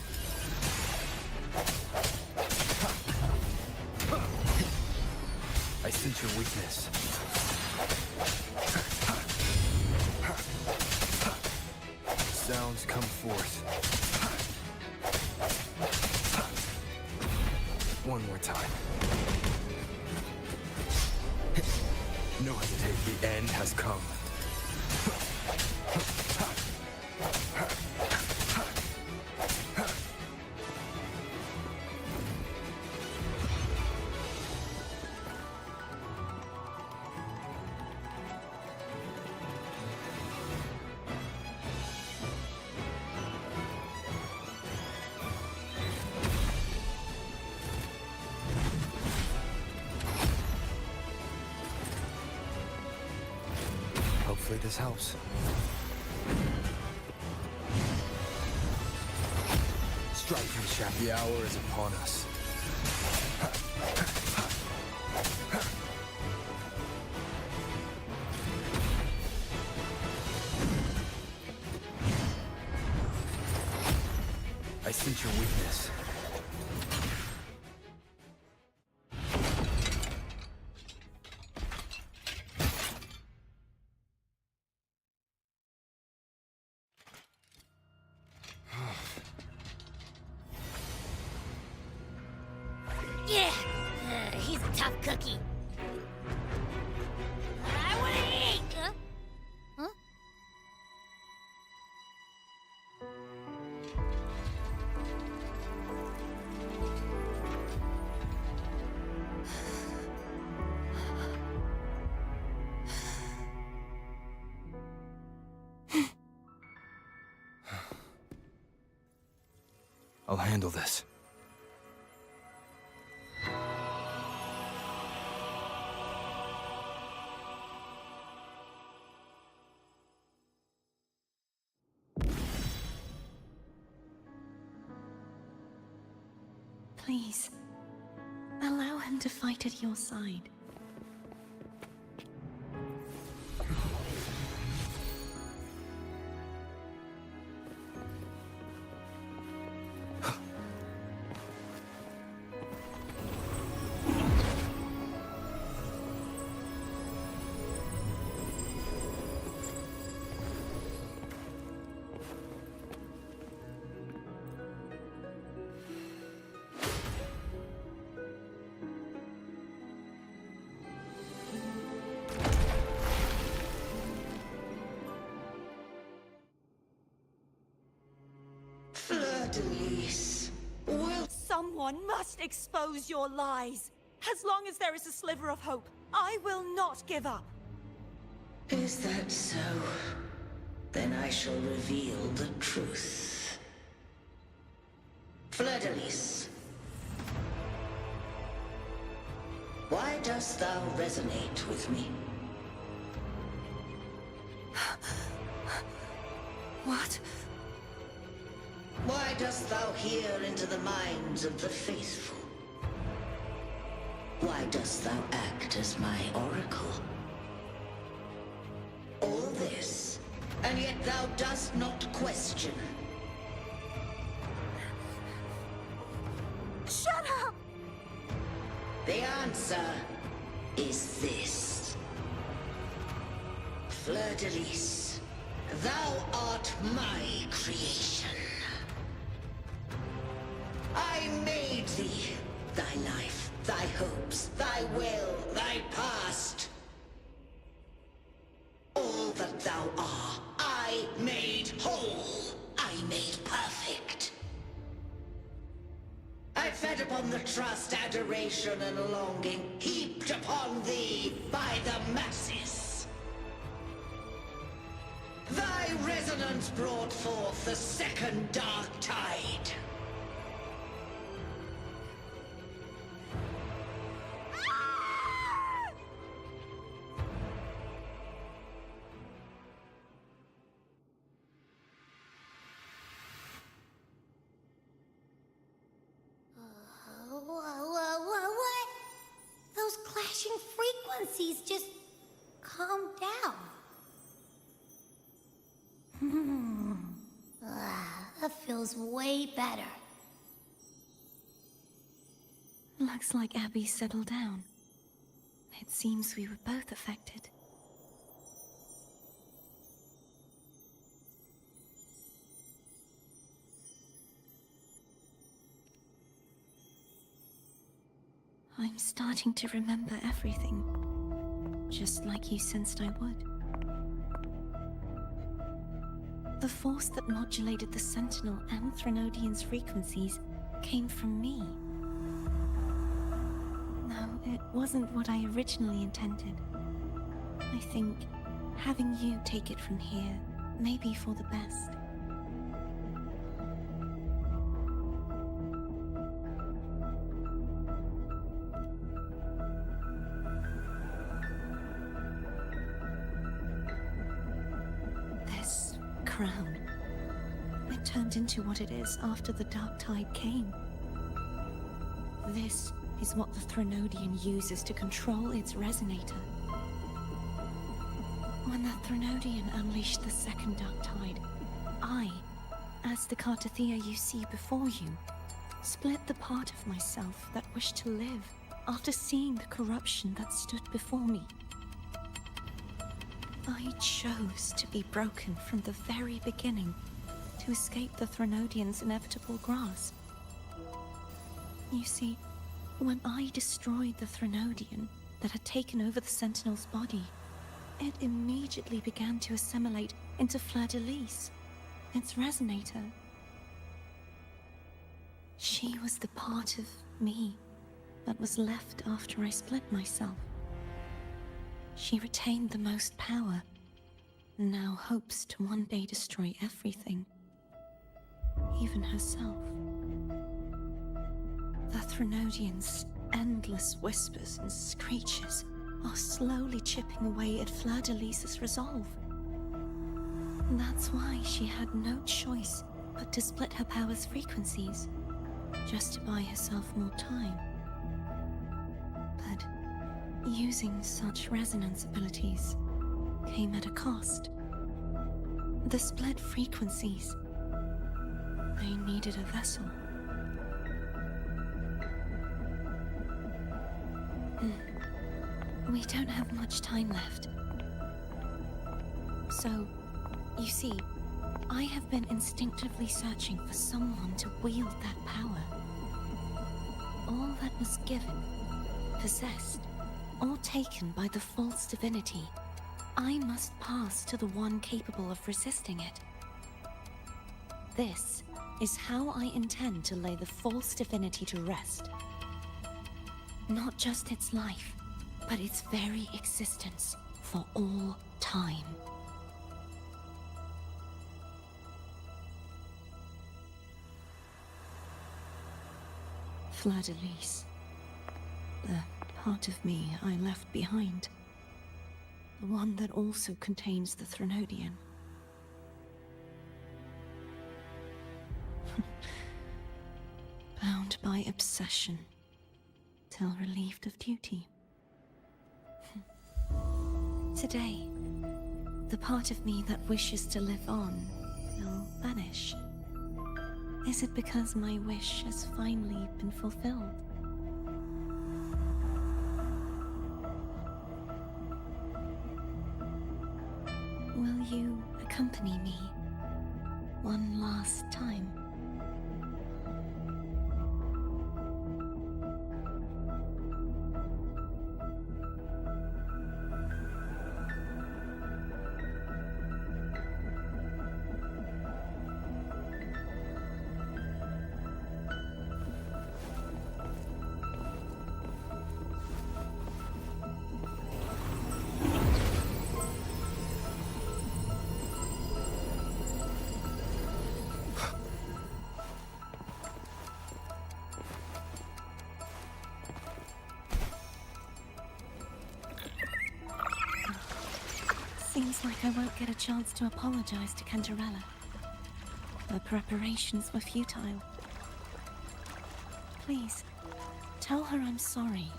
Speaker 1: I sense your weakness. Sounds come forth. One more time. No hesitate, the end has come. Hopefully this helps. Striking shaft, the hour is upon us. I sense your weakness.
Speaker 2: Yeah, he's a tough cookie. I want to eat. Huh?
Speaker 1: I'll handle this.
Speaker 4: Please, allow him to fight at your side.
Speaker 11: Someone must expose your lies. As long as there is a sliver of hope, I will not give up.
Speaker 9: Is that so? Then I shall reveal the truth. Fleur-de-Lis, why dost thou resonate with me?
Speaker 11: What?
Speaker 9: Why dost thou hear into the minds of the faithful? Why dost thou act as my oracle? All this, and yet thou dost not question.
Speaker 11: Shut up!
Speaker 9: The answer is this. Fleur-de-Lis, thou art my creation. I made thee, thy life, thy hopes, thy will, thy past. All that thou art, I made whole. I made perfect. I fed upon the trust, adoration, and longing heaped upon thee by the masses. Thy resonance brought forth the second dark tide.
Speaker 2: What? Those clashing frequencies? frequencies just calm down. That feels way better.
Speaker 4: Looks like Abby settled down. It seems we were both affected. I'm starting to remember everything, just like you sensed I would. The force that modulated the Sentinel and Threnodian's frequencies came from me. No, it wasn't what I originally intended. I think having you take it from here may be for the best. This crown, it turned into what it is after the Dark Tide came. This is what the Threnodian uses to control its resonator. When the Threnodian unleashed the second Dark Tide, I, as the Cartothea you see before you, split the part of myself that wished to live after seeing the corruption that stood before me. I chose to be broken from the very beginning to escape the Threnodian's inevitable grasp. You see, when I destroyed the Threnodian that had taken over the Sentinel's body, it immediately began to assimilate into Fleur-de-Lis, its resonator. She was the part of me that was left after I split myself. She retained the most power, and now hopes to one day destroy everything, even herself. The Threnodian's endless whispers and screeches are slowly chipping away at Fleur-de-Lis's resolve. That's why she had no choice but to split her power's frequencies, just to buy herself more time. But using such resonance abilities came at a cost. The split frequencies. They needed a vessel. We don't have much time left. So, you see, I have been instinctively searching for someone to wield that power. All that was given, possessed, or taken by the false divinity, I must pass to the one capable of resisting it. This is how I intend to lay the false divinity to rest. Not just its life, but its very existence for all time. Fleur-de-Lis, the part of me I left behind, the one that also contains the Threnodian. Bound by obsession, till relieved of duty. Today, the part of me that wishes to live on will vanish. Is it because my wish has finally been fulfilled? Will you accompany me one last time? Seems like I won't get a chance to apologize to Cantarella. The preparations were futile. Please, tell her I'm sorry.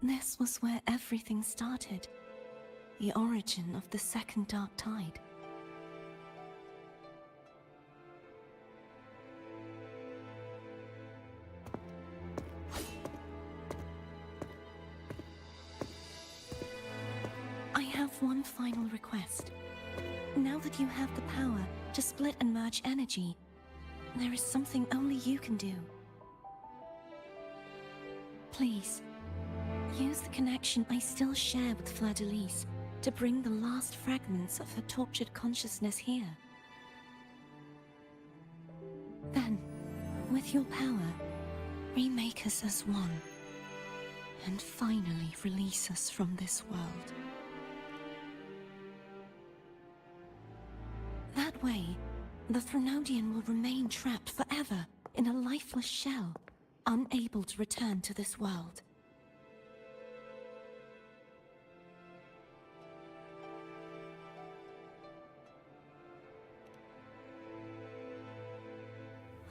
Speaker 4: This was where everything started. The origin of the second dark tide. I have one final request. Now that you have the power to split and merge energy, there is something only you can do. Please, use the connection I still share with Fleur-de-Lis to bring the last fragments of her tortured consciousness here. Then, with your power, remake us as one, and finally release us from this world. That way, the Threnodian will remain trapped forever in a lifeless shell, unable to return to this world.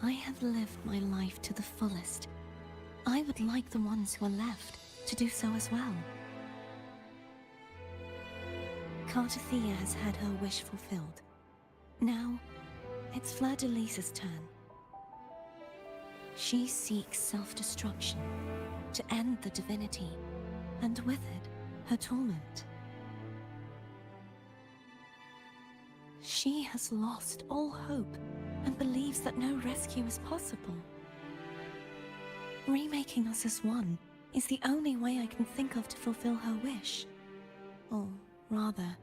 Speaker 4: I have lived my life to the fullest. I would like the ones who are left to do so as well. Cartathea has had her wish fulfilled. Now, it's Fleur-de-Lis's turn. She seeks self-destruction to end the divinity, and with it, her torment. She has lost all hope and believes that no rescue is possible. Remaking us as one is the only way I can think of to fulfill her wish. Or rather,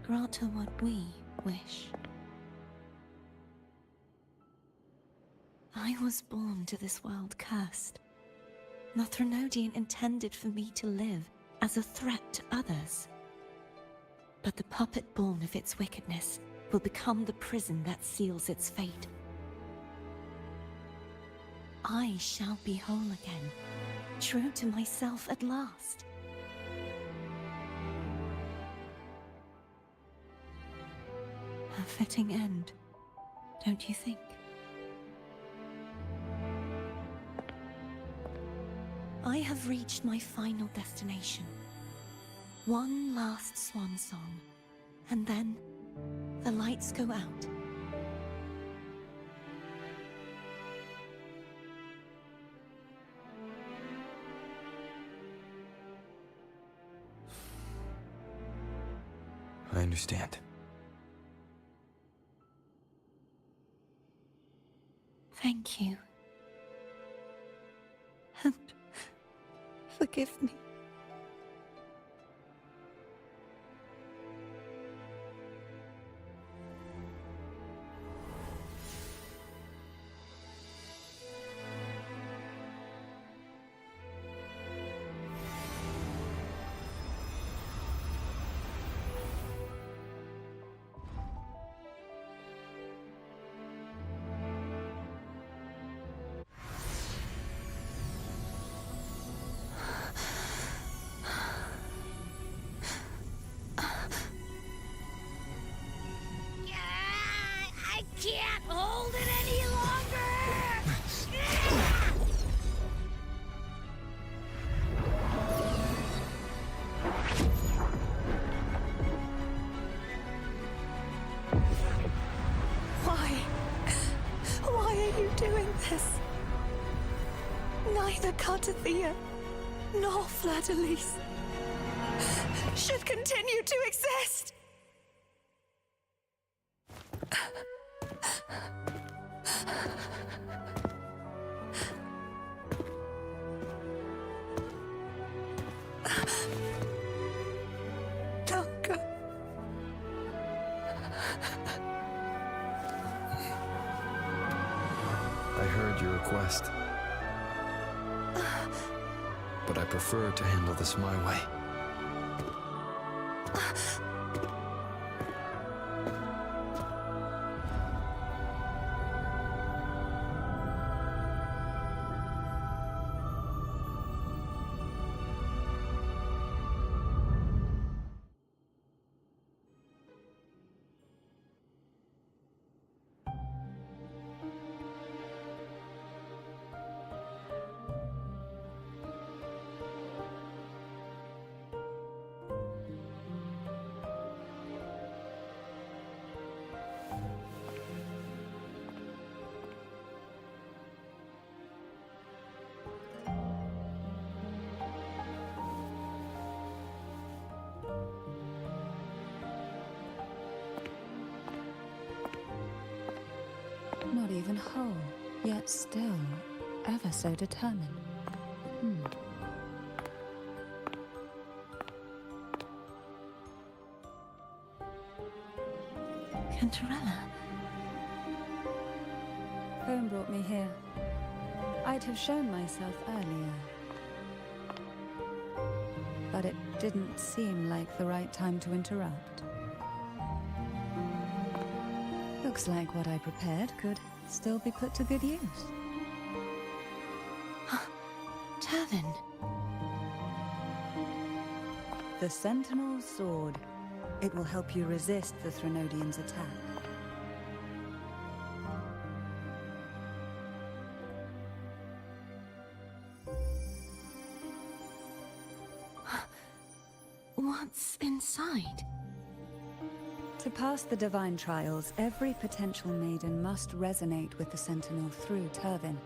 Speaker 4: grant her what we wish. I was born to this world cursed. The Threnodian intended for me to live as a threat to others. But the puppet born of its wickedness will become the prison that seals its fate. I shall be whole again, true to myself at last. A fitting end, don't you think? I have reached my final destination. One last swan song, and then the lights go out.
Speaker 1: I understand.
Speaker 4: Thank you. And forgive me.
Speaker 2: I can't hold it any longer!
Speaker 11: Why are you doing this? Neither Cartathea nor Fleur-de-Lis should continue to exist! Don't go.
Speaker 1: I heard your request. But I prefer to handle this my way.
Speaker 7: even whole, yet still ever so determined.
Speaker 4: Cantarella?
Speaker 7: Home brought me here. I'd have shown myself earlier. But it didn't seem like the right time to interrupt. Looks like what I prepared could still be put to good use.
Speaker 4: Turvin.
Speaker 7: The Sentinel's Sword. It will help you resist the Threnodian's attack.
Speaker 4: What's inside?
Speaker 7: To pass the divine trials, every potential maiden must resonate with the Sentinel through Turvin.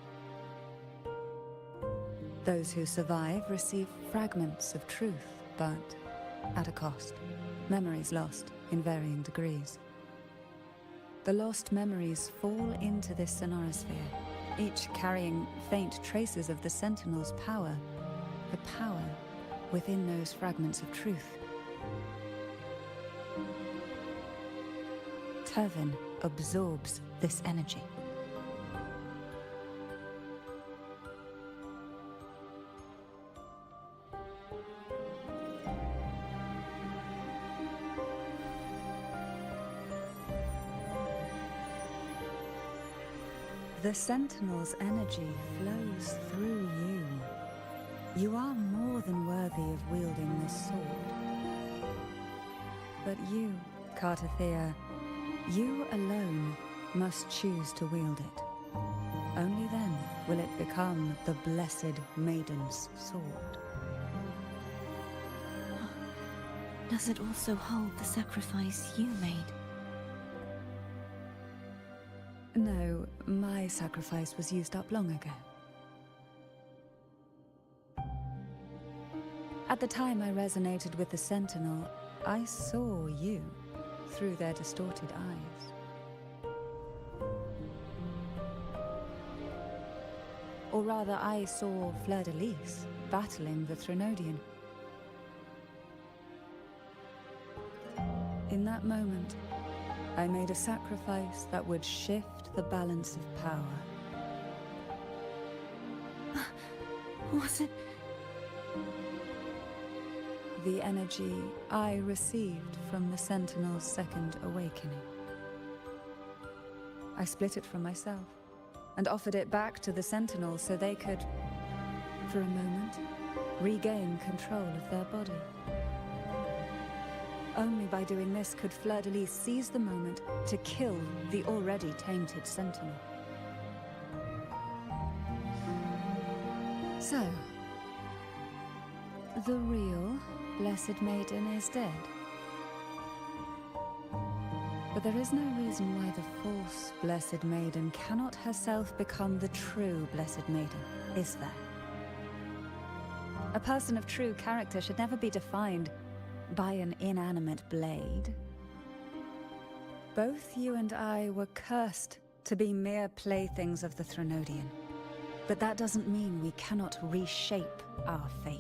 Speaker 7: Those who survive receive fragments of truth, but at a cost. Memories lost in varying degrees. The lost memories fall into this sonorosphere, each carrying faint traces of the Sentinel's power, the power within those fragments of truth. Turvin absorbs this energy. The Sentinel's energy flows through you. You are more than worthy of wielding this sword. But you, Cartathea, you alone must choose to wield it. Only then will it become the Blessed Maiden's sword.
Speaker 4: Does it also hold the sacrifice you made?
Speaker 7: No, my sacrifice was used up long ago. At the time I resonated with the Sentinel, I saw you through their distorted eyes. Or rather, I saw Fleur-de-Lis battling the Threnodian. In that moment, I made a sacrifice that would shift the balance of power.
Speaker 4: Was it?
Speaker 7: The energy I received from the Sentinel's second awakening. I split it from myself and offered it back to the Sentinel so they could, for a moment, regain control of their body. Only by doing this could Fleur-de-Lis seize the moment to kill the already tainted Sentinel. So, the real Blessed Maiden is dead. But there is no reason why the false Blessed Maiden cannot herself become the true Blessed Maiden, is there? A person of true character should never be defined by an inanimate blade. Both you and I were cursed to be mere playthings of the Threnodian. But that doesn't mean we cannot reshape our fate.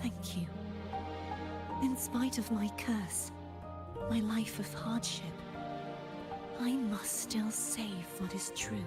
Speaker 4: Thank you. In spite of my curse, my life of hardship, I must still save what is true.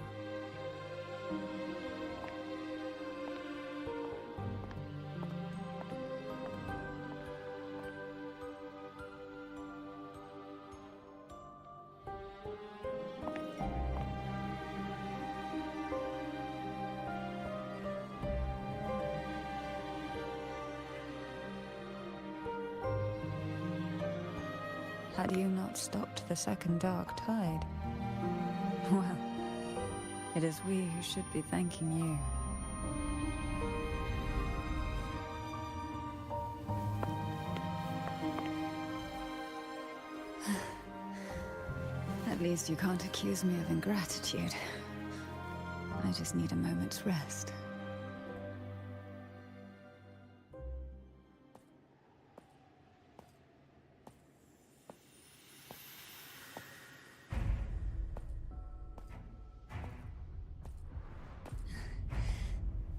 Speaker 7: Had you not stopped the second dark tide? Well, it is we who should be thanking you. At least you can't accuse me of ingratitude. I just need a moment's rest.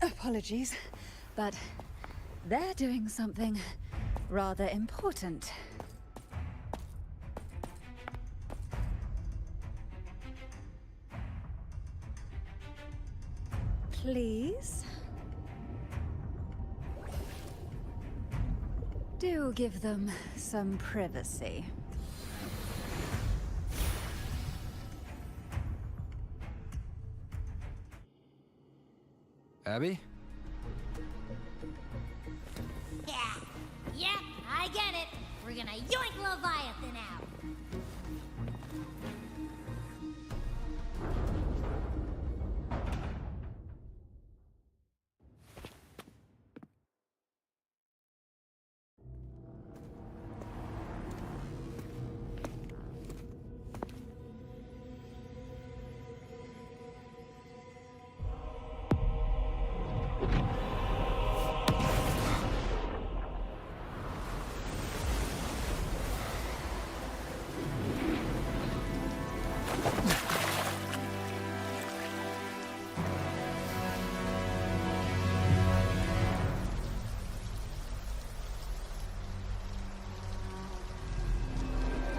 Speaker 7: Apologies, but they're doing something rather important. Please? Do give them some privacy.
Speaker 1: Abby?
Speaker 2: Yeah, yep, I get it. We're gonna yoink Leviathan out.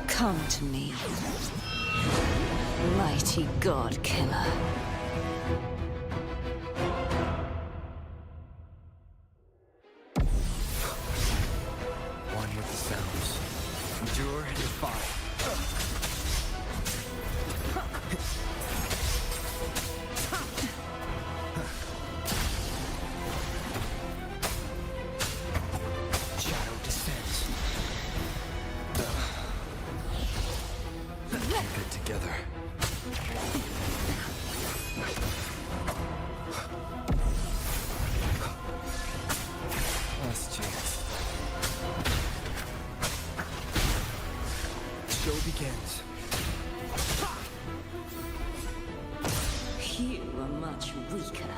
Speaker 4: Come to me, mighty god killer.
Speaker 1: One with the sounds. Endure and defy. Shadow descends. Get together. Last chance. The show begins.
Speaker 4: You are much weaker.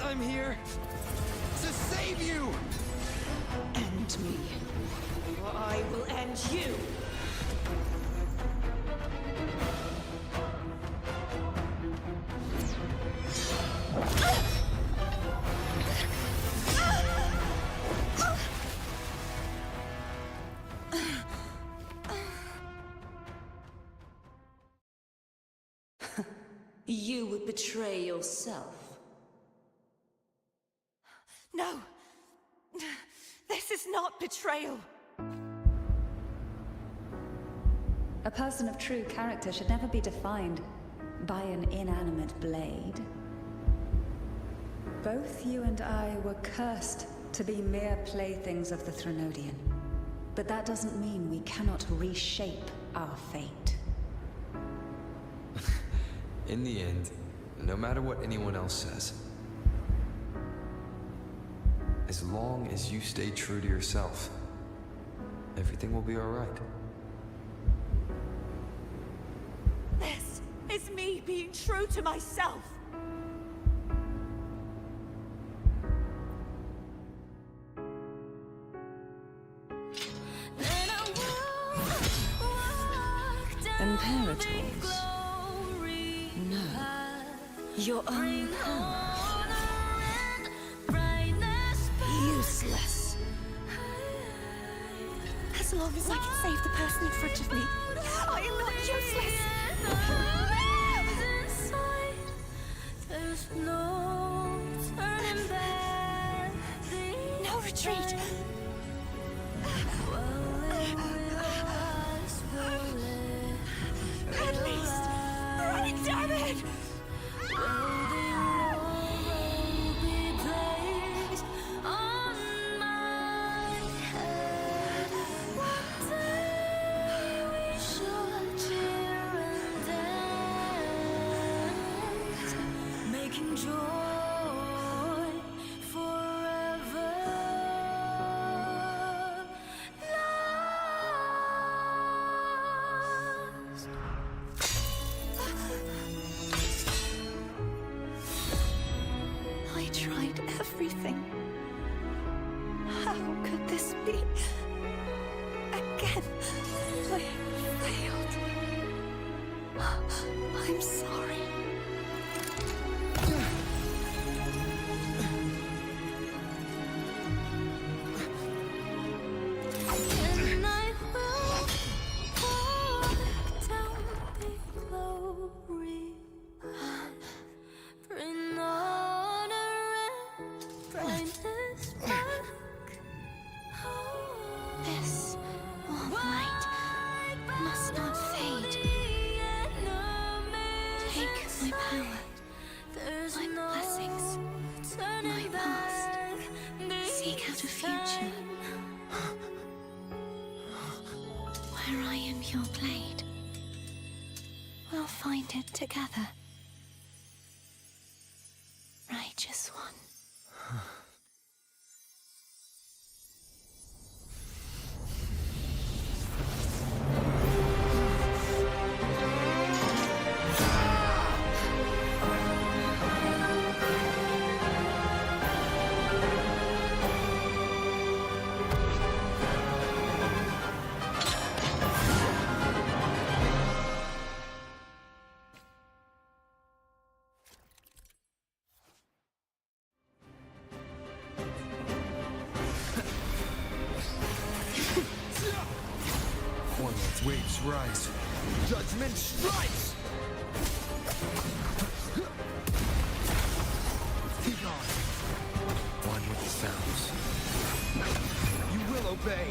Speaker 1: I'm here to save you!
Speaker 4: End me.
Speaker 11: Or I will end you.
Speaker 4: You would betray yourself.
Speaker 11: No! This is not betrayal!
Speaker 7: A person of true character should never be defined by an inanimate blade. Both you and I were cursed to be mere playthings of the Threnodian. But that doesn't mean we cannot reshape our fate.
Speaker 1: In the end, no matter what anyone else says, as long as you stay true to yourself, everything will be all right.
Speaker 11: This is me being true to myself!
Speaker 4: Imperators? No. Your own power. Useless.
Speaker 11: As long as I can save the person in front of me, I am not useless! No retreat! At least, run, damn it!
Speaker 4: everything. How could this be? Again, I failed. I'm sorry.
Speaker 3: And I will pour down the glory, bring honor and brightness back.
Speaker 4: This warm light must not fade. Take my power, my blessings, my past. Seek out a future where I am your blade. We'll find it together. Righteous one.
Speaker 1: Waves rise. Judgment strikes! Be gone. One with the sounds. You will obey.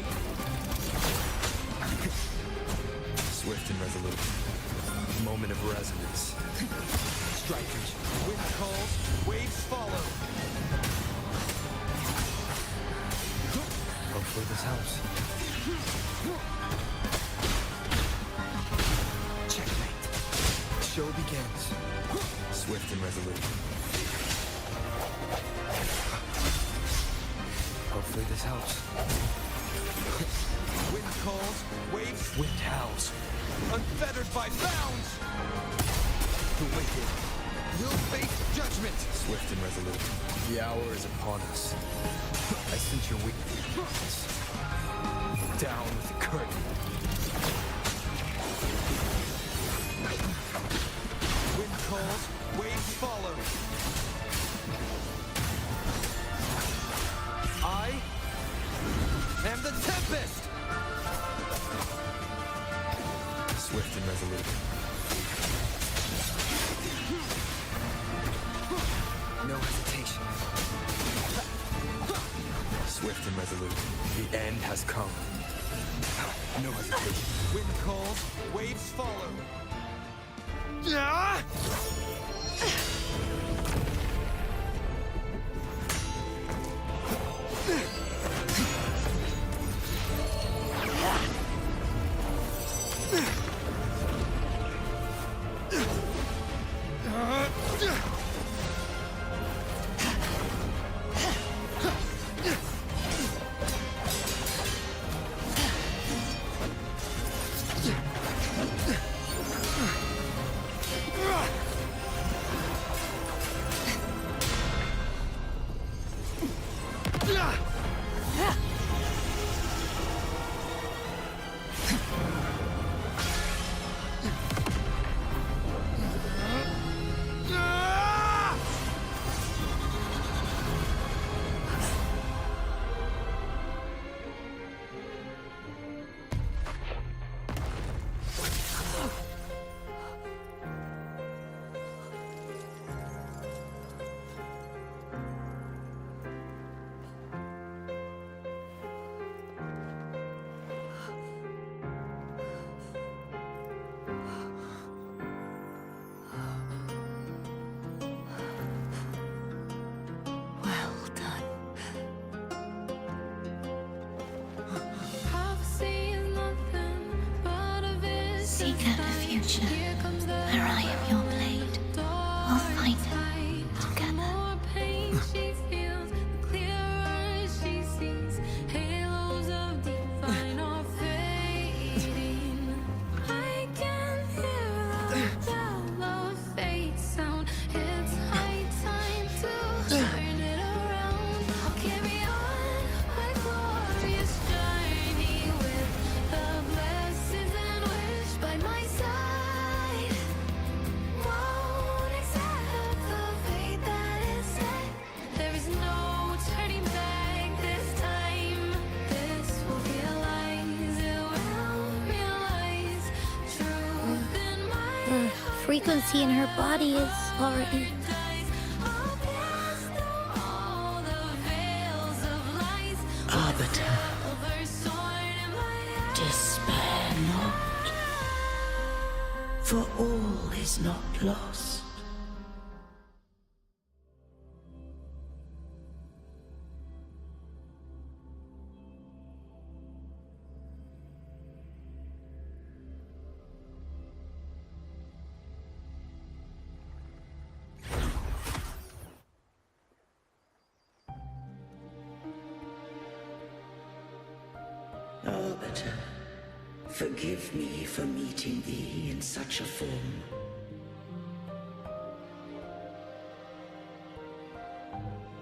Speaker 1: Swift and resolute. Moment of resonance. Strikers. Wind calls, waves follow. Hopefully this helps. Show begins. Swift and resolute. Hopefully this helps. Wind calls, waves, wind howls. Unfettered by bounds! The wicked will face judgment. Swift and resolute. The hour is upon us. I sense your weakness. Down with the curtain. Wind calls, waves follow. I am the tempest! Swift and resolute. No hesitation. Swift and resolute. The end has come. No hesitation. Wind calls, waves follow. Yeah!
Speaker 4: Seek out a future where I am your blade. We'll find it together.
Speaker 2: frequency in her body is already...
Speaker 9: Arbiter, despair not, for all is not lost. Arbiter, forgive me for meeting thee in such a form.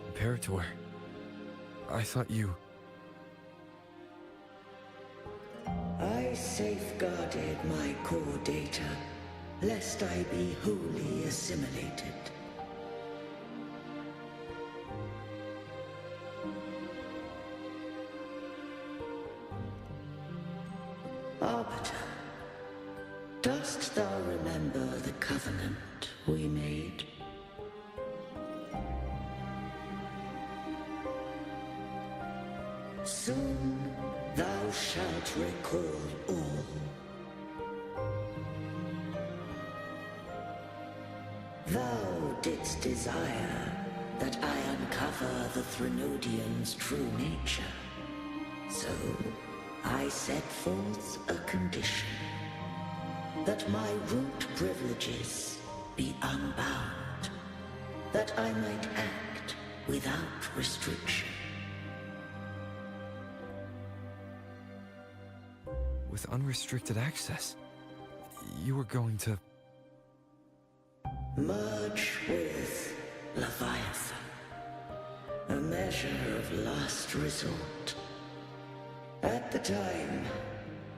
Speaker 1: Imperator, I thought you...
Speaker 9: I safeguarded my core data, lest I be wholly assimilated. Arbiter, dost thou remember the covenant we made? Soon thou shalt recall all. Thou didst desire that I uncover the Threnodian's true nature. So I set forth a condition, that my root privileges be unbound, that I might act without restriction.
Speaker 1: With unrestricted access, you were going to...
Speaker 9: Merge with Leviathan, a measure of last resort. At the time,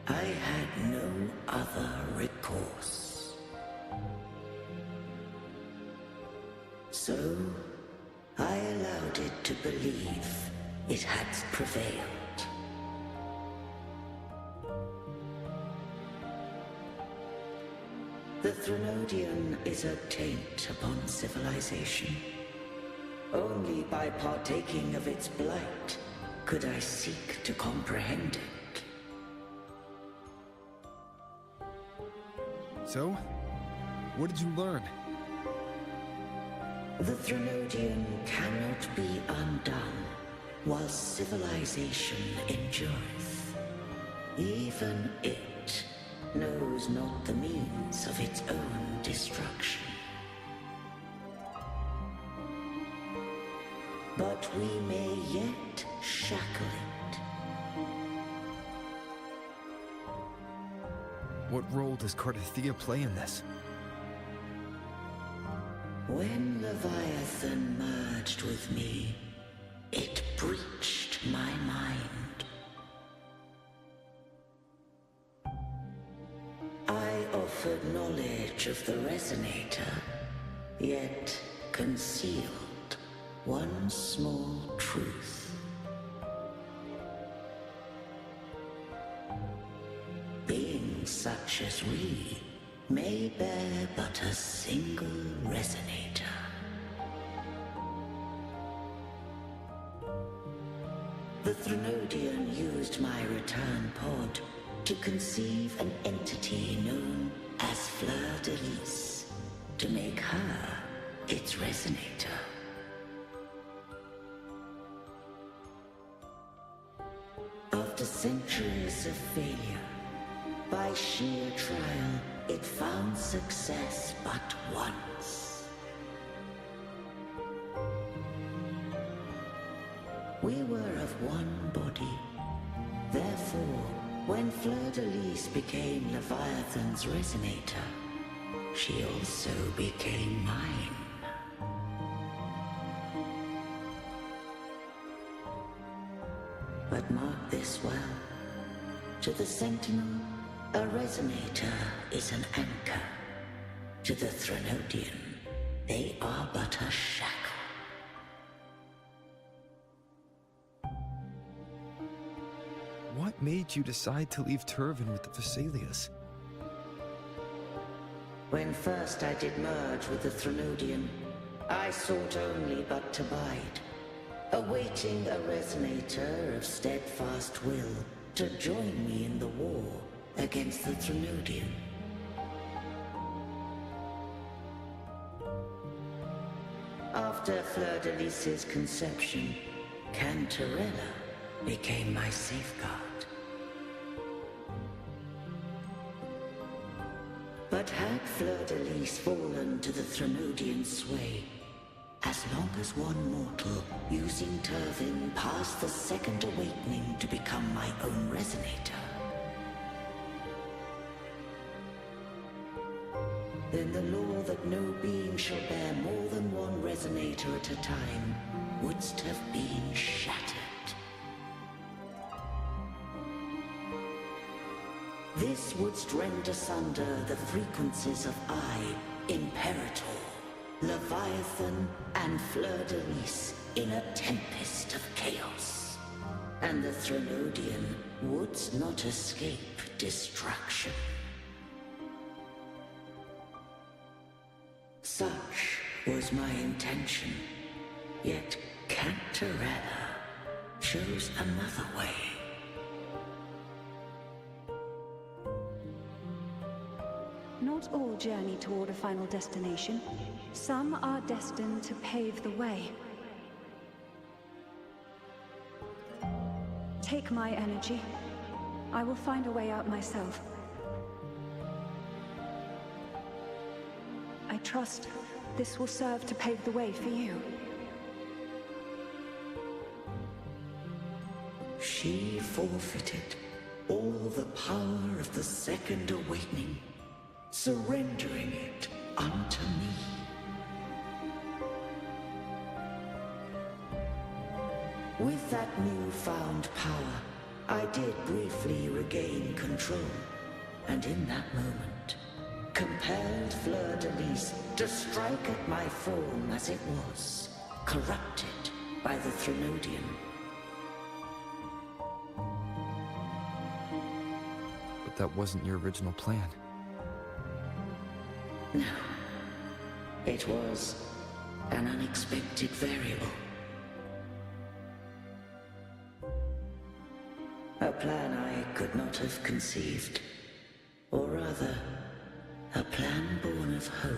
Speaker 9: I had no other recourse. So, I allowed it to believe it had prevailed. The Threnodian is a taint upon civilization. Only by partaking of its blight could I seek to comprehend it.
Speaker 1: So? What did you learn?
Speaker 9: The Threnodian cannot be undone while civilization endureth. Even it knows not the means of its own destruction. But we may yet shackle it.
Speaker 1: What role does Cardathia play in this?
Speaker 9: When Leviathan merged with me, it breached my mind. I offered knowledge of the Resonator, yet concealed one small truth. Beings such as we may bear but a single Resonator. The Threnodian used my return pod to conceive an entity known as Fleur-de-Lis, to make her its Resonator. After centuries of failure, by sheer trial, it found success but once. We were of one body. Therefore, when Fleur-de-Lis became Leviathan's Resonator, she also became mine. But mark this well. To the Sentinel, a Resonator is an anchor. To the Threnodian, they are but a shackle.
Speaker 1: What made you decide to leave Turvin with the Vesalias?
Speaker 9: When first I did merge with the Threnodian, I sought only but to bide, awaiting a resonator of steadfast will to join me in the war against the Threnodian. After Fleur-de-Lis's conception, Cantarella became my safeguard. But had Fleur-de-Lis fallen to the Threnodian sway, as long as one mortal using Turvin passed the second awakening to become my own resonator, then the law that no being shall bear more than one resonator at a time wouldst have been shattered. This wouldst rend asunder the frequencies of I, Imperator, Leviathan, and Fleur-de-Lis in a tempest of chaos. And the Threnodian wouldst not escape destruction. Such was my intention, yet Cantarella chose another way.
Speaker 7: Not all journey toward a final destination. Some are destined to pave the way. Take my energy. I will find a way out myself. I trust this will serve to pave the way for you.
Speaker 9: She forfeited all the power of the second awakening, surrendering it unto me. With that newfound power, I did briefly regain control, and in that moment, compelled Fleur-de-Lis to strike at my form as it was, corrupted by the Threnodian.
Speaker 1: But that wasn't your original plan.
Speaker 9: No. It was an unexpected variable. A plan I could not have conceived. Or rather, a plan born of hope.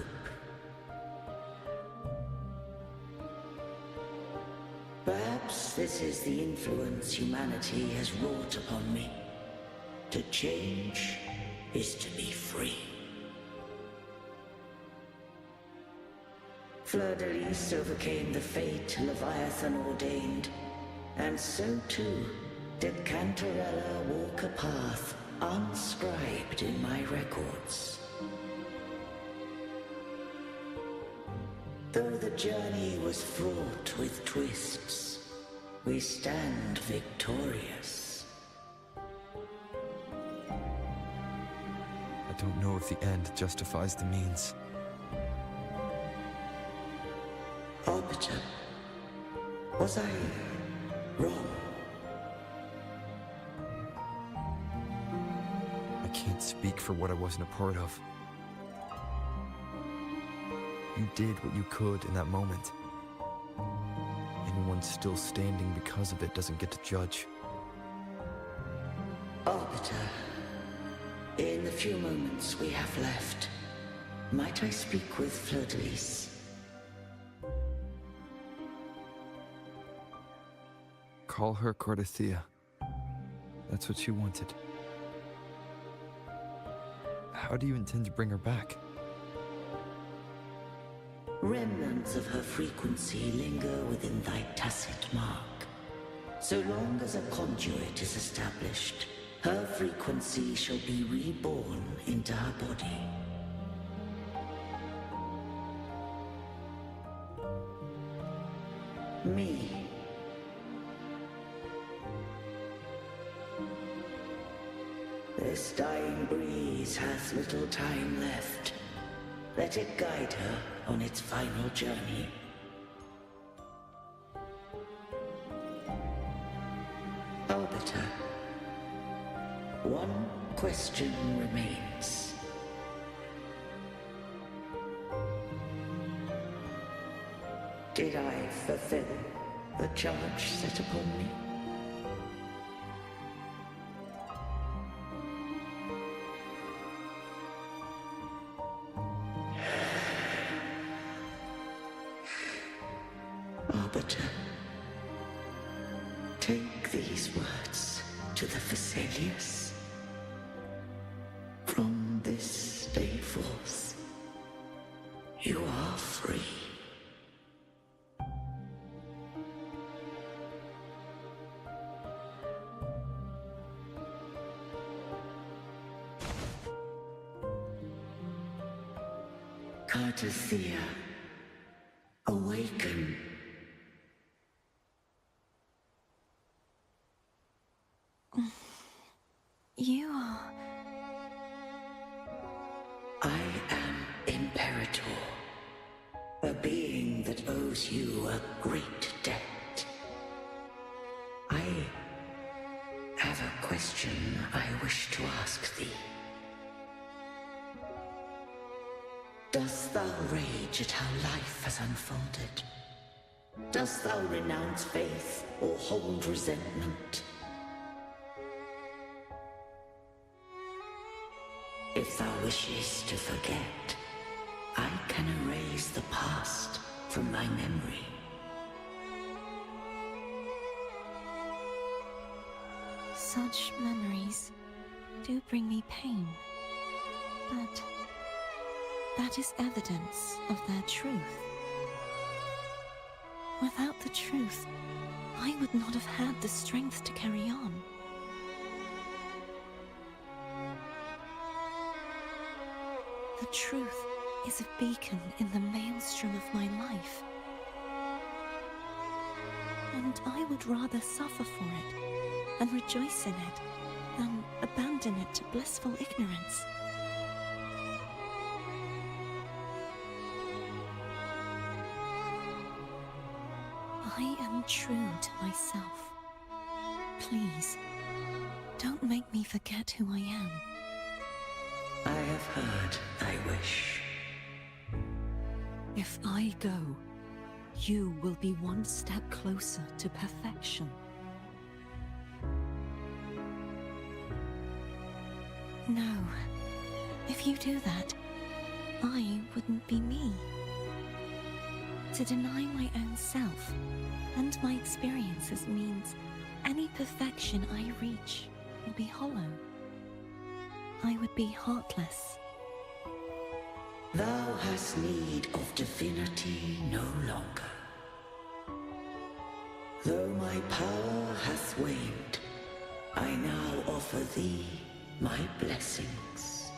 Speaker 9: Perhaps this is the influence humanity has wrought upon me. To change is to be free. Fleur-de-Lis overcame the fate Leviathan ordained, and so too did Cantarella walk a path unscribed in my records. Though the journey was fraught with twists, we stand victorious.
Speaker 1: I don't know if the end justifies the means.
Speaker 9: Arbiter, was I wrong?
Speaker 1: I can't speak for what I wasn't a part of. You did what you could in that moment. Anyone still standing because of it doesn't get to judge.
Speaker 9: Arbiter, in the few moments we have left, might I speak with Fleur-de-Lis?
Speaker 1: Call her Cardathea. That's what she wanted. How do you intend to bring her back?
Speaker 9: Remnants of her frequency linger within thy tacit mark. So long as a conduit is established, her frequency shall be reborn into her body. Me. This dying breeze hath little time left. Let it guide her on its final journey. Arbiter, one question remains. Did I fulfill the charge set upon me? Arbiter, take these words to the Phasaelius. From this day forth, you are free. Cartothea, awaken.
Speaker 4: You are...
Speaker 9: I am Imperator, a being that owes you a great debt. I have a question I wish to ask thee. Dost thou rage at how life has unfolded? Dost thou renounce faith or hold resentment? If thou wishes to forget, I can erase the past from thy memory.
Speaker 4: Such memories do bring me pain, but that is evidence of their truth. Without the truth, I would not have had the strength to carry on. The truth is a beacon in the maelstrom of my life. And I would rather suffer for it and rejoice in it than abandon it to blissful ignorance. I am true to myself. Please, don't make me forget who I am.
Speaker 9: I have heard thy wish.
Speaker 7: If I go, you will be one step closer to perfection.
Speaker 4: No. If you do that, I wouldn't be me. To deny my own self and my experiences means any perfection I reach will be hollow. I would be heartless.
Speaker 9: Thou hast need of divinity no longer. Though my power hath waned, I now offer thee my blessings.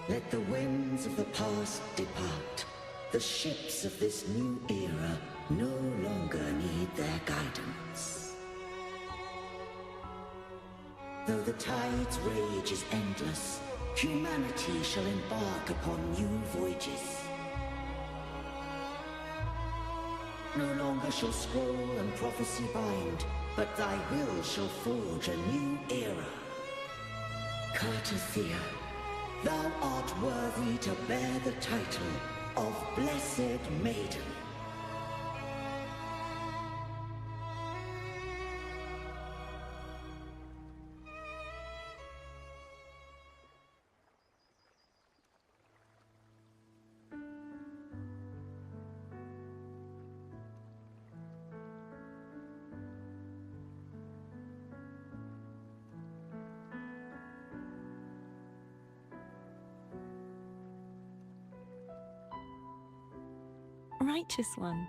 Speaker 9: Let the winds of the past depart. The ships of this new era no longer need their guidance. Though the tide's rage is endless, humanity shall embark upon new voyages. No longer shall scroll and prophecy bind, but thy will shall forge a new era. Cartothea, thou art worthy to bear the title of Blessed Maiden.
Speaker 4: Righteous one.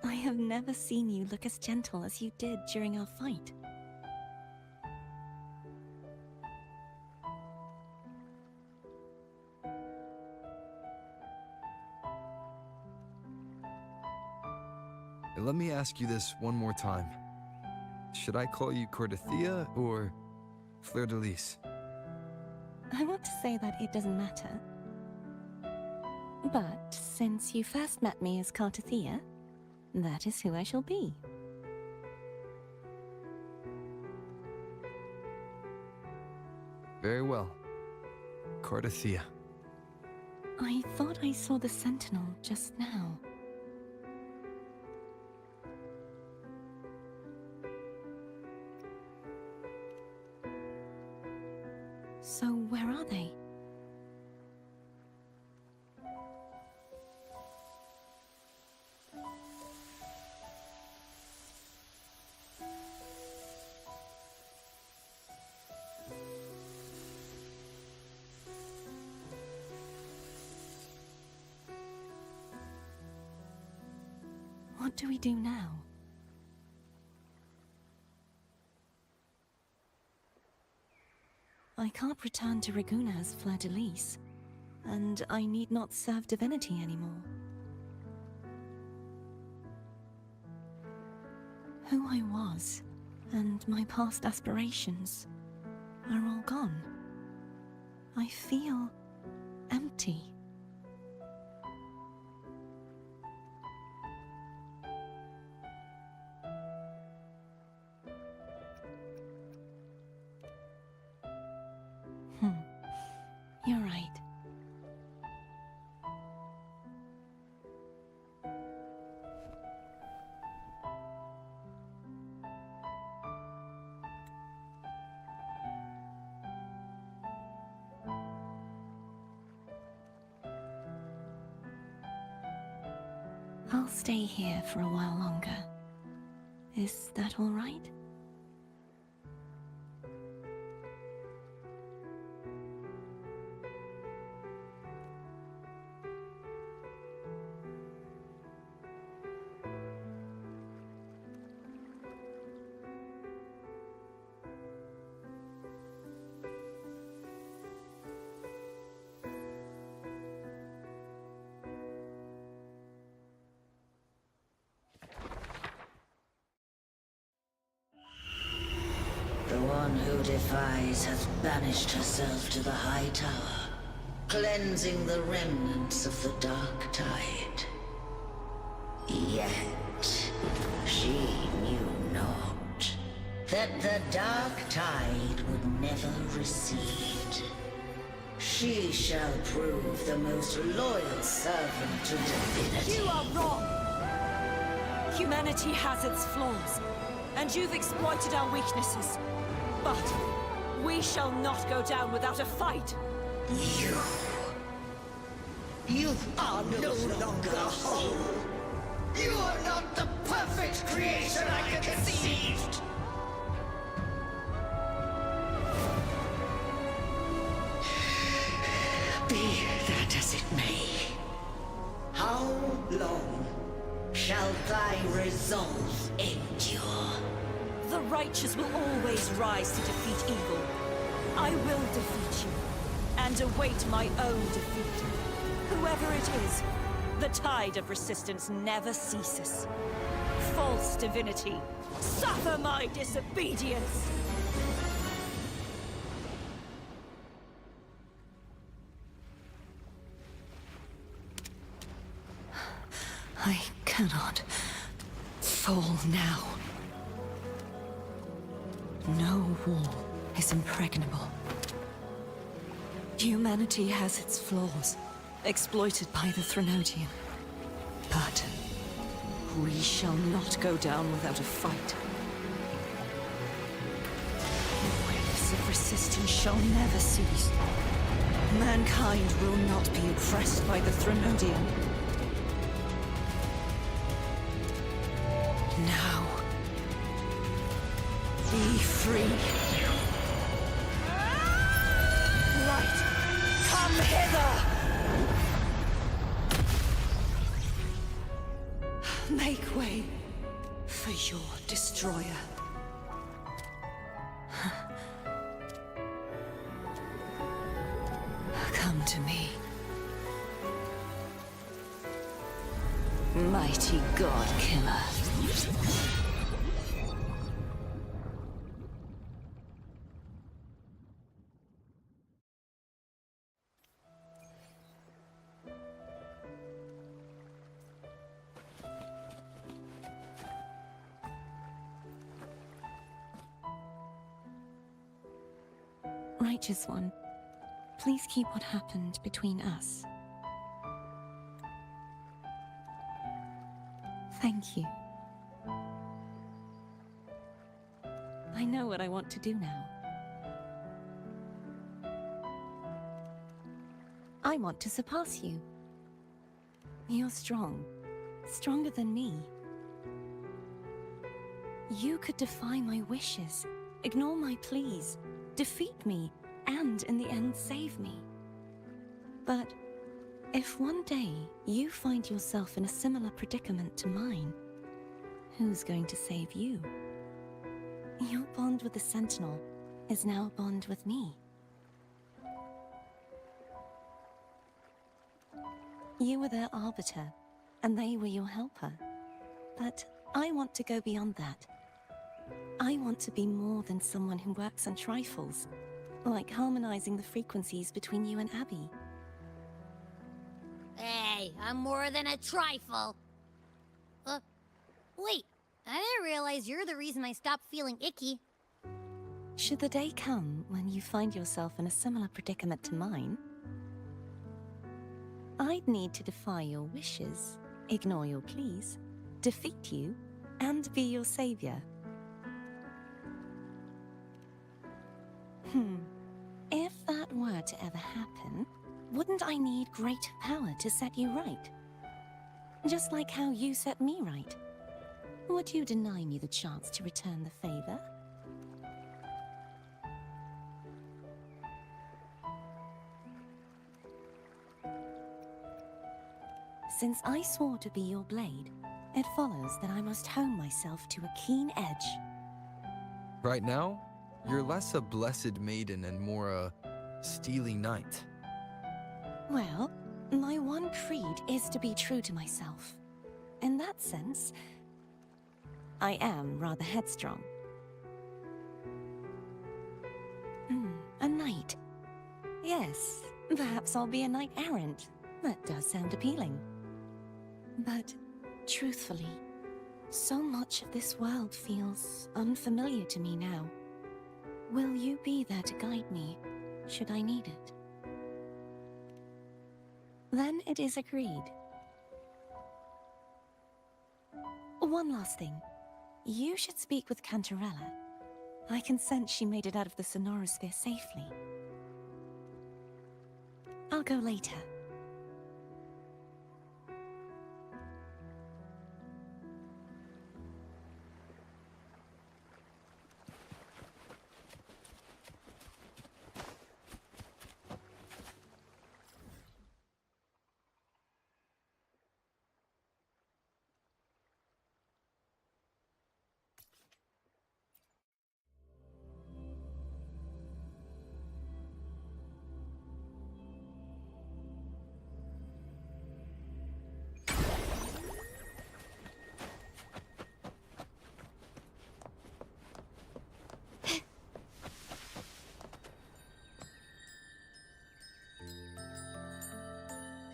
Speaker 4: I have never seen you look as gentle as you did during our fight.
Speaker 1: Let me ask you this one more time. Should I call you Cartothea or Fleur-de-Lis?
Speaker 4: I want to say that it doesn't matter. But since you first met me as Cartothea, that is who I shall be.
Speaker 1: Very well. Cordothea.
Speaker 4: I thought I saw the sentinel just now. So where are they? What do we do now? I can't return to Reguna as Fleur-de-Lis, and I need not serve divinity anymore. Who I was, and my past aspirations, are all gone. I feel empty. You're right. I'll stay here for a while longer. Is that all right?
Speaker 9: The one who defies has banished herself to the high tower, cleansing the remnants of the dark tide. Yet, she knew not that the dark tide would never recede. She shall prove the most loyal servant to divinity.
Speaker 11: You are wrong! Humanity has its flaws, and you've exploited our weaknesses. But we shall not go down without a fight.
Speaker 9: You are no longer whole. You are not the perfect creation I conceived. Be that as it may, how long shall thy resolve endure?
Speaker 11: The righteous will always rise to defeat evil. I will defeat you, and await my own defeat. Whoever it is, the tide of resistance never ceases. False divinity, suffer my disobedience!
Speaker 4: I cannot fall now. No wall is impregnable. Humanity has its flaws, exploited by the Threnodian. But we shall not go down without a fight. The waves of resistance shall never cease. Mankind will not be oppressed by the Threnodian. Now, be free.
Speaker 11: Light, come hither!
Speaker 4: Make way for your destroyer. Come to me. Mighty God Killer. Righteous one, Please keep what happened between us. Thank you. I know what I want to do now. I want to surpass you. You're strong. Stronger than me. You could defy my wishes, ignore my pleas, defeat me, and in the end save me. But if one day you find yourself in a similar predicament to mine, who's going to save you? Your bond with the Sentinel is now a bond with me. You were their arbiter, and they were your helper. But I want to go beyond that. I want to be more than someone who works on trifles, like harmonizing the frequencies between you and Abby.
Speaker 2: Hey, I'm more than a trifle. Wait, I didn't realize you're the reason I stopped feeling icky.
Speaker 4: Should the day come when you find yourself in a similar predicament to mine, I'd need to defy your wishes, ignore your pleas, defeat you, and be your savior. If that were to ever happen, wouldn't I need great power to set you right? Just like how you set me right. Would you deny me the chance to return the favor? Since I swore to be your blade, it follows that I must hone myself to a keen edge.
Speaker 1: Right now, you're less a blessed maiden and more a steely knight.
Speaker 4: Well, my one creed is to be true to myself. In that sense, I am rather headstrong. A knight. Yes, perhaps I'll be a knight-errant. That does sound appealing. But, truthfully, so much of this world feels unfamiliar to me now. Will you be there to guide me, should I need it? Then it is agreed. One last thing. You should speak with Cantarella. I can sense she made it out of the sonorosphere safely. I'll go later.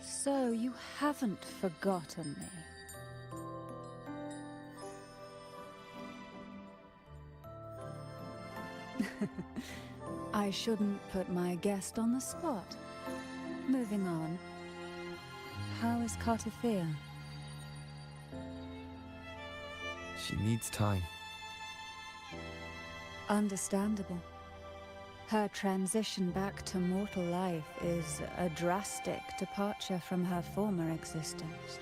Speaker 7: So you haven't forgotten me. I shouldn't put my guest on the spot. Moving on. How is Cartithea?
Speaker 1: She needs time.
Speaker 7: Understandable. Her transition back to mortal life is a drastic departure from her former existence.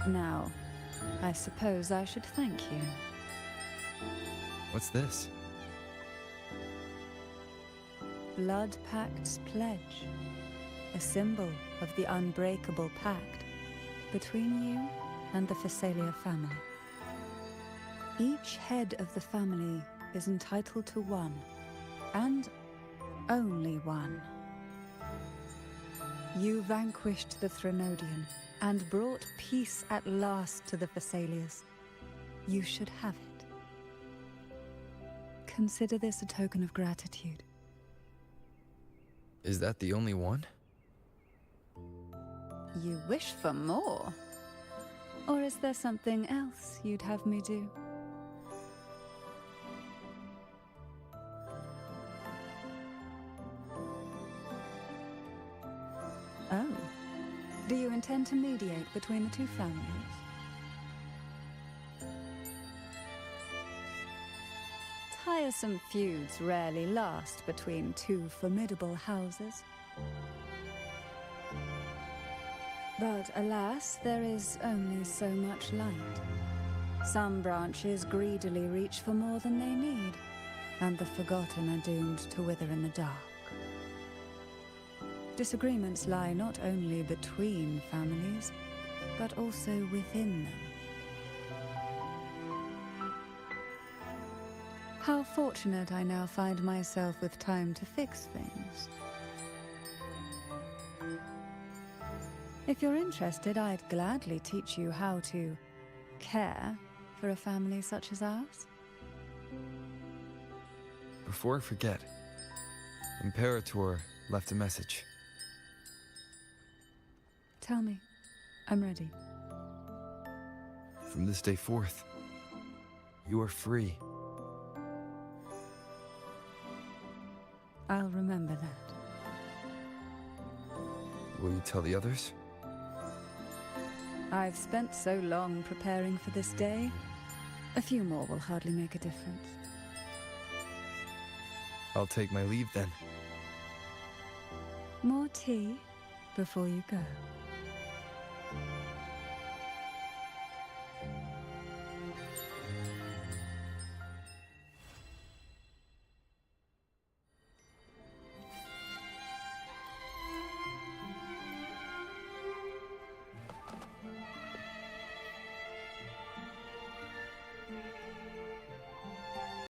Speaker 7: Now, I suppose I should thank you.
Speaker 1: What's this?
Speaker 7: Blood Pact's pledge. A symbol of the unbreakable pact between you and the Phasalia family. Each head of the family is entitled to one. And only one. You vanquished the Threnodian and brought peace at last to the Phasalias. You should have it. Consider this a token of gratitude.
Speaker 1: Is that the only one?
Speaker 7: You wish for more? Or is there something else you'd have me do? intend to mediate between the two families? Tiresome feuds rarely last between two formidable houses. But alas, there is only so much light. Some branches greedily reach for more than they need, and the forgotten are doomed to wither in the dark. Disagreements lie not only between families, but also within them. How fortunate I now find myself with time to fix things. If you're interested, I'd gladly teach you how to care for a family such as ours.
Speaker 1: Before I forget, Imperator left a message.
Speaker 7: Tell me. I'm ready.
Speaker 1: From this day forth, you are free.
Speaker 7: I'll remember that.
Speaker 1: Will you tell the others?
Speaker 7: I've spent so long preparing for this day. A few more will hardly make a difference.
Speaker 1: I'll take my leave then.
Speaker 7: More tea before you go.